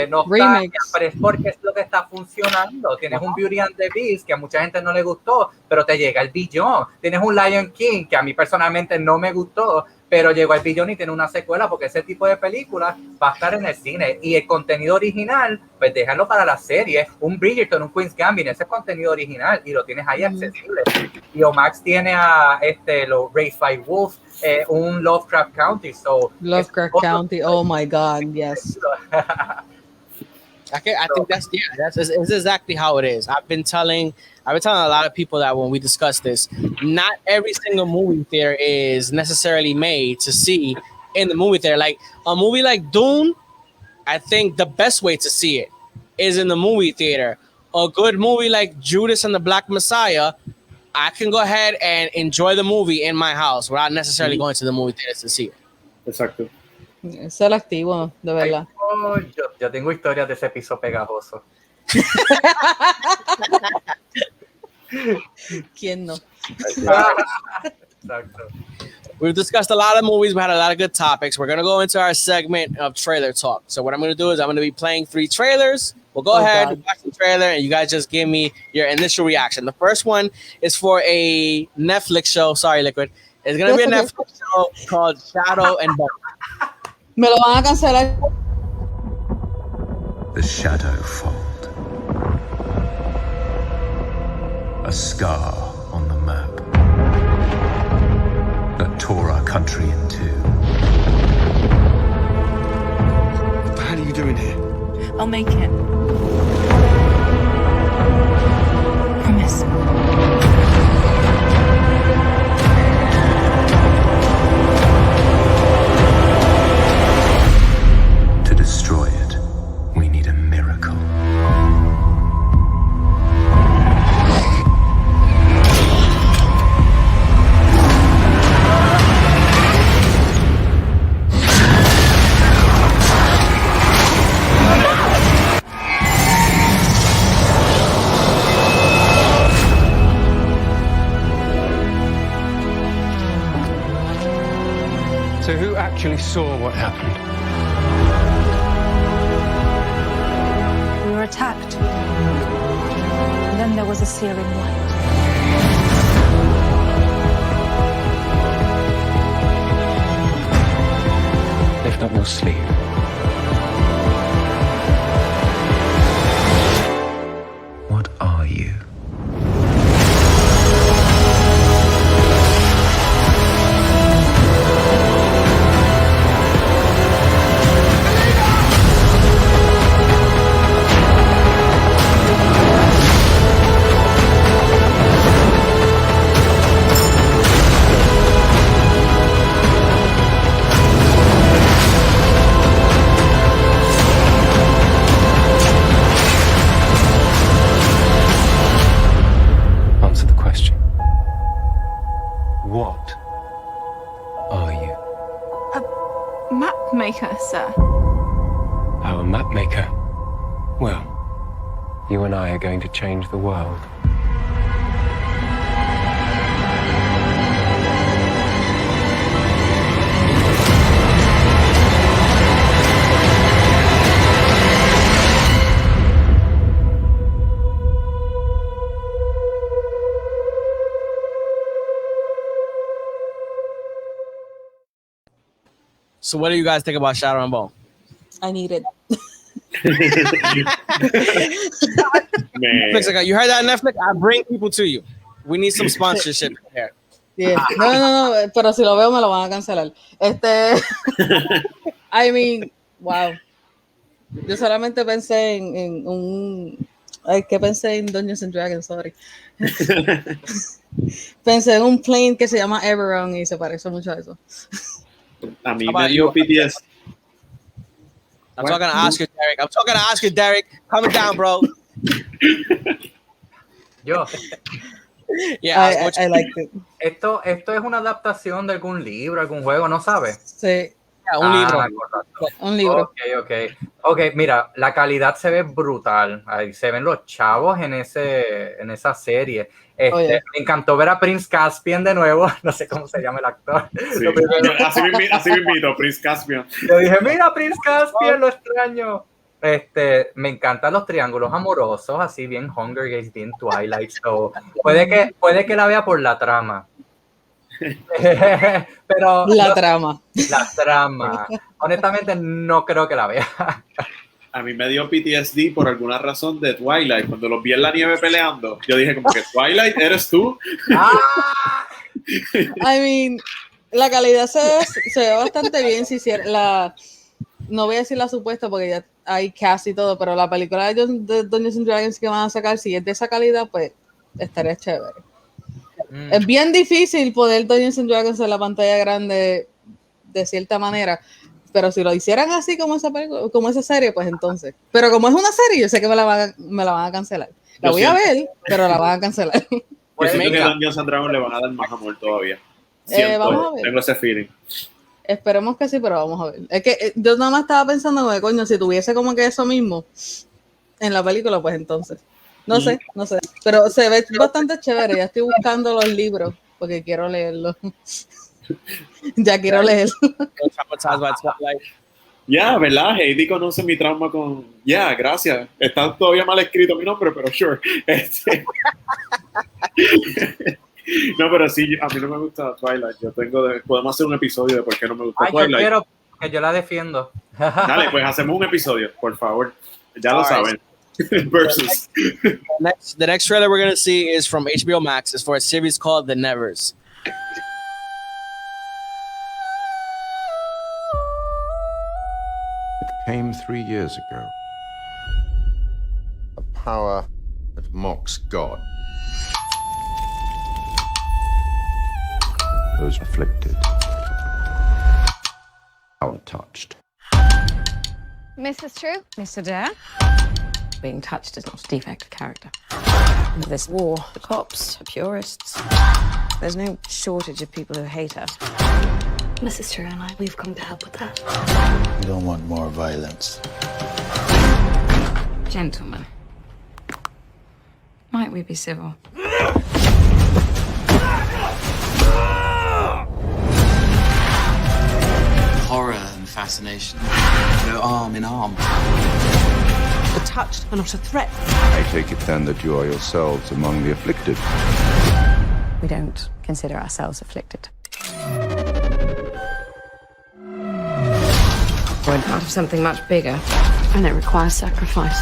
Speaker 4: nostalgia,
Speaker 2: Remix.
Speaker 4: pero es porque es lo que está funcionando. Tienes un Beauty and the Beast que a mucha gente no le gustó, pero te llega el billón. Tienes un Lion King que a mí personalmente no me gustó, pero llegó al billón y tiene una secuela porque ese tipo de películas va a estar en el cine. Y el contenido original, pues déjalo para la serie. Un Bridgerton, un Queen's Gambit, ese es contenido original y lo tienes ahí accesible. Y Max tiene a los Raised by Wolves, un Lovecraft Country. So,
Speaker 2: Lovecraft County, oh my God, yes.
Speaker 1: I think that's it's exactly how it is. I've been telling a lot of people that when we discuss this, not every single movie theater is necessarily made to see in the movie theater. Like a movie like Dune, I think the best way to see it is in the movie theater. A good movie like Judas and the Black Messiah, I can go ahead and enjoy the movie in my house without necessarily going to the movie theater to see it.
Speaker 3: Exacto.
Speaker 2: Selectivo, de verdad.
Speaker 4: Ay, yo tengo historias de ese piso pegajoso.
Speaker 2: ¿Quién no?
Speaker 4: Exacto.
Speaker 1: We've discussed a lot of movies. We had a lot of good topics. We're going to go into our segment of trailer talk. So what I'm going to do is I'm going to be playing 3 trailers. We'll go ahead and watch the trailer, and you guys just give me your initial reaction. The first one is for a Netflix show. Sorry, Liquid. It's going to be a Netflix show called Shadow and Bone.
Speaker 2: Me lo van a cancelar.
Speaker 8: The shadow fold. A scar on the map that tore our country in two.
Speaker 7: What the hell are you doing here?
Speaker 10: I'll make it. Promise.
Speaker 8: To destroy it, we need a miracle.
Speaker 7: So who actually saw what happened?
Speaker 11: We were attacked. And then there was a searing light.
Speaker 7: Lift up your sleeve.
Speaker 8: What are you?
Speaker 7: Answer the question. What are you?
Speaker 11: A map maker, sir.
Speaker 7: Our map maker? Well, you and I are going to change the world.
Speaker 1: So what do you guys think about Shadow and Bone?
Speaker 2: I need it.
Speaker 3: Man.
Speaker 1: Netflix, you heard that, Netflix? I bring people to you. We need some sponsorship here.
Speaker 2: Yeah. No, pero si lo veo me lo van a cancelar. I mean, wow. Yo solamente pensé en un... Ay, que pensé en Dungeons and Dragons, sorry. Pensé en un plane que se llama Eberron y se parece mucho a eso.
Speaker 3: A mí me dio PTS.
Speaker 1: I'm talking to Oscar, Derek. Coming down, bro.
Speaker 4: Yo.
Speaker 2: Yeah, I liked it.
Speaker 4: Esto es una adaptación de algún libro, algún juego, ¿no sabes?
Speaker 2: Sí.
Speaker 1: Un libro.
Speaker 2: Un libro.
Speaker 4: Ok, mira, la calidad se ve brutal. Ahí se ven los chavos en esa serie. Me encantó ver a Prince Caspian de nuevo. No sé cómo se llama el actor.
Speaker 3: Sí. Así mismito, Prince Caspian.
Speaker 4: Yo dije, mira, Prince Caspian, lo extraño. Me encantan los triángulos amorosos, así bien Hunger Games, bien Twilight. So, puede que la vea por la trama. Pero
Speaker 2: la trama.
Speaker 4: Honestamente, no creo que la vea.
Speaker 3: A mí me dio PTSD por alguna razón de Twilight. Cuando los vi en la nieve peleando, yo dije como que Twilight, ¿eres tú?
Speaker 2: I mean, la calidad se ve bastante bien. Si hiciera no voy a decir la supuesta porque ya hay cast y todo, pero la película de Dungeons and Dragons que van a sacar, si es de esa calidad, pues estaría chévere. Es bien difícil poder Dungeons and Dragons en la pantalla grande de cierta manera, pero si lo hicieran así como esa película, como esa serie, pues entonces. Pero como es una serie, yo sé que me la van a cancelar. La voy a ver, pero la van a cancelar.
Speaker 3: Yo siento que Dungeons and Dragons le van a dar más amor todavía.
Speaker 2: Vamos a ver.
Speaker 3: Tengo ese feeling.
Speaker 2: Esperemos que sí, pero vamos a ver. Es que yo nada más estaba pensando que, coño, si tuviese como que eso mismo en la película, pues entonces. No sé. Pero se ve bastante chévere. Ya estoy buscando los libros porque quiero leerlos. Ya quiero leerlos.
Speaker 3: Ya, ¿verdad? Heidi conoce mi trauma con... Ya, gracias. Está todavía mal escrito mi nombre, pero sure. No, pero sí, a mí no me gusta Twilight. Podemos hacer un episodio de por qué no me gusta Twilight.
Speaker 4: Yo quiero, que yo la defiendo.
Speaker 3: Dale, pues hacemos un episodio, por favor. Ya lo saben. Versus.
Speaker 1: The next trailer we're going to see is from HBO Max. It's for a series called The Nevers.
Speaker 12: It came 3 years ago. A power that mocks God. Those afflicted are untouched.
Speaker 11: Mrs. True?
Speaker 6: Mr. Dare? Being touched is not a defect of character. Under this war, the cops, the purists, there's no shortage of people who hate her.
Speaker 11: Mrs. True and I, we've come to help with that.
Speaker 13: You don't want more violence.
Speaker 6: Gentlemen, might we be civil?
Speaker 14: Horror and fascination go arm in arm.
Speaker 6: The touched are not a threat.
Speaker 12: I take it then that you are yourselves among the afflicted.
Speaker 6: We don't consider ourselves afflicted. We're part of something much bigger, and it requires sacrifice.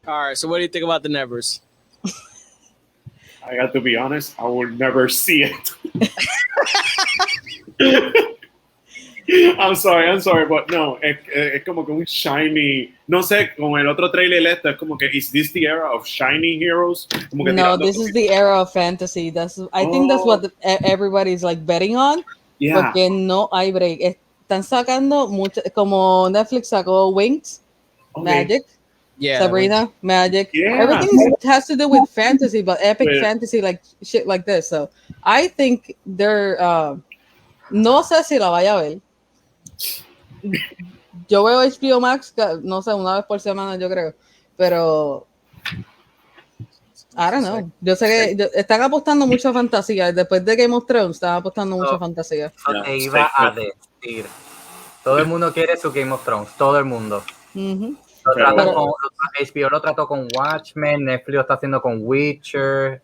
Speaker 1: All right, so what do you think about The Nevers?
Speaker 3: I got to be honest, I will never see it. I'm sorry, but no, es como que un shiny, no sé, como el otro trailer es como que, is this the era of shiny heroes? Como que
Speaker 2: no, this is the era of fantasy. I think that's what everybody's like betting on.
Speaker 3: Yeah.
Speaker 2: Porque no hay break. Están sacando mucho, como Netflix sacó Wings, Magic.
Speaker 1: Yeah,
Speaker 2: Sabrina, Magic.
Speaker 3: Yeah.
Speaker 2: Everything has to do with fantasy, but epic fantasy, like shit like this. So I think they're no sé si la vaya a ver. Yo veo HBO Max, no sé, una vez por semana, yo creo. Pero I don't know. Yo sé que están apostando mucho a fantasía. Después de Game of Thrones, están apostando mucho a fantasía.
Speaker 4: Te iba a decir. Todo el mundo quiere su Game of Thrones. Todo el mundo. HBO lo trató con Watchmen, Netflix lo está haciendo con Witcher,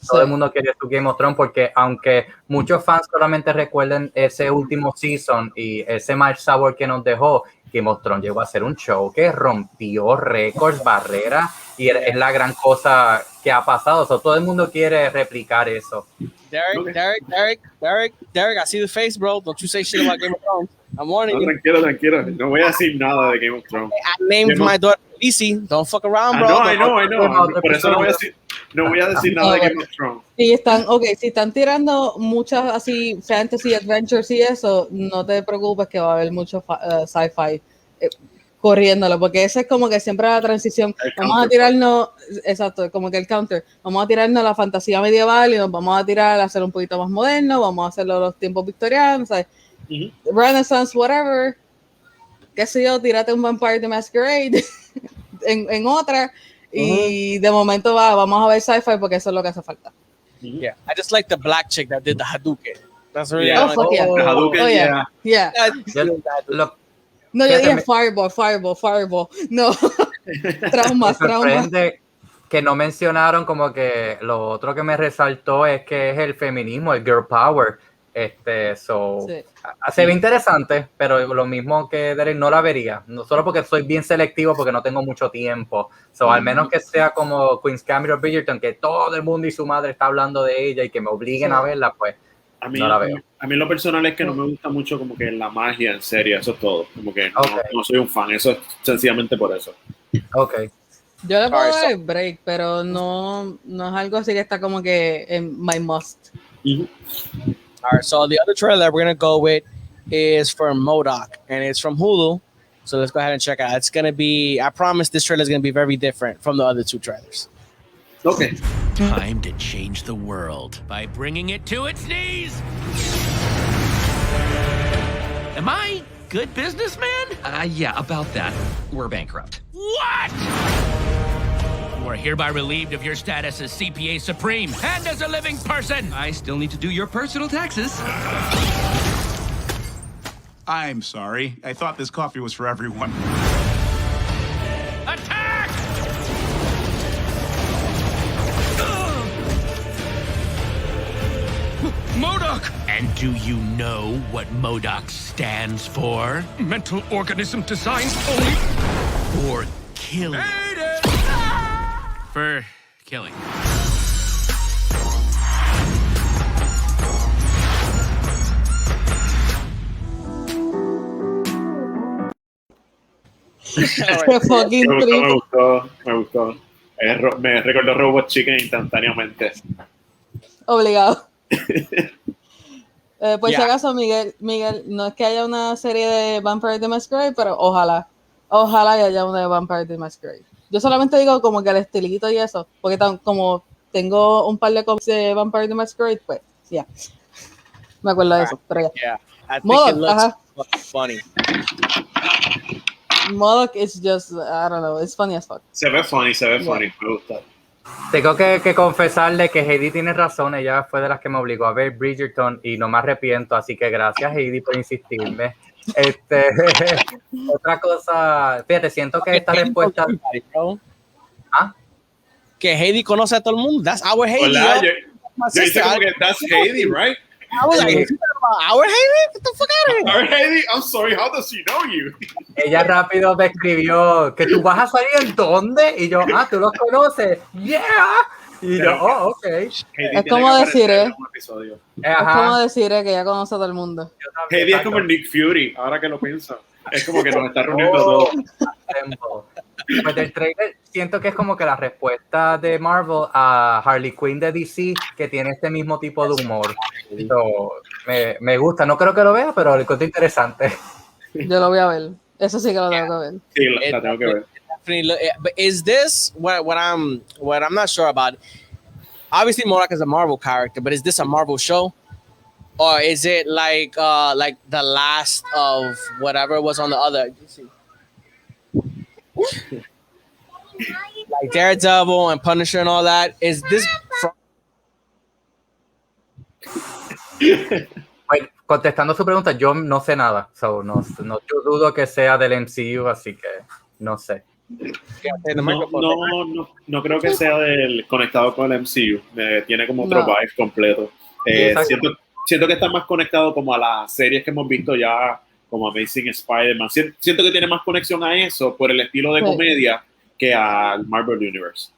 Speaker 4: todo el mundo quiere su Game of Thrones porque aunque muchos fans solamente recuerden ese último season y ese mal sabor que nos dejó, Game of Thrones llegó a ser un show que rompió récords, barreras y es la gran cosa que ha pasado. So, todo el mundo quiere replicar eso.
Speaker 1: Derek, I see the face, bro. Don't you say shit about Game of Thrones. I'm warning you.
Speaker 3: Tranquilo. No voy a decir nada de Game of Thrones.
Speaker 1: I named my daughter Lizzie. Don't fuck around, bro.
Speaker 3: I know. Por eso no voy a decir. No voy a decir nada de Game of Thrones.
Speaker 2: Y si están tirando muchas así fantasy adventures y eso, no te preocupes que va a haber mucho sci-fi corriéndolo, porque ese es como que siempre la transición. Vamos a tirarnos, exacto, como que el counter. Vamos a tirarnos la fantasía medieval y nos vamos a tirar a hacer un poquito más moderno, vamos a hacerlo los tiempos victorianos, ¿sabes? Renaissance, whatever. Qué sé yo, tírate un Vampire the Masquerade en otra. Y de momento vamos a ver sci-fi porque eso es lo que hace falta.
Speaker 1: Yeah, I just like the black chick that did the Hadouken. That's really
Speaker 2: The Hadouken, yeah. No, yo dije Fireball. No. traumas.
Speaker 4: Que no mencionaron como que lo otro que me resaltó es que es el feminismo, el girl power. Se ve interesante, pero lo mismo que Derek no la vería, no solo porque soy bien selectivo porque no tengo mucho tiempo, al menos que sea como Queen's Gambit o Bridgerton, que todo el mundo y su madre está hablando de ella y que me obliguen a verla, pues no la veo.
Speaker 3: A mí lo personal es que no me gusta mucho como que la magia en serie, eso es todo, como que no soy un fan, eso es sencillamente por eso.
Speaker 2: Yo le puedo dar el break, pero no es algo así que está como que en my must.
Speaker 1: All right, so the other trailer we're gonna go with is from MODOK, and it's from Hulu. So let's go ahead and check it out. It's gonna be, I promise this trailer is gonna be very different from the other two trailers.
Speaker 3: Okay.
Speaker 9: Time to change the world by bringing it to its knees. Am I good businessman?
Speaker 15: Yeah, about that. We're bankrupt.
Speaker 9: What? You are hereby relieved of your status as CPA Supreme and as a living person.
Speaker 15: I still need to do your personal taxes.
Speaker 16: I'm sorry. I thought this coffee was for everyone.
Speaker 9: Attack! MODOK! And do you know what MODOK stands for?
Speaker 16: Mental organism designed only
Speaker 9: for killing. For killing.
Speaker 3: Me gustó. Me recordó Robot Chicken instantáneamente.
Speaker 2: Obligado. Si acaso, Miguel, no es que haya una serie de Vampire the Masquerade, pero ojalá haya una de Vampire the Masquerade. Yo solamente digo como que el estilito y eso, porque como tengo un par de copias de Vampire the Masquerade, pues ya. Me acuerdo de eso, pero ya.
Speaker 1: Yeah, I think it looks funny.
Speaker 2: MODOK is just, I don't know, it's funny as fuck.
Speaker 3: Se ve funny, me gusta.
Speaker 4: Tengo que confesarle que Heidi tiene razón, ella fue de las que me obligó a ver Bridgerton y no me arrepiento, así que gracias Heidi por insistirme. Otra cosa, fíjate, siento que esta respuesta...
Speaker 1: Que Heidi conoce a todo el mundo, that's our Heidi.
Speaker 3: Hola, yo hice como que that's Heidi, right?
Speaker 1: I was like, our Heidi? Get the fuck out of here.
Speaker 3: Our Heidi? I'm sorry, how does she know you?
Speaker 4: Ella rápido me escribió que tú vas a salir en dónde y yo, tú los conoces, yeah. Y yo, ok.
Speaker 2: Es como decir, que ella conoce a todo el mundo.
Speaker 3: Heidi es como Nick Fury, ahora que lo pienso. Es como que nos está reuniendo todos.
Speaker 4: Pues del trailer siento que es como que la respuesta de Marvel a Harley Quinn de DC, que tiene este mismo tipo de humor. Me gusta, no creo que lo vea, pero lo encuentro interesante.
Speaker 2: Yo lo voy a ver. Eso sí que lo tengo que ver.
Speaker 3: Sí, la tengo que ver.
Speaker 1: But is this what I'm not sure about? Obviously, MODOK is a Marvel character, but is this a Marvel show, or is it like the last of whatever was on the other? Like Daredevil and Punisher and all that. Is this from?
Speaker 4: Pues, contestando su pregunta, yo no sé nada, no, yo dudo que sea del MCU, así que no sé.
Speaker 3: No creo que sea conectado con el MCU. Tiene como otro vibe completo. Siento que está más conectado como a las series que hemos visto ya, como Amazing Spider-Man. Siento que tiene más conexión a eso por el estilo de comedia que al Marvel Universe.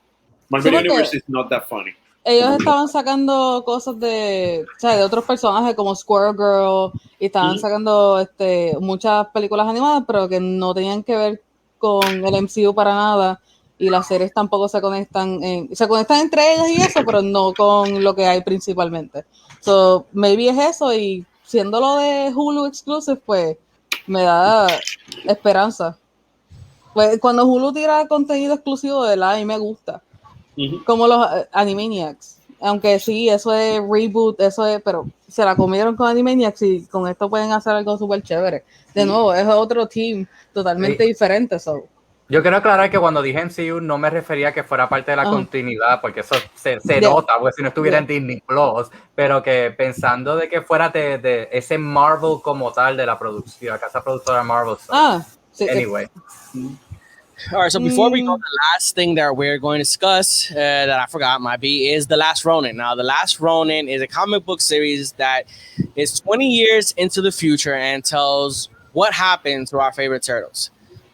Speaker 3: Marvel Universe is not that funny.
Speaker 2: Ellos estaban sacando cosas de otros personajes como Squirrel Girl y estaban sacando muchas películas animadas, pero que no tenían que ver con el MCU para nada. y las series tampoco se conectan entre ellas y eso, pero no con lo que hay principalmente. So, maybe es eso, y siendo lo de Hulu exclusive, pues me da esperanza. Pues cuando Hulu tira contenido exclusivo de la, a mí me gusta. Como los Animaniacs. Aunque sí, eso es reboot, pero se la comieron con Animaniacs y con esto pueden hacer algo súper chévere. De nuevo, es otro team totalmente diferente. So.
Speaker 4: Yo quiero aclarar que cuando dije MCU no me refería a que fuera parte de la continuidad, porque eso se nota, porque si no estuviera en Disney Plus, pero que pensando de que fuera de ese Marvel como tal, de la producción, la casa productora Marvel. So.
Speaker 2: Sí.
Speaker 4: Anyway.
Speaker 1: All right, so before we go, the last thing that we're going to discuss that I forgot might be is The Last Ronin. Now, The Last Ronin is a comic book series that is 20 years into the future and tells what happened to our favorite turtles.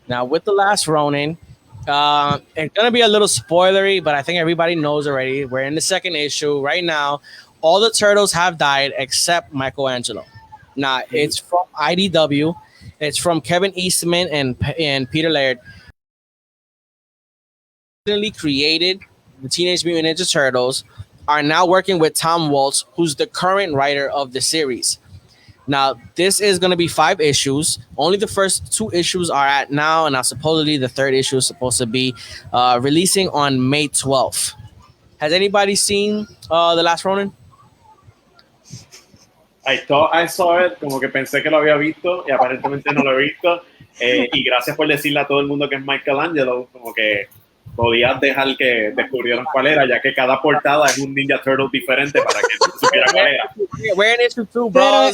Speaker 1: Now, with The Last Ronin, it's going to be a little spoilery, but I think everybody knows already. We're in the second issue right now. All the turtles have died except Michelangelo. Now, it's from IDW. It's from Kevin Eastman and Peter Laird. Created the Teenage Mutant Ninja Turtles are now working with Tom Waltz, who's the current writer of the series. Now, this is going to be 5 issues. Only the first 2 issues are out now, and now supposedly the third issue is supposed to be releasing on May 12th. Has anybody seen The Last Ronin?
Speaker 3: I thought I saw it, como que pensé que lo había visto y aparentemente no lo he visto. Y gracias por decirle a todo el mundo que es Michelangelo, como que podías dejar que descubrieran cuál era, ya que cada portada es un Ninja Turtle diferente para que no supiera cuál era.
Speaker 1: We're in issue 2, bro.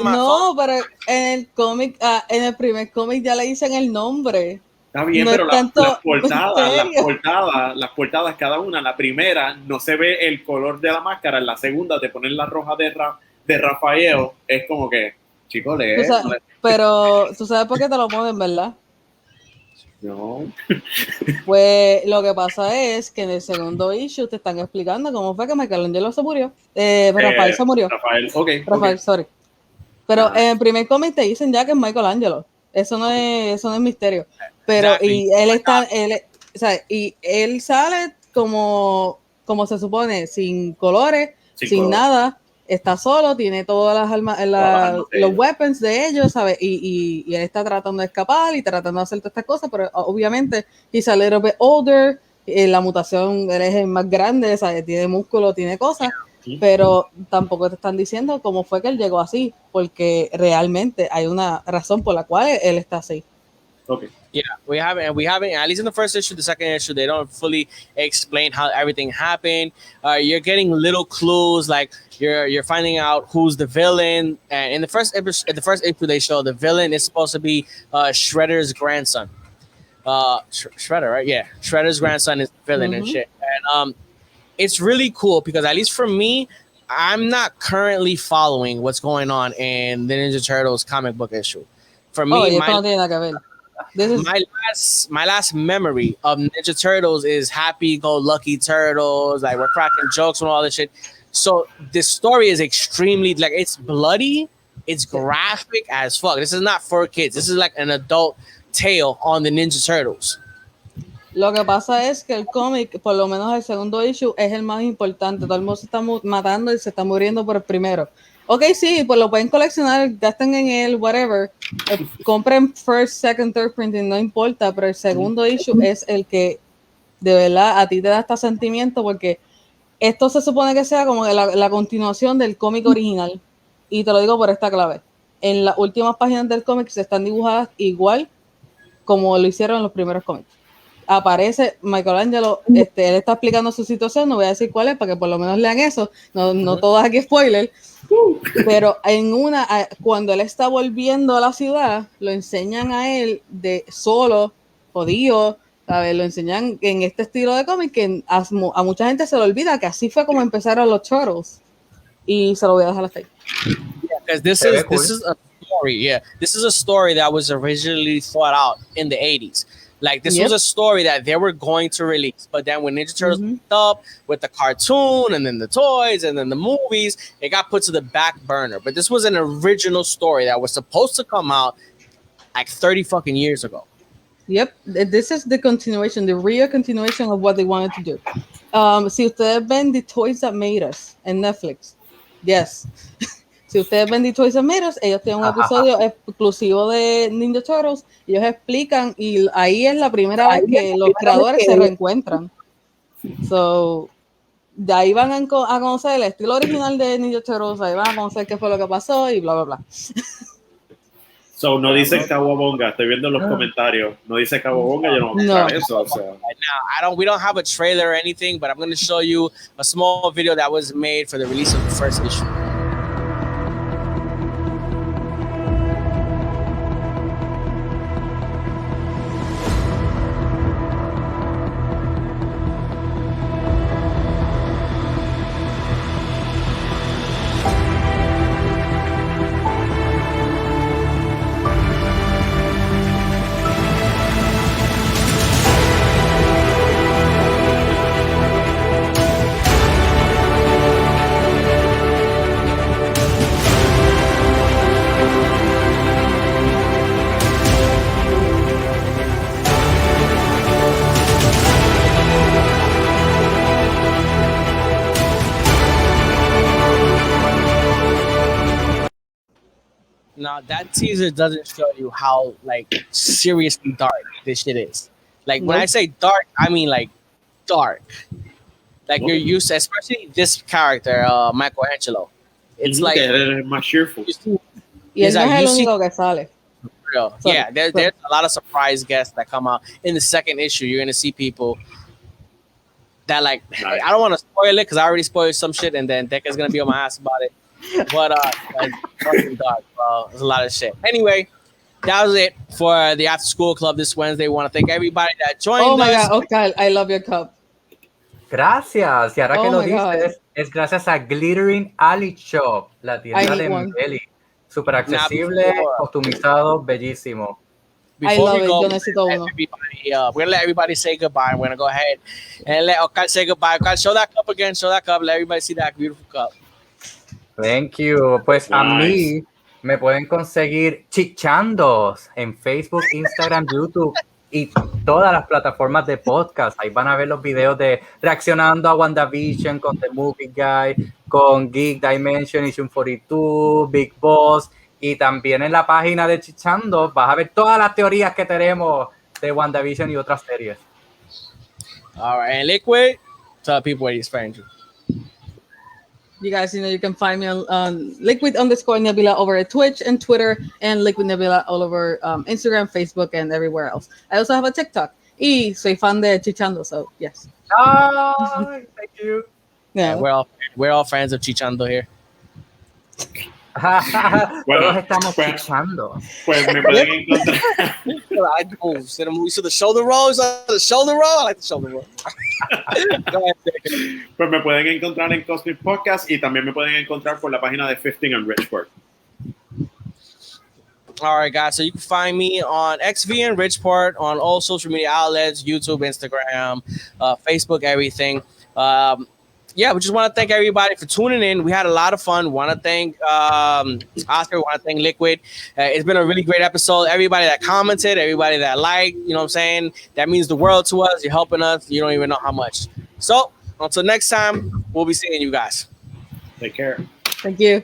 Speaker 2: No, pero en el cómic, en el primer cómic ya le dicen el nombre.
Speaker 3: Está bien,
Speaker 2: no
Speaker 3: pero las portadas, cada una, la primera no se ve el color de la máscara, en la segunda te ponen la roja de Rafael, es como que, chicos,
Speaker 2: pero tú sabes por qué te lo ponen, ¿verdad?
Speaker 3: No.
Speaker 2: Pues lo que pasa es que en el segundo issue te están explicando cómo fue que Michelangelo se murió. Rafael se murió. Rafael, sorry. Pero en el primer cómic te dicen ya que es Michelangelo. Eso no es misterio. Pero y él sale como se supone, sin colores, sin nada. Está solo, tiene todas las armas, los weapons de ellos, ¿sabes? Y él está tratando de escapar y tratando de hacer todas estas cosas, pero obviamente he's a little bit older, la mutación, él es el más grande, ¿sabes? Tiene músculo, tiene cosas, pero tampoco te están diciendo cómo fue que él llegó así, porque realmente hay una razón por la cual él está así.
Speaker 3: Okay.
Speaker 1: Yeah, we haven't, at least in the first issue, the second issue, they don't fully explain how everything happened. You're getting little clues, like you're finding out who's the villain. And in the first issue, they show the villain is supposed to be Shredder's grandson. Shredder, right? Yeah, Shredder's grandson is the villain and shit. And it's really cool because at least for me, I'm not currently following what's going on in the Ninja Turtles comic book issue. For me, my last memory of Ninja Turtles is happy-go-lucky turtles, like we're cracking jokes and all this shit. So this story is extremely, like, it's bloody, it's graphic as fuck. This is not for kids. This is like an adult tale on the Ninja Turtles.
Speaker 2: Lo que pasa es que el cómic, por lo menos el segundo issue, es el más importante. Todo el mundo se está matando y se está muriendo por el primero. Ok, sí, pues lo pueden coleccionar, gasten en él, whatever. Compren first, second, third printing, no importa, pero el segundo issue es el que de verdad a ti te da hasta sentimiento, porque esto se supone que sea como la continuación del cómic original. Y te lo digo por esta clave. En las últimas páginas del cómic se están dibujadas igual como lo hicieron en los primeros cómics. Aparece Michelangelo, él está explicando su situación, no voy a decir cuál es para que por lo menos lean eso, no todos aquí spoiler, pero cuando él está volviendo a la ciudad, lo enseñan a él de solo, jodido, ¿sabes? Lo enseñan en este estilo de cómic que a mucha gente se le olvida que así fue como empezaron los Turtles, y se lo voy a dejar hasta ahí.
Speaker 1: Because this is a story, this is a story that was originally thought out in the 80s. Like, this was a story that they were going to release. But then when Ninja Turtles picked up with the cartoon and then the toys and then the movies, it got put to the back burner. But this was an original story that was supposed to come out like 30 fucking years ago.
Speaker 2: Yep, this is the continuation, the real continuation of what they wanted to do. Si ustedes ven The Toys That Made Us en Netflix, yes. Si ustedes ven The Toys That Made Us, ellos tienen un episodio exclusivo de Ninja Turtles, ellos explican y ahí es la primera vez que los creadores se reencuentran. So, de ahí van a conocer el estilo original de Ninja Turtles, ahí van a conocer qué fue lo que pasó y bla, bla, bla.
Speaker 3: So, no dice Cowabunga, estoy viendo los comentarios. No dice Cowabunga, yo no voy a eso. O sea.
Speaker 1: Now, we don't have a trailer or anything, but I'm going to show you a small video that was made for the release of the first issue. Now that teaser doesn't show you how like seriously dark this shit is. Like when I say dark, I mean like dark. Like you're used to, especially this character, Michelangelo. It's like
Speaker 3: más cheerful.
Speaker 2: Y él no es el único que sale.
Speaker 1: Real. Yeah, there's a lot of surprise guests that come out in the second issue. You're gonna see people that like I don't want to spoil it because I already spoiled some shit, and then Decca's gonna be on my ass about it. But like, fucking dark, bro. There's a lot of shit. Anyway, that was it for the After School Club this Wednesday. Want to thank everybody that joined us.
Speaker 2: Oh my God, Oscar, I love your cup.
Speaker 4: Gracias. Y ahora que lo dices, es gracias a Glittering Alley Shop, la tienda de Meli. Súper accesible, customizado, bellísimo.
Speaker 1: Before we go, we're gonna let everybody say goodbye. We're gonna go ahead and let Oscar say goodbye. Oscar, show that cup again. Show that cup. Let everybody see that beautiful cup.
Speaker 4: Thank you. Pues a mí me pueden conseguir Chichandos en Facebook, Instagram, YouTube y todas las plataformas de podcast. Ahí van a ver los videos de reaccionando a WandaVision con The Movie Guy, con Geek Dimension, Issue 42, Big Boss, y también en la página de Chichandos vas a ver todas las teorías que tenemos de WandaVision y otras series.
Speaker 1: All right, and Liquid, tell people where you find you.
Speaker 2: You guys, you can find me on Liquid_Nebula over at Twitch and Twitter, and Liquid Nebula all over Instagram, Facebook, and everywhere else. I also have a TikTok. Y soy fan de Chichando, so yes.
Speaker 4: Oh, thank you.
Speaker 2: Yeah,
Speaker 1: we're all fans of Chichando here.
Speaker 4: Todos estamos chichando.
Speaker 3: Pues me pueden encontrar.
Speaker 1: So the shoulder roll is the shoulder roll. I like the shoulder roll.
Speaker 3: Pues me pueden encontrar en Cosmic Podcast y también me pueden encontrar por la página de XVandRichPort.
Speaker 1: All right, guys. So you can find me on XVandRichPort on all social media outlets: YouTube, Instagram, Facebook, everything. Yeah, we just want to thank everybody for tuning in. We had a lot of fun. Want to thank Oscar. Want to thank Liquid. It's been a really great episode. Everybody that commented, everybody that liked, you know what I'm saying? That means the world to us. You're helping us. You don't even know how much. So until next time, we'll be seeing you guys.
Speaker 3: Take care.
Speaker 2: Thank you.